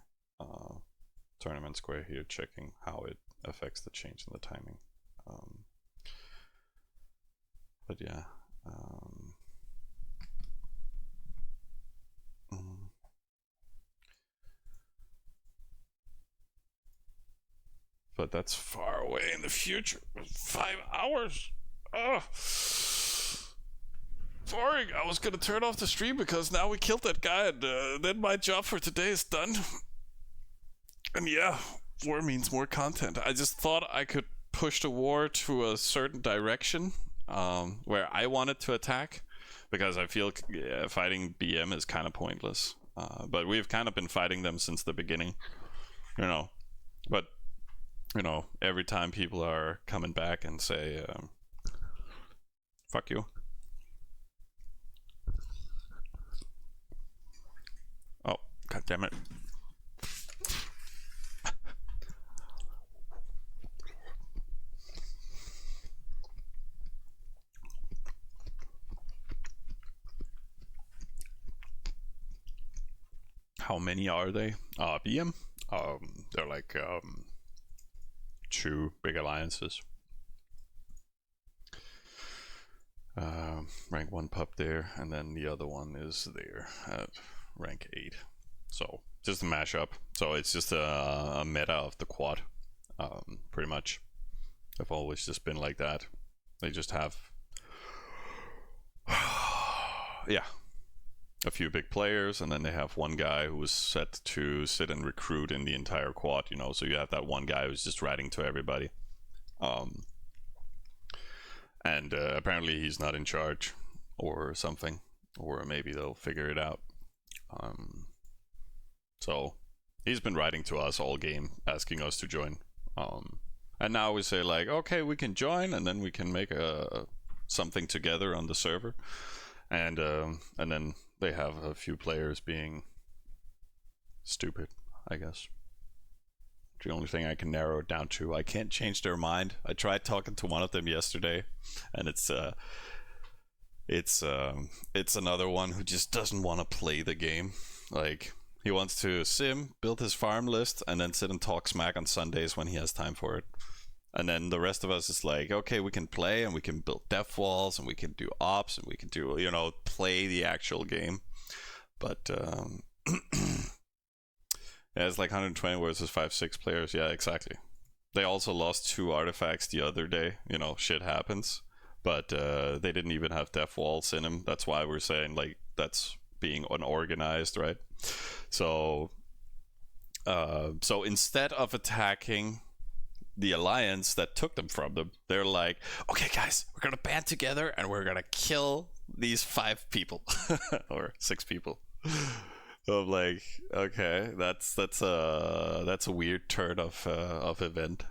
Tournament square here, checking how it affects the change in the timing. But yeah. But that's far away in the future. 5 hours. Oh. Sorry, I was gonna turn off the stream because now we killed that guy, and then my job for today is done. And yeah, war means more content. I just thought I could push the war to a certain direction where I wanted to attack, because I feel fighting BM is kind of pointless. But we've kind of been fighting them since the beginning, you know. But you know, every time people are coming back and say, fuck you. Oh, god damn it. How many are they? BM? They're like 2 big alliances. Rank 1 pup there, and then the other one is there at rank 8. So just a mashup. So it's just a meta of the quad, pretty much. They've always just been like that. They just have yeah, a few big players, and then they have one guy who is set to sit and recruit in the entire quad, you know. So you have that one guy who's just writing to everybody, and apparently he's not in charge or something, or maybe they'll figure it out. So he's been writing to us all game asking us to join, and now we say like, okay, we can join, and then we can make something together on the server, and then they have a few players being stupid, I guess. The only thing I can narrow it down to, I can't change their mind. I tried talking to one of them yesterday, and it's another one who just doesn't want to play the game. Like, he wants to sim, build his farm list, and then sit and talk smack on Sundays when he has time for it. And then the rest of us is like, okay, we can play, and we can build def walls, and we can do ops, and we can do, you know, play the actual game. But yeah, it's like 120 versus 5-6 players. Yeah, exactly. They also lost 2 artifacts the other day. You know, shit happens. But they didn't even have def walls in them. That's why we're saying, like, that's being unorganized, right? So instead of attacking the alliance that took them from them, they're like, okay guys, we're gonna band together and we're gonna kill these 5 people or 6 people. I'm like, okay, that's a weird turn of event.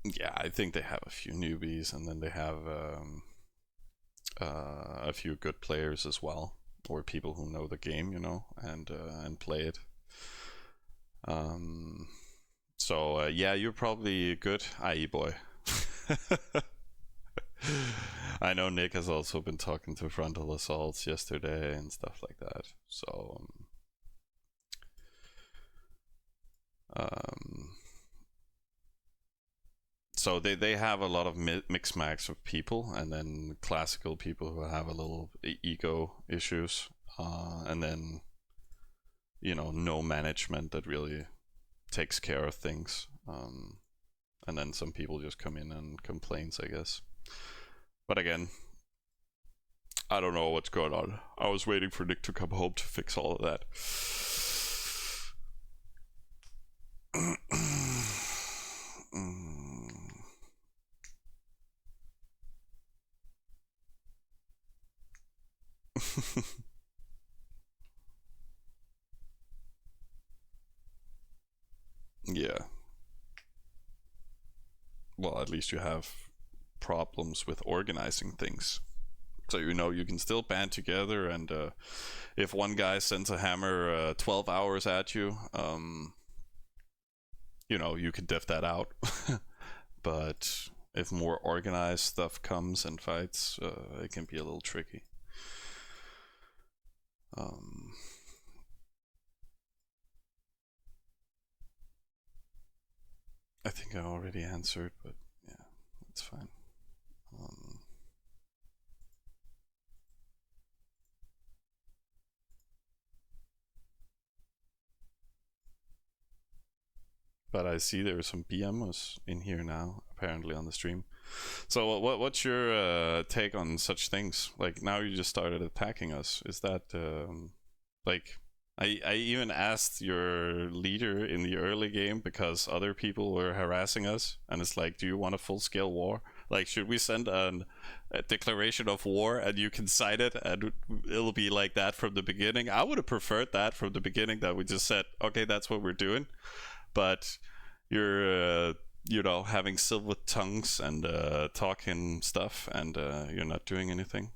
Yeah, I think they have a few newbies, and then they have a few good players as well, or people who know the game, you know, and play it. So yeah, you're probably good, IE boy. I know Nick has also been talking to Frontal Assaults yesterday and stuff like that. So they have a lot of mix max of people, and then classical people who have a little ego issues, and then, you know, no management that really takes care of things, and then some people just come in and complains, I guess. But again, I don't know what's going on. I was waiting for Nick to come home to fix all of that. Yeah. Well, at least you have problems with organizing things. So, you know, you can still band together, and if one guy sends a hammer 12 hours at you, you know, you can diff that out. But if more organized stuff comes and fights, it can be a little tricky. I think I already answered, but yeah, that's fine. But I see there are some BMs in here now, apparently, on the stream. So what's your take on such things? Like, now you just started attacking us. Is that like, I even asked your leader in the early game because other people were harassing us, and it's like, do you want a full-scale war? Like, should we send a declaration of war and you can sign it and it'll be like that from the beginning? I would have preferred that from the beginning, that we just said, okay, that's what we're doing. But you're you know, having silver tongues and talking stuff, and you're not doing anything.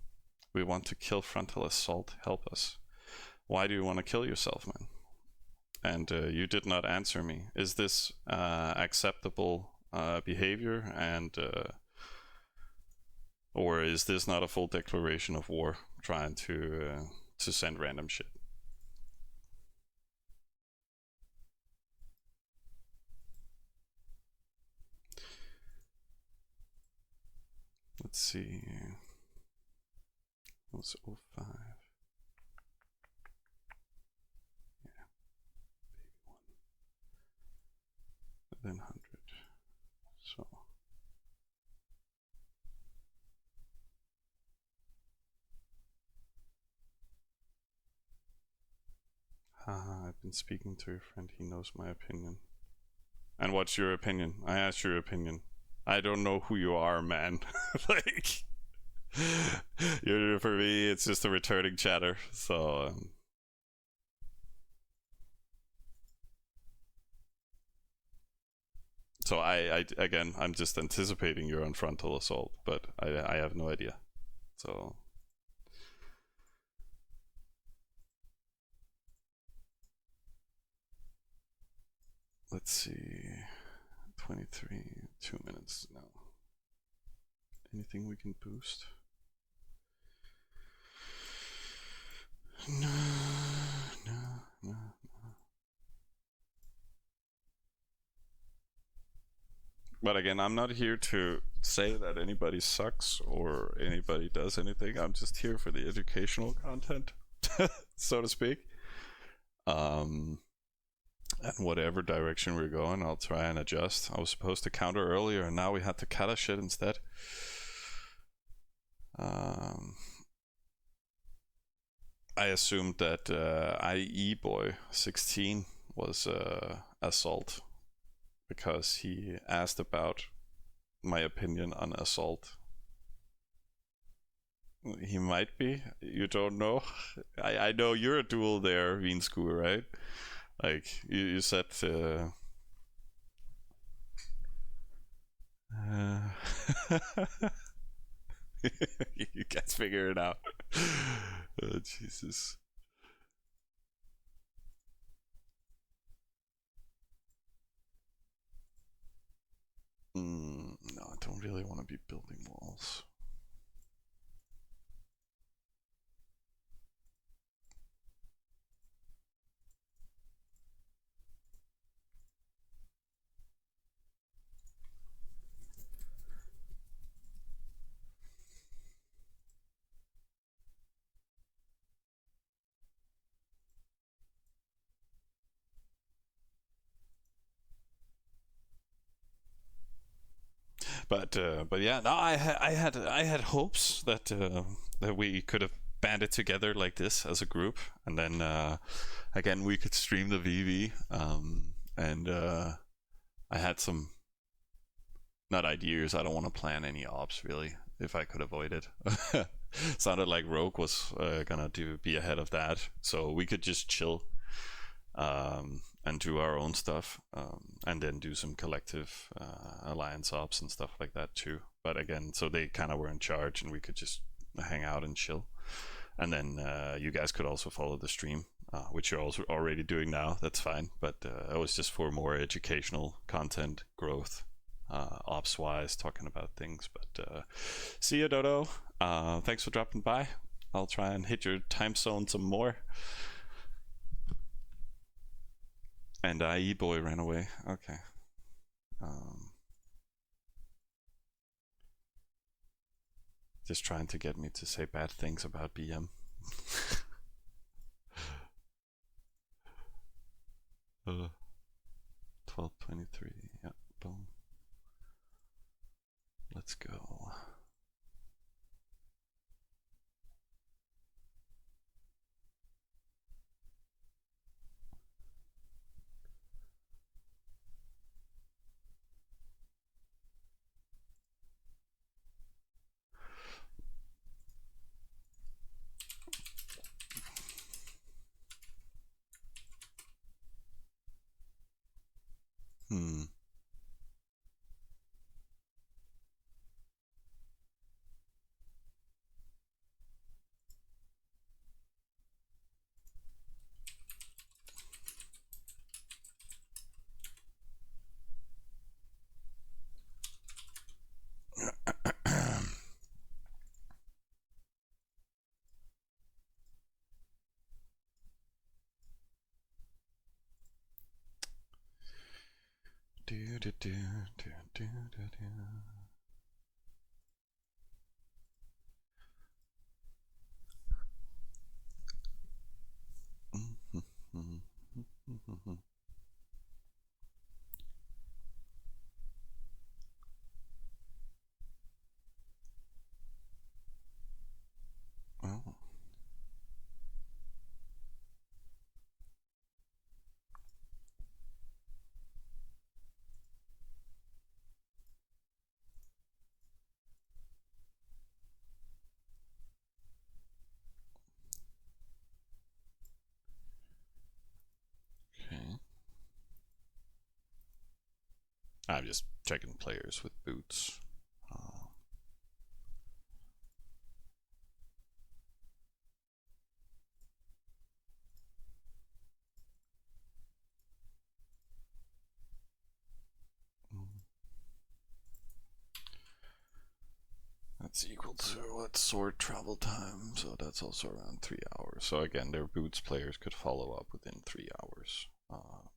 We want to kill Frontal Assault. Help us. Why do you want to kill yourself, man? And you did not answer me. Is this acceptable behavior, and or is this not a full declaration of war, trying to send random shit? Let's see. It was 05. Yeah. Baby one. Then 100. So. Haha, I've been speaking to your friend. He knows my opinion. And what's your opinion? I asked your opinion. I don't know who you are, man. Like, for me, it's just a returning chatter. So, so I again, I'm just anticipating you're on Frontal Assault, but I have no idea. So. Let's see. 23, 2 minutes now. Anything we can boost? No. But again, I'm not here to say that anybody sucks or anybody does anything. I'm just here for the educational content, so to speak. And whatever direction we're going, I'll try and adjust. I was supposed to counter earlier, and now we had to cut a shit instead. I assumed that IE boy 16 was assault because he asked about my opinion on assault. He might be. You don't know. I know you're a duel there, Vinsku, right? Like you said. You guys figure it out. Oh, Jesus. No, I don't really want to be building walls. But yeah, no, I had hopes that that we could have banded together like this as a group, and then again we could stream the VV, and I had some not ideas. I don't want to plan any ops really if I could avoid it. Sounded like Rogue was gonna be ahead of that, so we could just chill. And do our own stuff, and then do some collective alliance ops and stuff like that too. But again, so they kind of were in charge, and we could just hang out and chill. And then you guys could also follow the stream, which you're also already doing now. That's fine. But it was just for more educational content growth, ops wise, talking about things. But see you, Dodo. Thanks for dropping by. I'll try and hit your time zone some more. And IE boy ran away. Okay. Just trying to get me to say bad things about BM. 12:23. Yeah, boom. Let's go. Oh. Okay. I'm just checking players with boots. That's equal to what sword travel time, so that's also around 3 hours. So again, their boots players could follow up within 3 hours.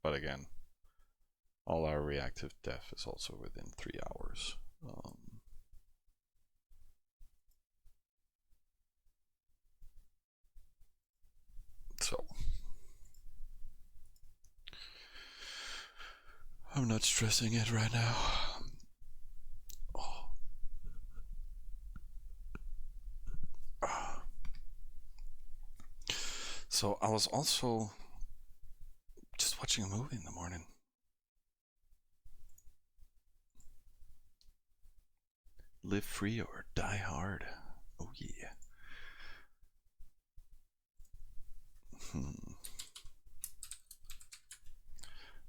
But again, all our reactive def is also within 3 hours. So I'm not stressing it right now.
So I was also just watching a movie in the morning. Live Free or Die Hard. Oh yeah.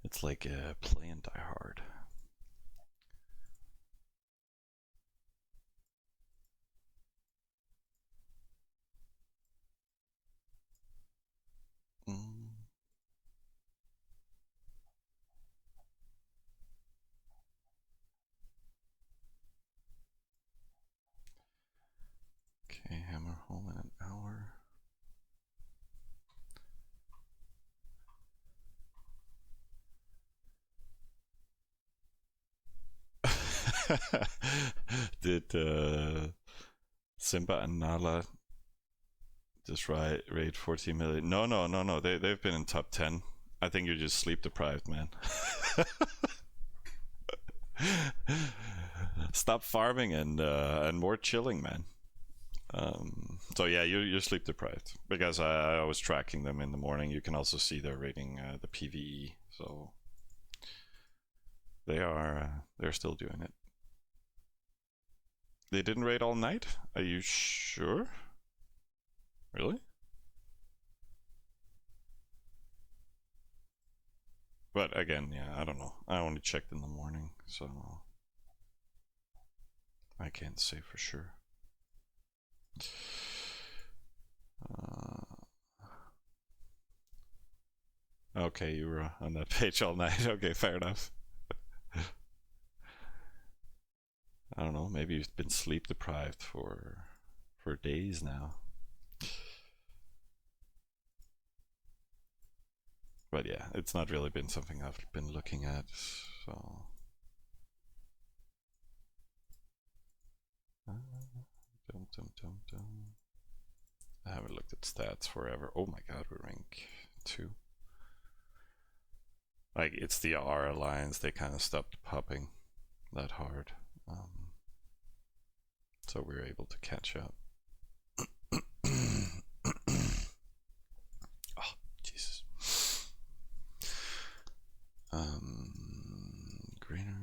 It's like playing Die Hard. Okay, hammer home in an hour. Did Simba and Nala just raid 14 million? No. They've been in top 10. I think you're just sleep deprived, man. Stop farming and more chilling, man. So yeah, you're sleep deprived because I was tracking them in the morning. You can also see they're rating the PVE, so they're still doing it. They didn't raid all night? Are you sure? Really? But again, yeah, I don't know. I only checked in the morning, so I can't say for sure. Okay, you were on that page all night. Okay, fair enough. I don't know. Maybe you've been sleep deprived for days now. But yeah, it's not really been something I've been looking at, so. I haven't looked at stats forever. Oh my god, we're rank 2. Like, it's the R alliance, they kind of stopped popping that hard. So we were able to catch up. Oh, Jesus. Greenery.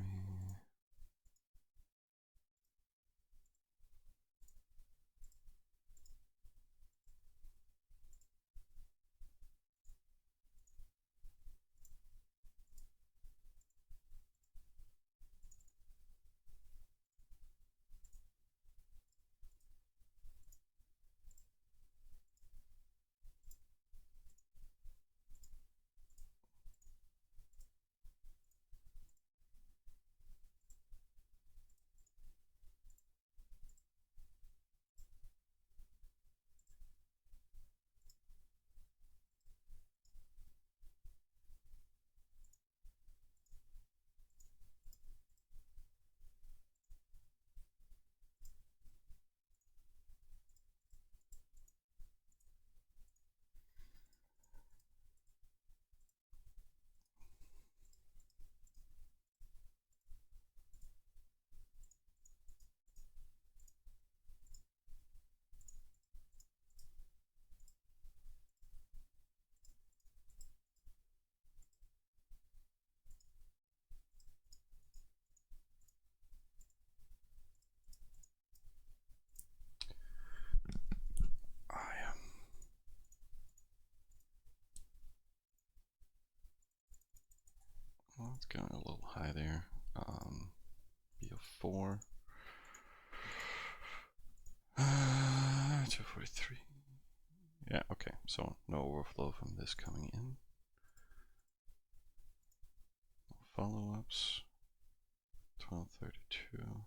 Well, it's going a little high there. BO4. 243. Yeah, okay, so no overflow from this coming in. No follow-ups. 1232.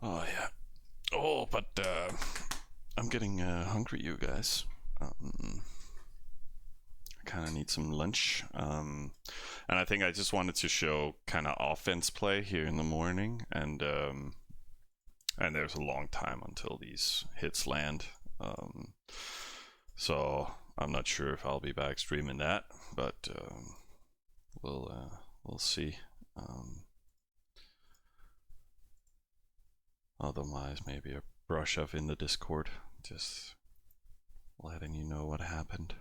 Oh yeah. Oh, but I'm getting hungry, you guys. I kind of need some lunch. And I think I just wanted to show kind of offense play here in the morning, and there's a long time until these hits land. So I'm not sure if I'll be back streaming that, but we'll see. Otherwise, maybe a brush up in the Discord, just letting you know what happened,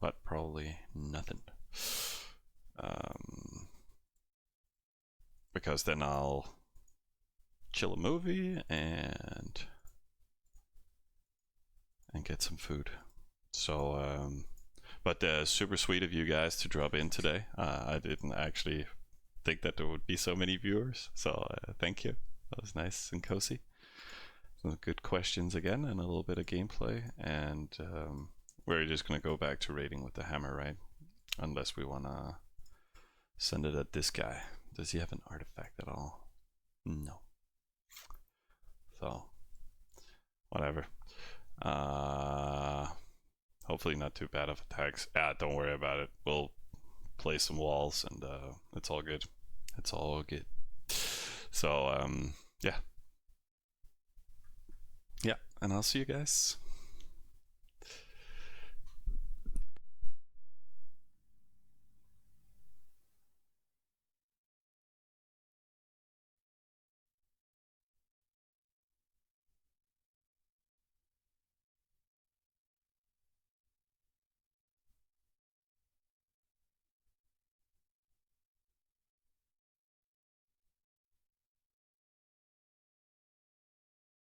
but probably nothing. Because then I'll chill a movie and get some food. So, but super sweet of you guys to drop in today. I didn't actually think that there would be so many viewers, so thank you. That was nice and cozy. Some good questions again, and a little bit of gameplay, and we're just gonna go back to raiding with the hammer, right? Unless we wanna send it at this guy. Does he have an artifact at all? No. So, whatever. Hopefully not too bad of attacks. Don't worry about it. We'll play some walls, and it's all good. It's all good. So, yeah. Yeah, and I'll see you guys